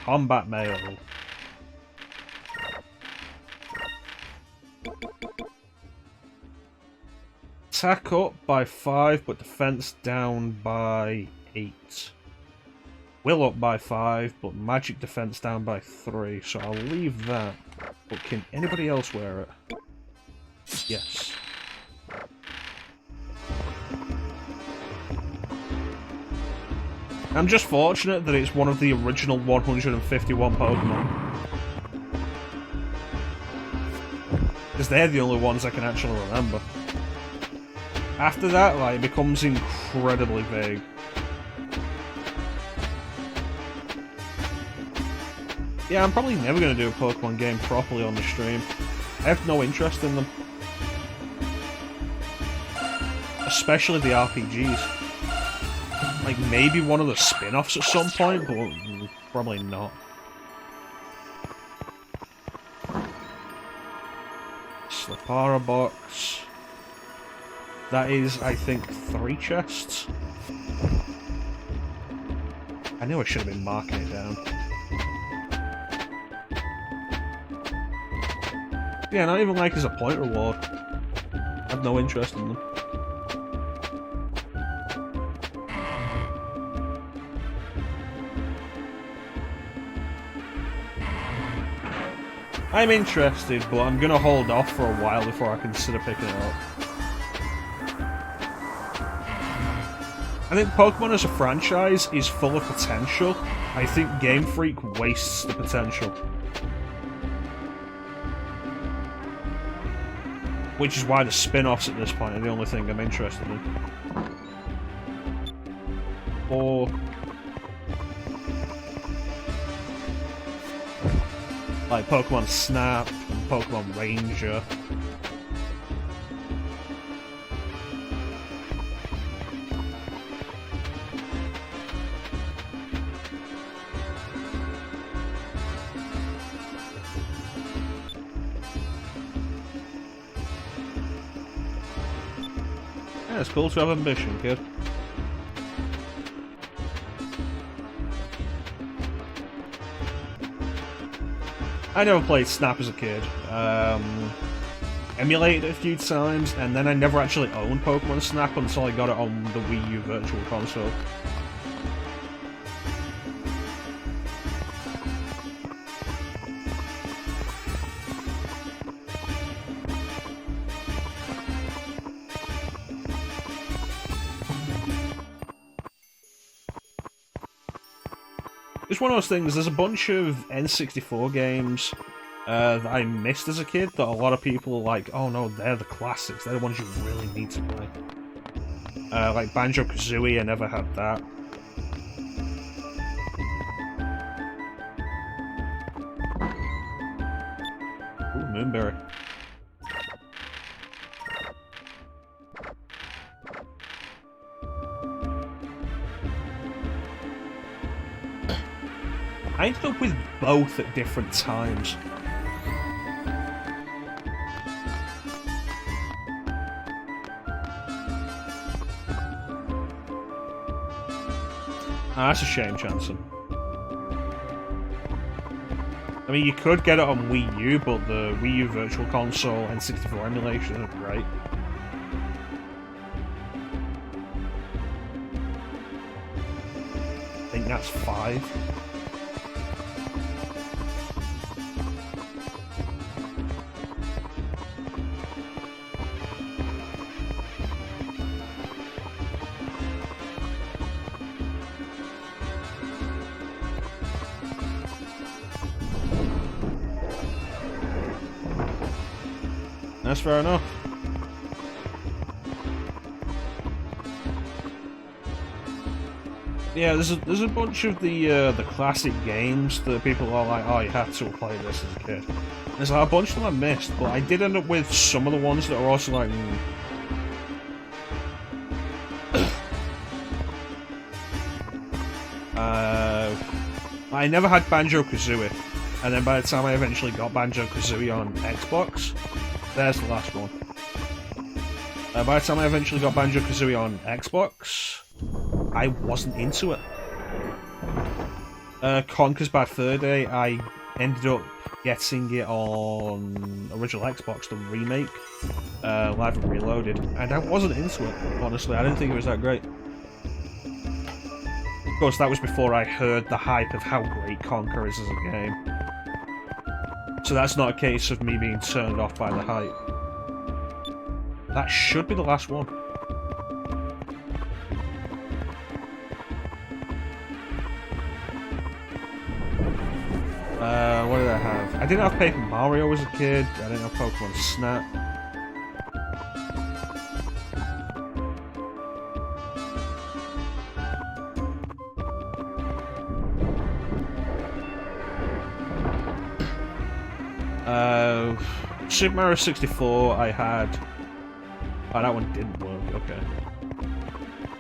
combat mail. Attack up by 5, but defense down by 8. Will up by 5, but magic defense down by 3, so I'll leave that. But can anybody else wear it? Yes. I'm just fortunate that it's one of the original 151 Pokemon. Because they're the only ones I can actually remember. After that, like, it becomes incredibly vague. Yeah, I'm probably never going to do a Pokemon game properly on the stream. I have no interest in them. Especially the RPGs. Like, maybe one of the spin-offs at some point, but probably not. Slipara box. That is, I think, 3 chests. I knew I should have been marking it down. Yeah, not even like as a point reward. I have no interest in them. I'm interested, but I'm gonna hold off for a while before I consider picking it up. I think Pokemon as a franchise is full of potential. I think Game Freak wastes the potential. Which is why the spin-offs at this point are the only thing I'm interested in. Or... like Pokemon Snap, and Pokemon Ranger. Yeah, it's cool to have ambition, kid. I never played Snap as a kid. Emulated it a few times, and then I never actually owned Pokemon Snap until I got it on the Wii U Virtual Console. It's one of those things, there's a bunch of N64 games that I missed as a kid that a lot of people are like, oh no, they're the classics, they're the ones you really need to play. Like Banjo-Kazooie, I never had that. Ooh, Moonberry. I ended up with both at different times. Ah, that's a shame, Chanson. I mean, you could get it on Wii U, but the Wii U Virtual Console N64 emulation isn't great. I think that's 5. That's fair enough. Yeah, there's a bunch of the classic games that people are like, oh, you had to play this as a kid. There's like a bunch of them I missed, but I did end up with some of the ones that are also like. I never had Banjo-Kazooie, and then by the time I eventually got Banjo-Kazooie on Xbox, there's the last one. By the time I eventually got Banjo-Kazooie on Xbox, I wasn't into it. Conker's Bad Fur Day, I ended up getting it on original Xbox, the remake, Live and Reloaded, and I wasn't into it, honestly. I didn't think it was that great. Of course, that was before I heard the hype of how great Conker is as a game. So that's not a case of me being turned off by the hype. That should be the last one. What did I have? I didn't have Paper Mario as a kid. I didn't have Pokemon Snap. Super Mario 64 I had... Oh, that one didn't work, okay.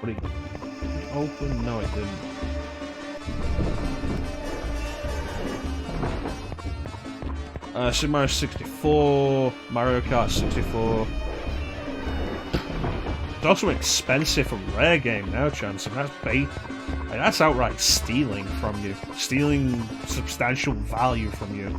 What did it open? No, it didn't. Super Mario 64, Mario Kart 64. It's also expensive for rare game now, Chance, and that's outright stealing from you. Stealing substantial value from you.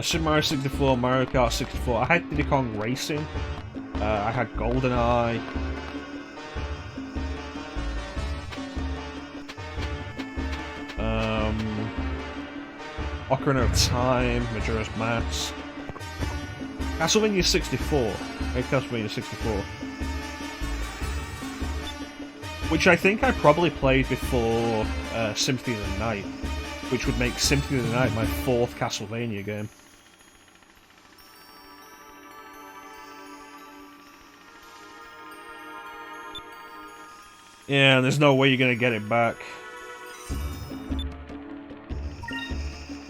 Super Mario 64, Mario Kart 64. I had Diddy Kong Racing. I had GoldenEye. Ocarina of Time, Majora's Mask. Castlevania 64. Castlevania 64. Which I think I probably played before Symphony of the Night. Which would make Symphony of the Night my 4th Castlevania game. Yeah, there's no way you're gonna get it back.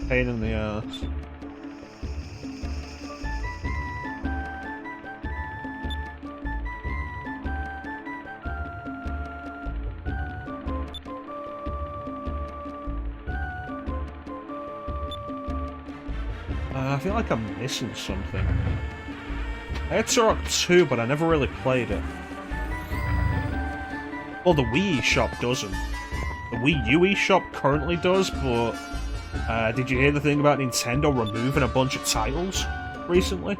Pain in the ass. I feel like I'm missing something. I had Turok 2, but I never really played it. Well, the Wii eShop doesn't. The Wii U eShop currently does, but... did you hear the thing about Nintendo removing a bunch of titles recently?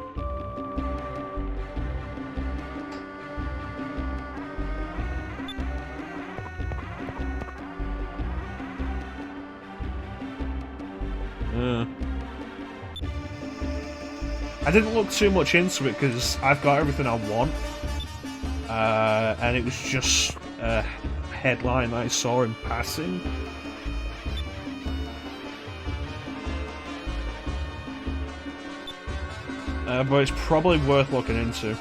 I didn't look too much into it because I've got everything I want. And it was just a headline I saw in passing. But it's probably worth looking into.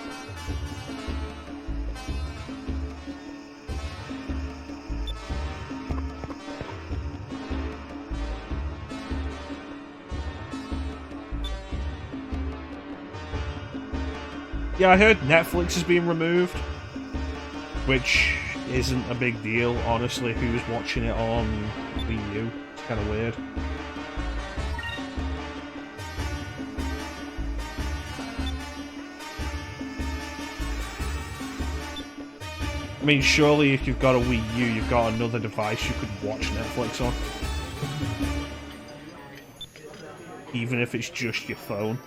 Yeah, I heard Netflix is being removed, which isn't a big deal, honestly. Who's watching it on Wii U? It's kind of weird. I mean, surely if you've got a Wii U, you've got another device you could watch Netflix on. Even if it's just your phone.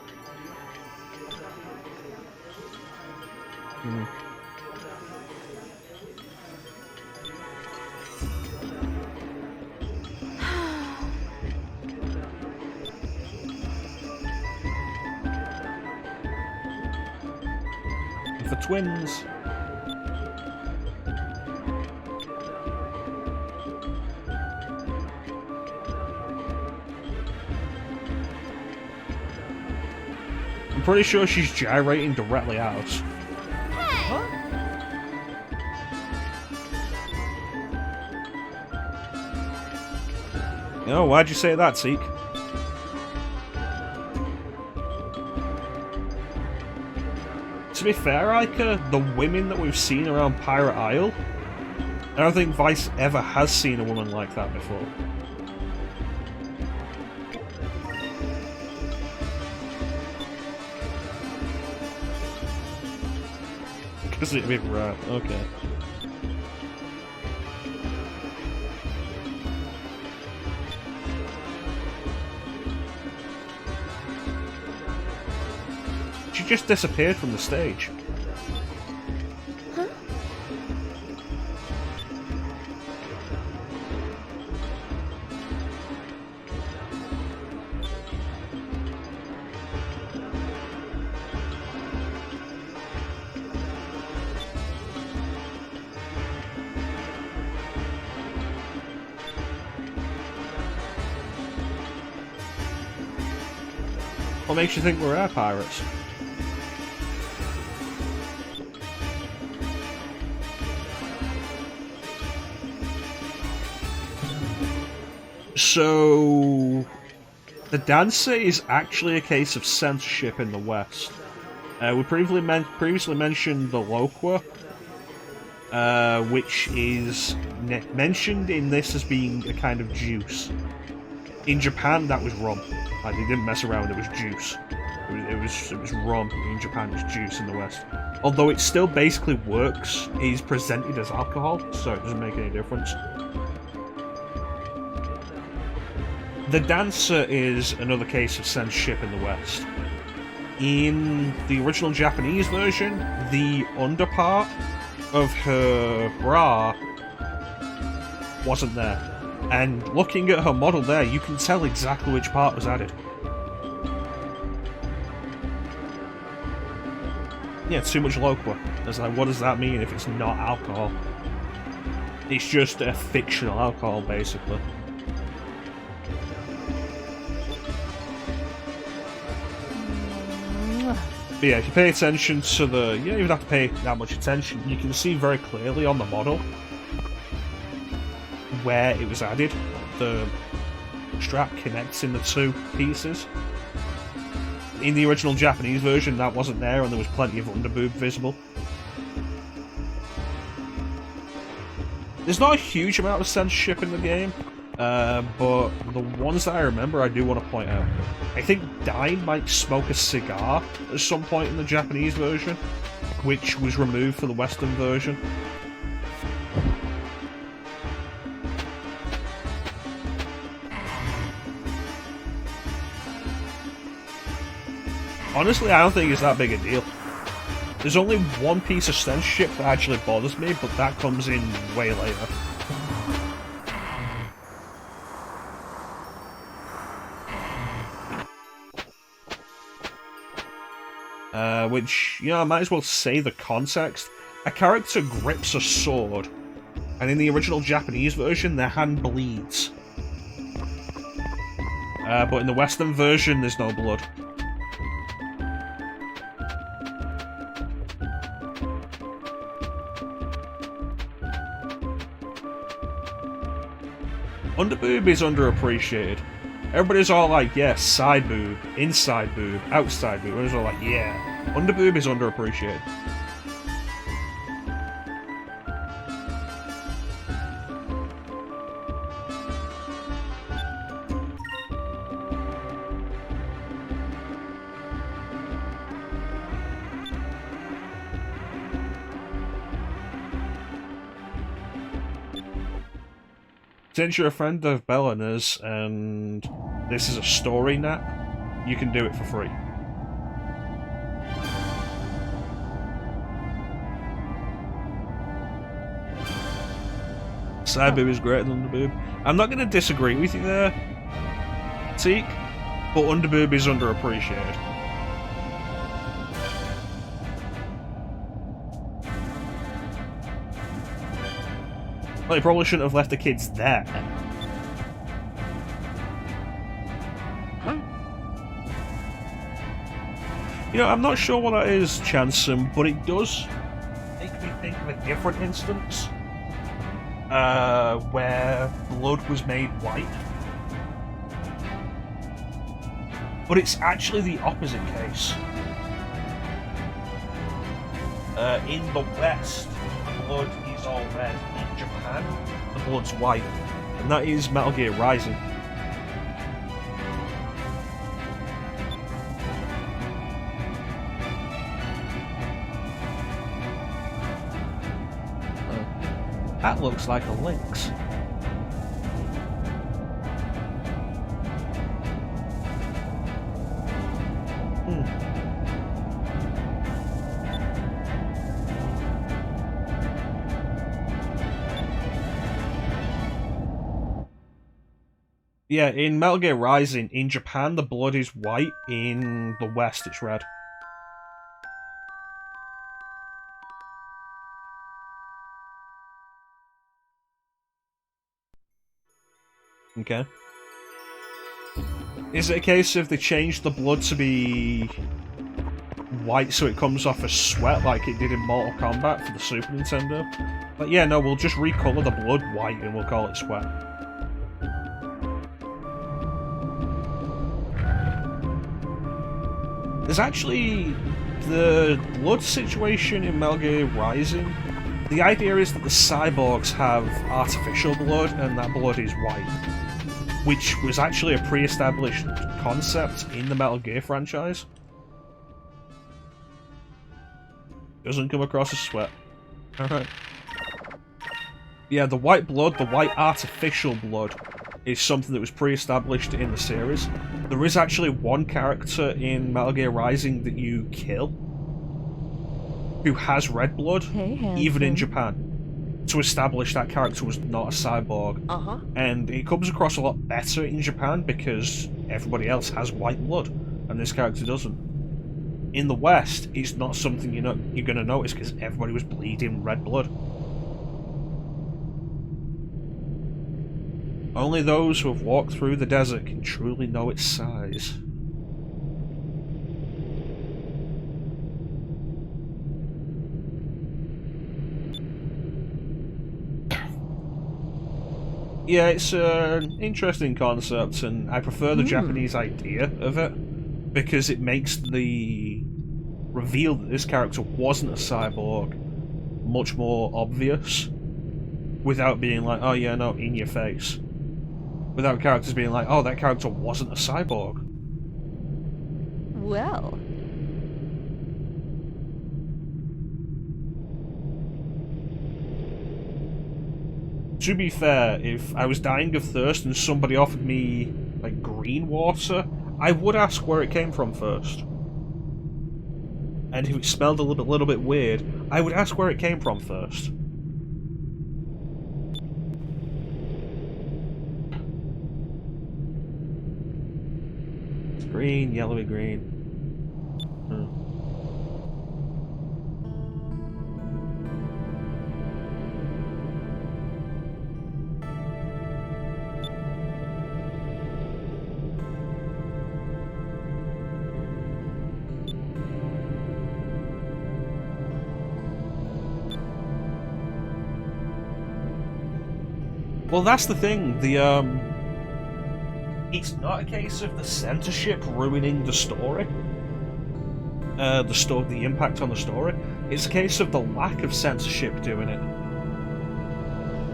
For twins. I'm pretty sure she's gyrating directly at us. Oh, why'd you say that, Zeke? To be fair, Ica, the women that we've seen around Pirate Isle, I don't think Vice ever has seen a woman like that before. Is it a bit right? Okay. She just disappeared from the stage. What makes you think we're air pirates? So, the dancer is actually a case of censorship in the West. We previously mentioned the Loqua, which is mentioned in this as being a kind of juice. In Japan, that was rum. Like, they didn't mess around, it was juice. It was rum. In Japan, it's juice in the West. Although it still basically works, it is presented as alcohol, so it doesn't make any difference. The dancer is another case of censorship in the West. In the original Japanese version, the underpart of her bra wasn't there. And looking at her model there, you can tell exactly which part was added. Yeah, too much Loqua. It's like, what does that mean if it's not alcohol? It's just a fictional alcohol, basically. But yeah, if you pay attention to the... You don't even have to pay that much attention. You can see very clearly on the model where it was added. The strap connects in the two pieces. In the original Japanese version, that wasn't there, and there was plenty of underboob visible. There's not a huge amount of censorship in the game, but the ones that I remember I do want to point out. I think Dine might smoke a cigar at some point in the Japanese version, which was removed for the Western version. Honestly, I don't think it's that big a deal. There's only one piece of censorship that actually bothers me, but that comes in way later. Which, you know, I might as well say the context. A character grips a sword, and in the original Japanese version, their hand bleeds. But in the Western version, there's no blood. Underboob is underappreciated. Everybody's all like, yeah, side boob, inside boob, outside boob. Everybody's all like, yeah. Underboob is underappreciated. Since you're a friend of Belena's and this is a story nap, you can do it for free. Side boob is greater than underboob. I'm not going to disagree with you there, Teak, but underboob is underappreciated. Well, you probably shouldn't have left the kids there. You know, I'm not sure what that is, Chansom, but it does make me think of a different instance. Where blood was made white. But it's actually the opposite case. In the West, blood is all red. In Japan, the blood's white. And that is Metal Gear Rising. That looks like a lynx. Yeah, in Metal Gear Rising, in Japan the blood is white, in the West it's red. Okay. Is it a case of they changed the blood to be white so it comes off as sweat like it did in Mortal Kombat for the Super Nintendo? But yeah, no, we'll just recolour the blood white and we'll call it sweat. There's actually the blood situation in Metal Gear Rising. The idea is that the cyborgs have artificial blood and that blood is white, which was actually a pre-established concept in the Metal Gear franchise. Doesn't come across as sweat. Alright. Yeah, the white blood, the white artificial blood, is something that was pre-established in the series. There is actually one character in Metal Gear Rising that you kill who has red blood, even in Japan, to establish that character was not a cyborg. And it comes across a lot better in Japan because everybody else has white blood, and this character doesn't. In the West, it's not something you're going to notice because everybody was bleeding red blood. Only those who have walked through the desert can truly know its size. Yeah, it's an interesting concept, and I prefer the Japanese idea of it, because it makes the reveal that this character wasn't a cyborg much more obvious, without being like, oh yeah, no, in your face. Without characters being like, oh, that character wasn't a cyborg. Well. To be fair, if I was dying of thirst and somebody offered me, like, green water, I would ask where it came from first. And if it smelled a little bit weird, I would ask where it came from first. It's green, yellowy green. Well, that's the thing. It's not a case of the censorship ruining the story. The impact on the story. It's a case of the lack of censorship doing it.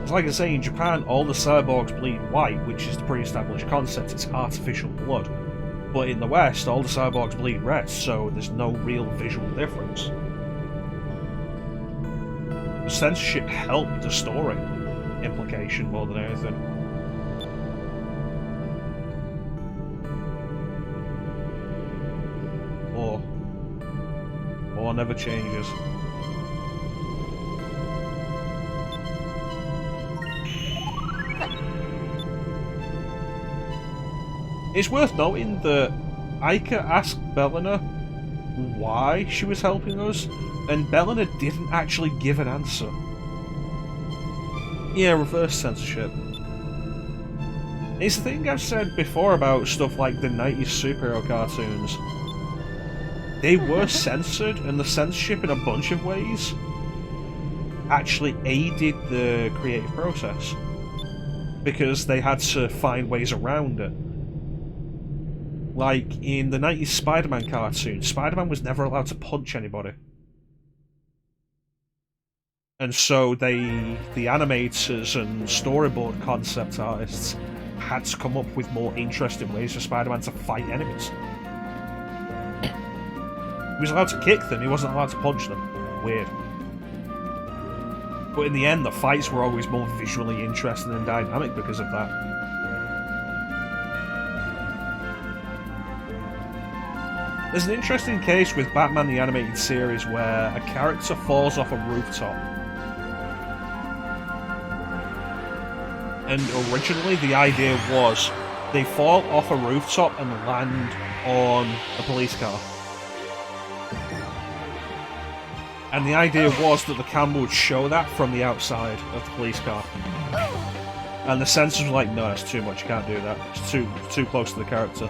It's like I say, in Japan, all the cyborgs bleed white, which is the pre-established concept. It's artificial blood. But in the West, all the cyborgs bleed red, so there's no real visual difference. The censorship helped the story implication more than anything. Or never changes. It's worth noting that Aika asked Belena why she was helping us, and Belena didn't actually give an answer. Yeah, reverse censorship. It's the thing I've said before about stuff like the 90s superhero cartoons. They were censored, and the censorship in a bunch of ways actually aided the creative process, because they had to find ways around it. Like, in the 90s Spider-Man cartoon, Spider-Man was never allowed to punch anybody. And so the animators and storyboard concept artists had to come up with more interesting ways for Spider-Man to fight enemies. He was allowed to kick them, he wasn't allowed to punch them. Weird. But in the end, the fights were always more visually interesting and dynamic because of that. There's an interesting case with Batman the Animated Series where a character falls off a rooftop. And originally the idea was they fall off a rooftop and land on a police car. And the idea was that the camera would show that from the outside of the police car. And the censors were like, no, it's too much, you can't do that. It's too close to the character.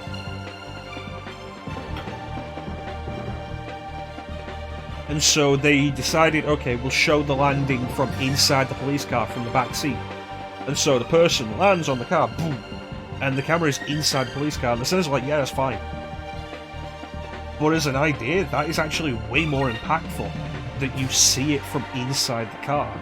And so they decided, okay, we'll show the landing from inside the police car, from the back seat. And so the person lands on the car, boom, and the camera is inside the police car, and the censors are like, yeah, that's fine. But as an idea, that is actually way more impactful, that you see it from inside the car.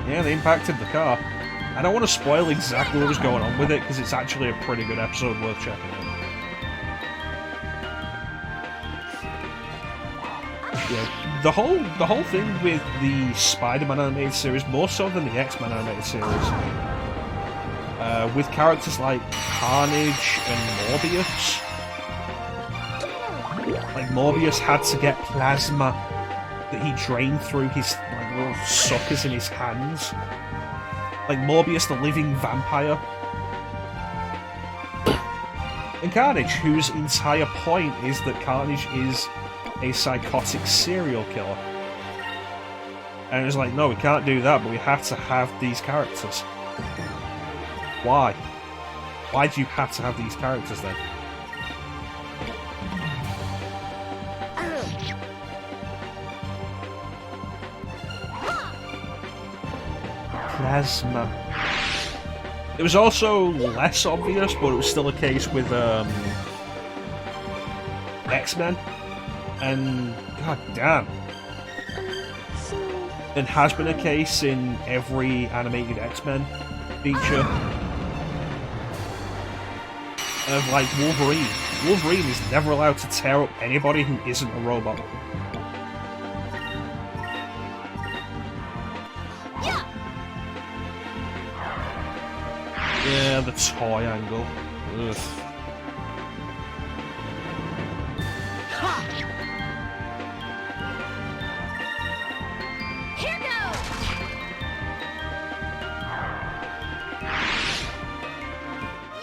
Yeah, they impacted the car. I don't want to spoil exactly what was going on with it, because it's actually a pretty good episode worth checking out. Yeah, the whole thing with the Spider-Man animated series, more so than the X-Men animated series, with characters like Carnage and Morbius. Like, Morbius had to get plasma that he drained through his like little suckers in his hands. Like Morbius, the living vampire. And Carnage, whose entire point is that Carnage is a psychotic serial killer. And it's like, no, we can't do that, but we have to have these characters. Why? Why do you have to have these characters then? Plasma. It was also less obvious, but it was still a case with X-Men. And god damn. And has been a case in every animated X-Men feature. Of like Wolverine. Wolverine is never allowed to tear up anybody who isn't a robot. Yeah, the toy angle. Ugh. Here goes!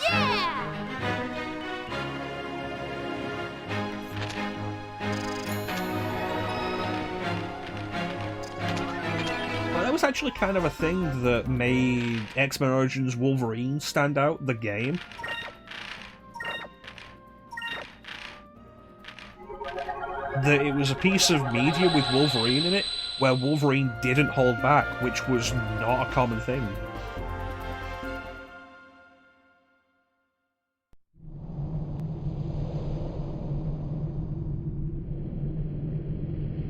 Yeah! That was actually kind of a thing that made X-Men Origins Wolverine stand out, the game. That it was a piece of media with Wolverine in it, where Wolverine didn't hold back, which was not a common thing.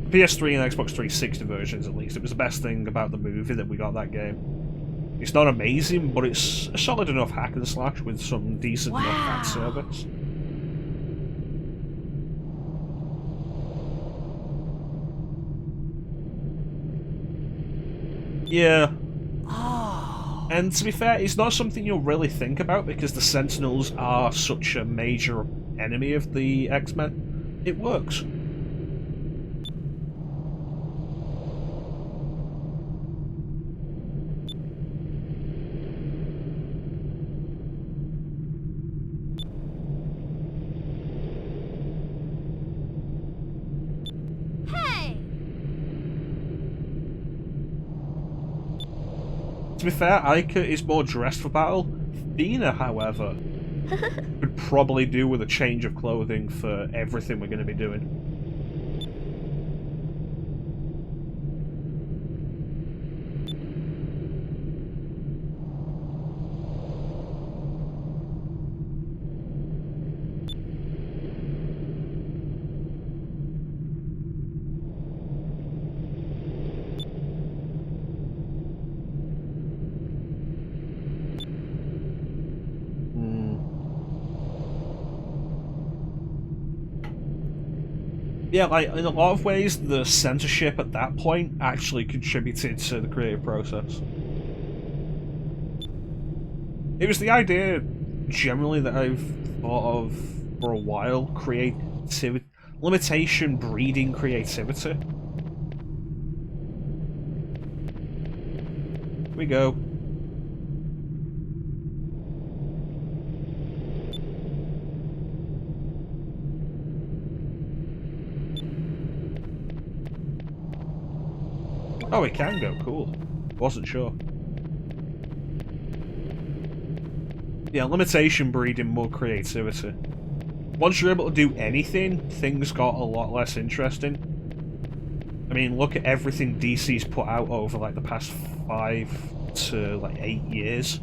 PS3 and Xbox 360 versions, at least, it was the best thing about the movie that we got that game. It's not amazing, but it's a solid enough hack and slash with some decent enough fan service. Yeah. And to be fair, it's not something you'll really think about because the Sentinels are such a major enemy of the X-Men. It works. To be fair, Ica is more dressed for battle. Fina, however, could probably do with a change of clothing for everything we're going to be doing. Yeah, like, in a lot of ways, the censorship at that point actually contributed to the creative process. It was the idea, generally, that I've thought of for a while, creativity, limitation breeding creativity. Here we go. Oh, it can go, cool. Wasn't sure. Yeah, limitation breeding more creativity. Once you're able to do anything, things got a lot less interesting. I mean, look at everything DC's put out over like the past 5 to like 8 years.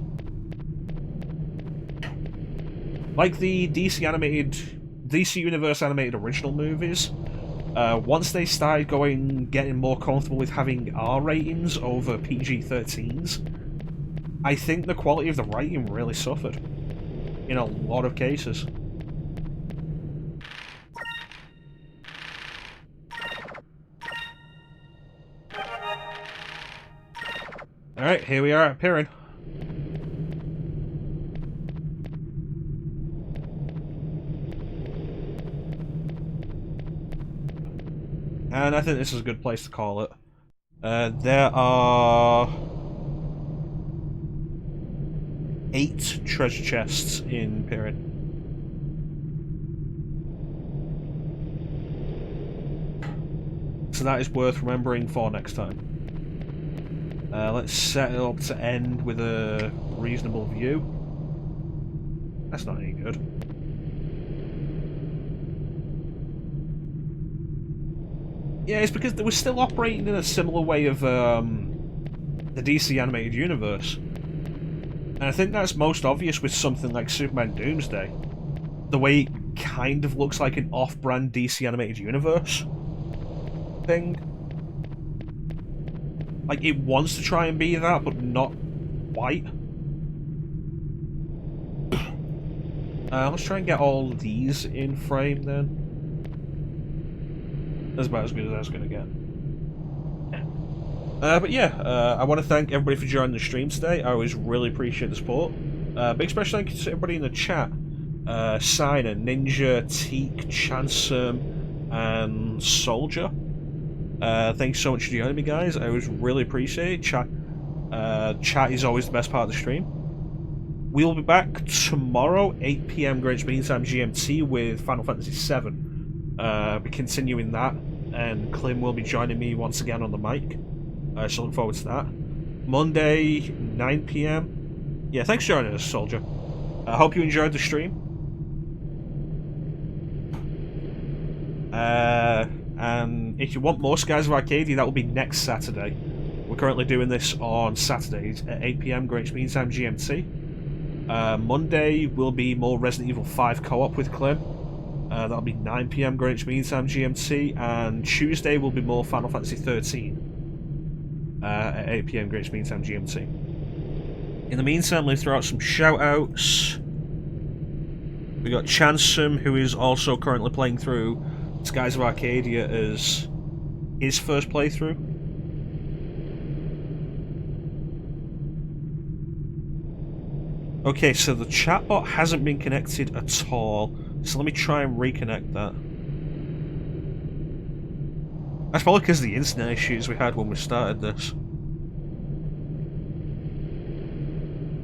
Like the DC Universe animated original movies, once they started getting more comfortable with having R ratings over PG-13s, I think the quality of the writing really suffered in a lot of cases. Alright, here we are at Piran. And I think this is a good place to call it. There are 8 treasure chests in Piran. So that is worth remembering for next time. Let's set it up to end with a reasonable view. That's not any good. Yeah, it's because they were still operating in a similar way of the DC animated universe. And I think that's most obvious with something like Superman Doomsday. The way it kind of looks like an off-brand DC animated universe thing. Like, it wants to try and be that, but not quite. Let's try and get all these in frame, then. That's about as good as that's going to get. But yeah, I want to thank everybody for joining the stream today. I always really appreciate the support. Big special thank you to everybody in the chat. Signer, Ninja, Teak, Chansum, and Soldier. Thanks so much for joining me, guys. I always really appreciate it. Chat is always the best part of the stream. We'll be back tomorrow, 8 PM Greenwich Mean Time GMT, with Final Fantasy VII. Be continuing that, and Klim will be joining me once again on the mic. So look forward to that. Monday, 9 PM. Yeah, thanks for joining us, Soldier. I hope you enjoyed the stream. And if you want more Skies of Arcadia, that will be next Saturday. We're currently doing this on Saturdays at 8 PM Greenwich Mean Time GMT. Monday will be more Resident Evil 5 co-op with Klim. That'll be 9 PM Greenwich Mean Time GMT, and Tuesday will be more Final Fantasy 13 at 8 PM Greenwich Mean Time GMT. In the meantime, let's throw out some shout-outs. We got Chansum, who is also currently playing through Skies of Arcadia as his first playthrough. Okay, so the chatbot hasn't been connected at all, so let me try and reconnect that. That's probably because of the internet issues we had when we started this.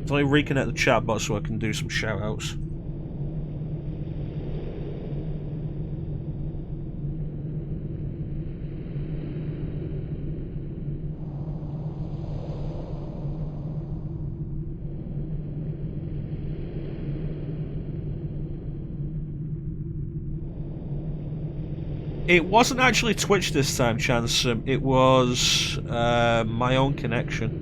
So let me reconnect the chatbot so I can do some shoutouts. It wasn't actually Twitch this time, Chansum. It was my own connection.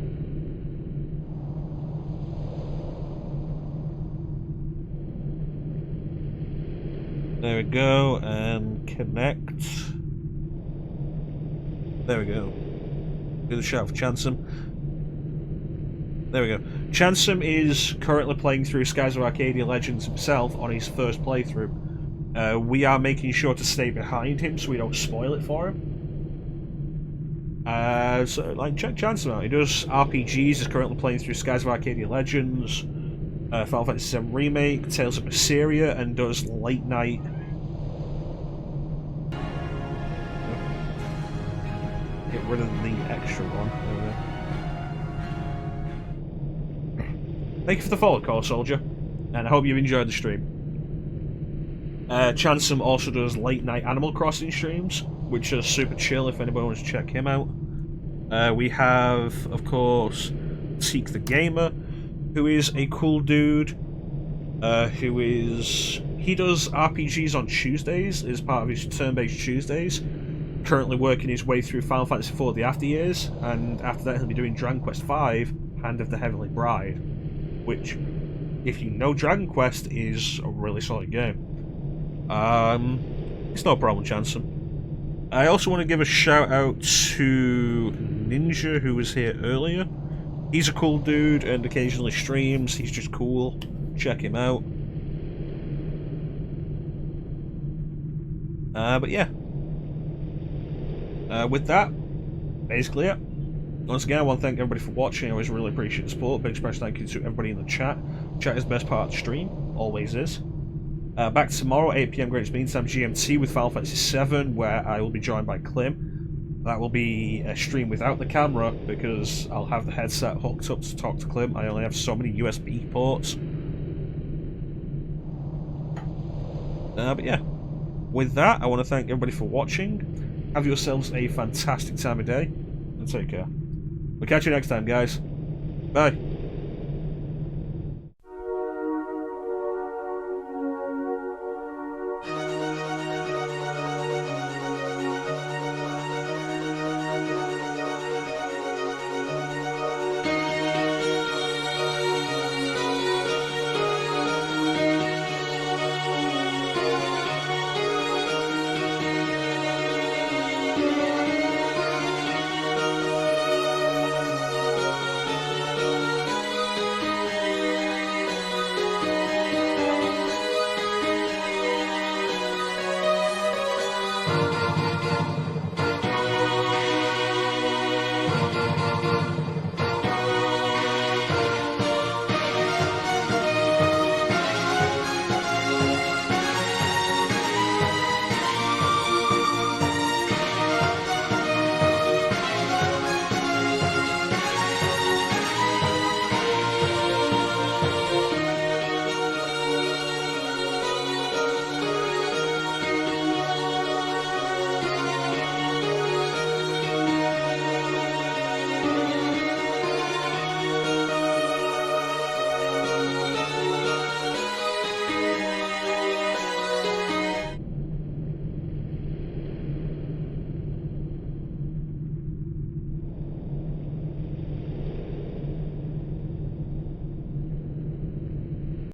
There we go, and connect. There we go. Do the shout for Chansum. There we go. Chansum is currently playing through Skies of Arcadia Legends himself on his first playthrough. We are making sure to stay behind him so we don't spoil it for him. So, like, check Chance out. He does RPGs, he's currently playing through Skies of Arcadia Legends, Final Fantasy VII Remake, Tales of Berseria, and does late night. Get rid of the extra one. Thank you for the follow, Call Soldier, and I hope you enjoyed the stream. Chansum also does late night Animal Crossing streams, which are super chill if anybody wants to check him out. We have, of course, Seek the Gamer, who is a cool dude, he does RPGs on Tuesdays as part of his turn-based Tuesdays, currently working his way through Final Fantasy IV The After Years, and after that he'll be doing Dragon Quest V, Hand of the Heavenly Bride, which, if you know Dragon Quest, is a really solid game. It's no problem, Chansum. I also want to give a shout out to Ninja, who was here earlier. He's a cool dude and occasionally streams. He's just cool. Check him out. But yeah. With that, basically it. Once again, I want to thank everybody for watching. I always really appreciate the support. Big special thank you to everybody in the chat. Chat is the best part of the stream. Always is. Back tomorrow, 8 PM Greenwich Mean Time GMT with Final Fantasy VII, where I will be joined by Klim. That will be a stream without the camera, because I'll have the headset hooked up to talk to Klim. I only have so many USB ports. But yeah. With that, I want to thank everybody for watching. Have yourselves a fantastic time of day, and take care. We'll catch you next time, guys. Bye.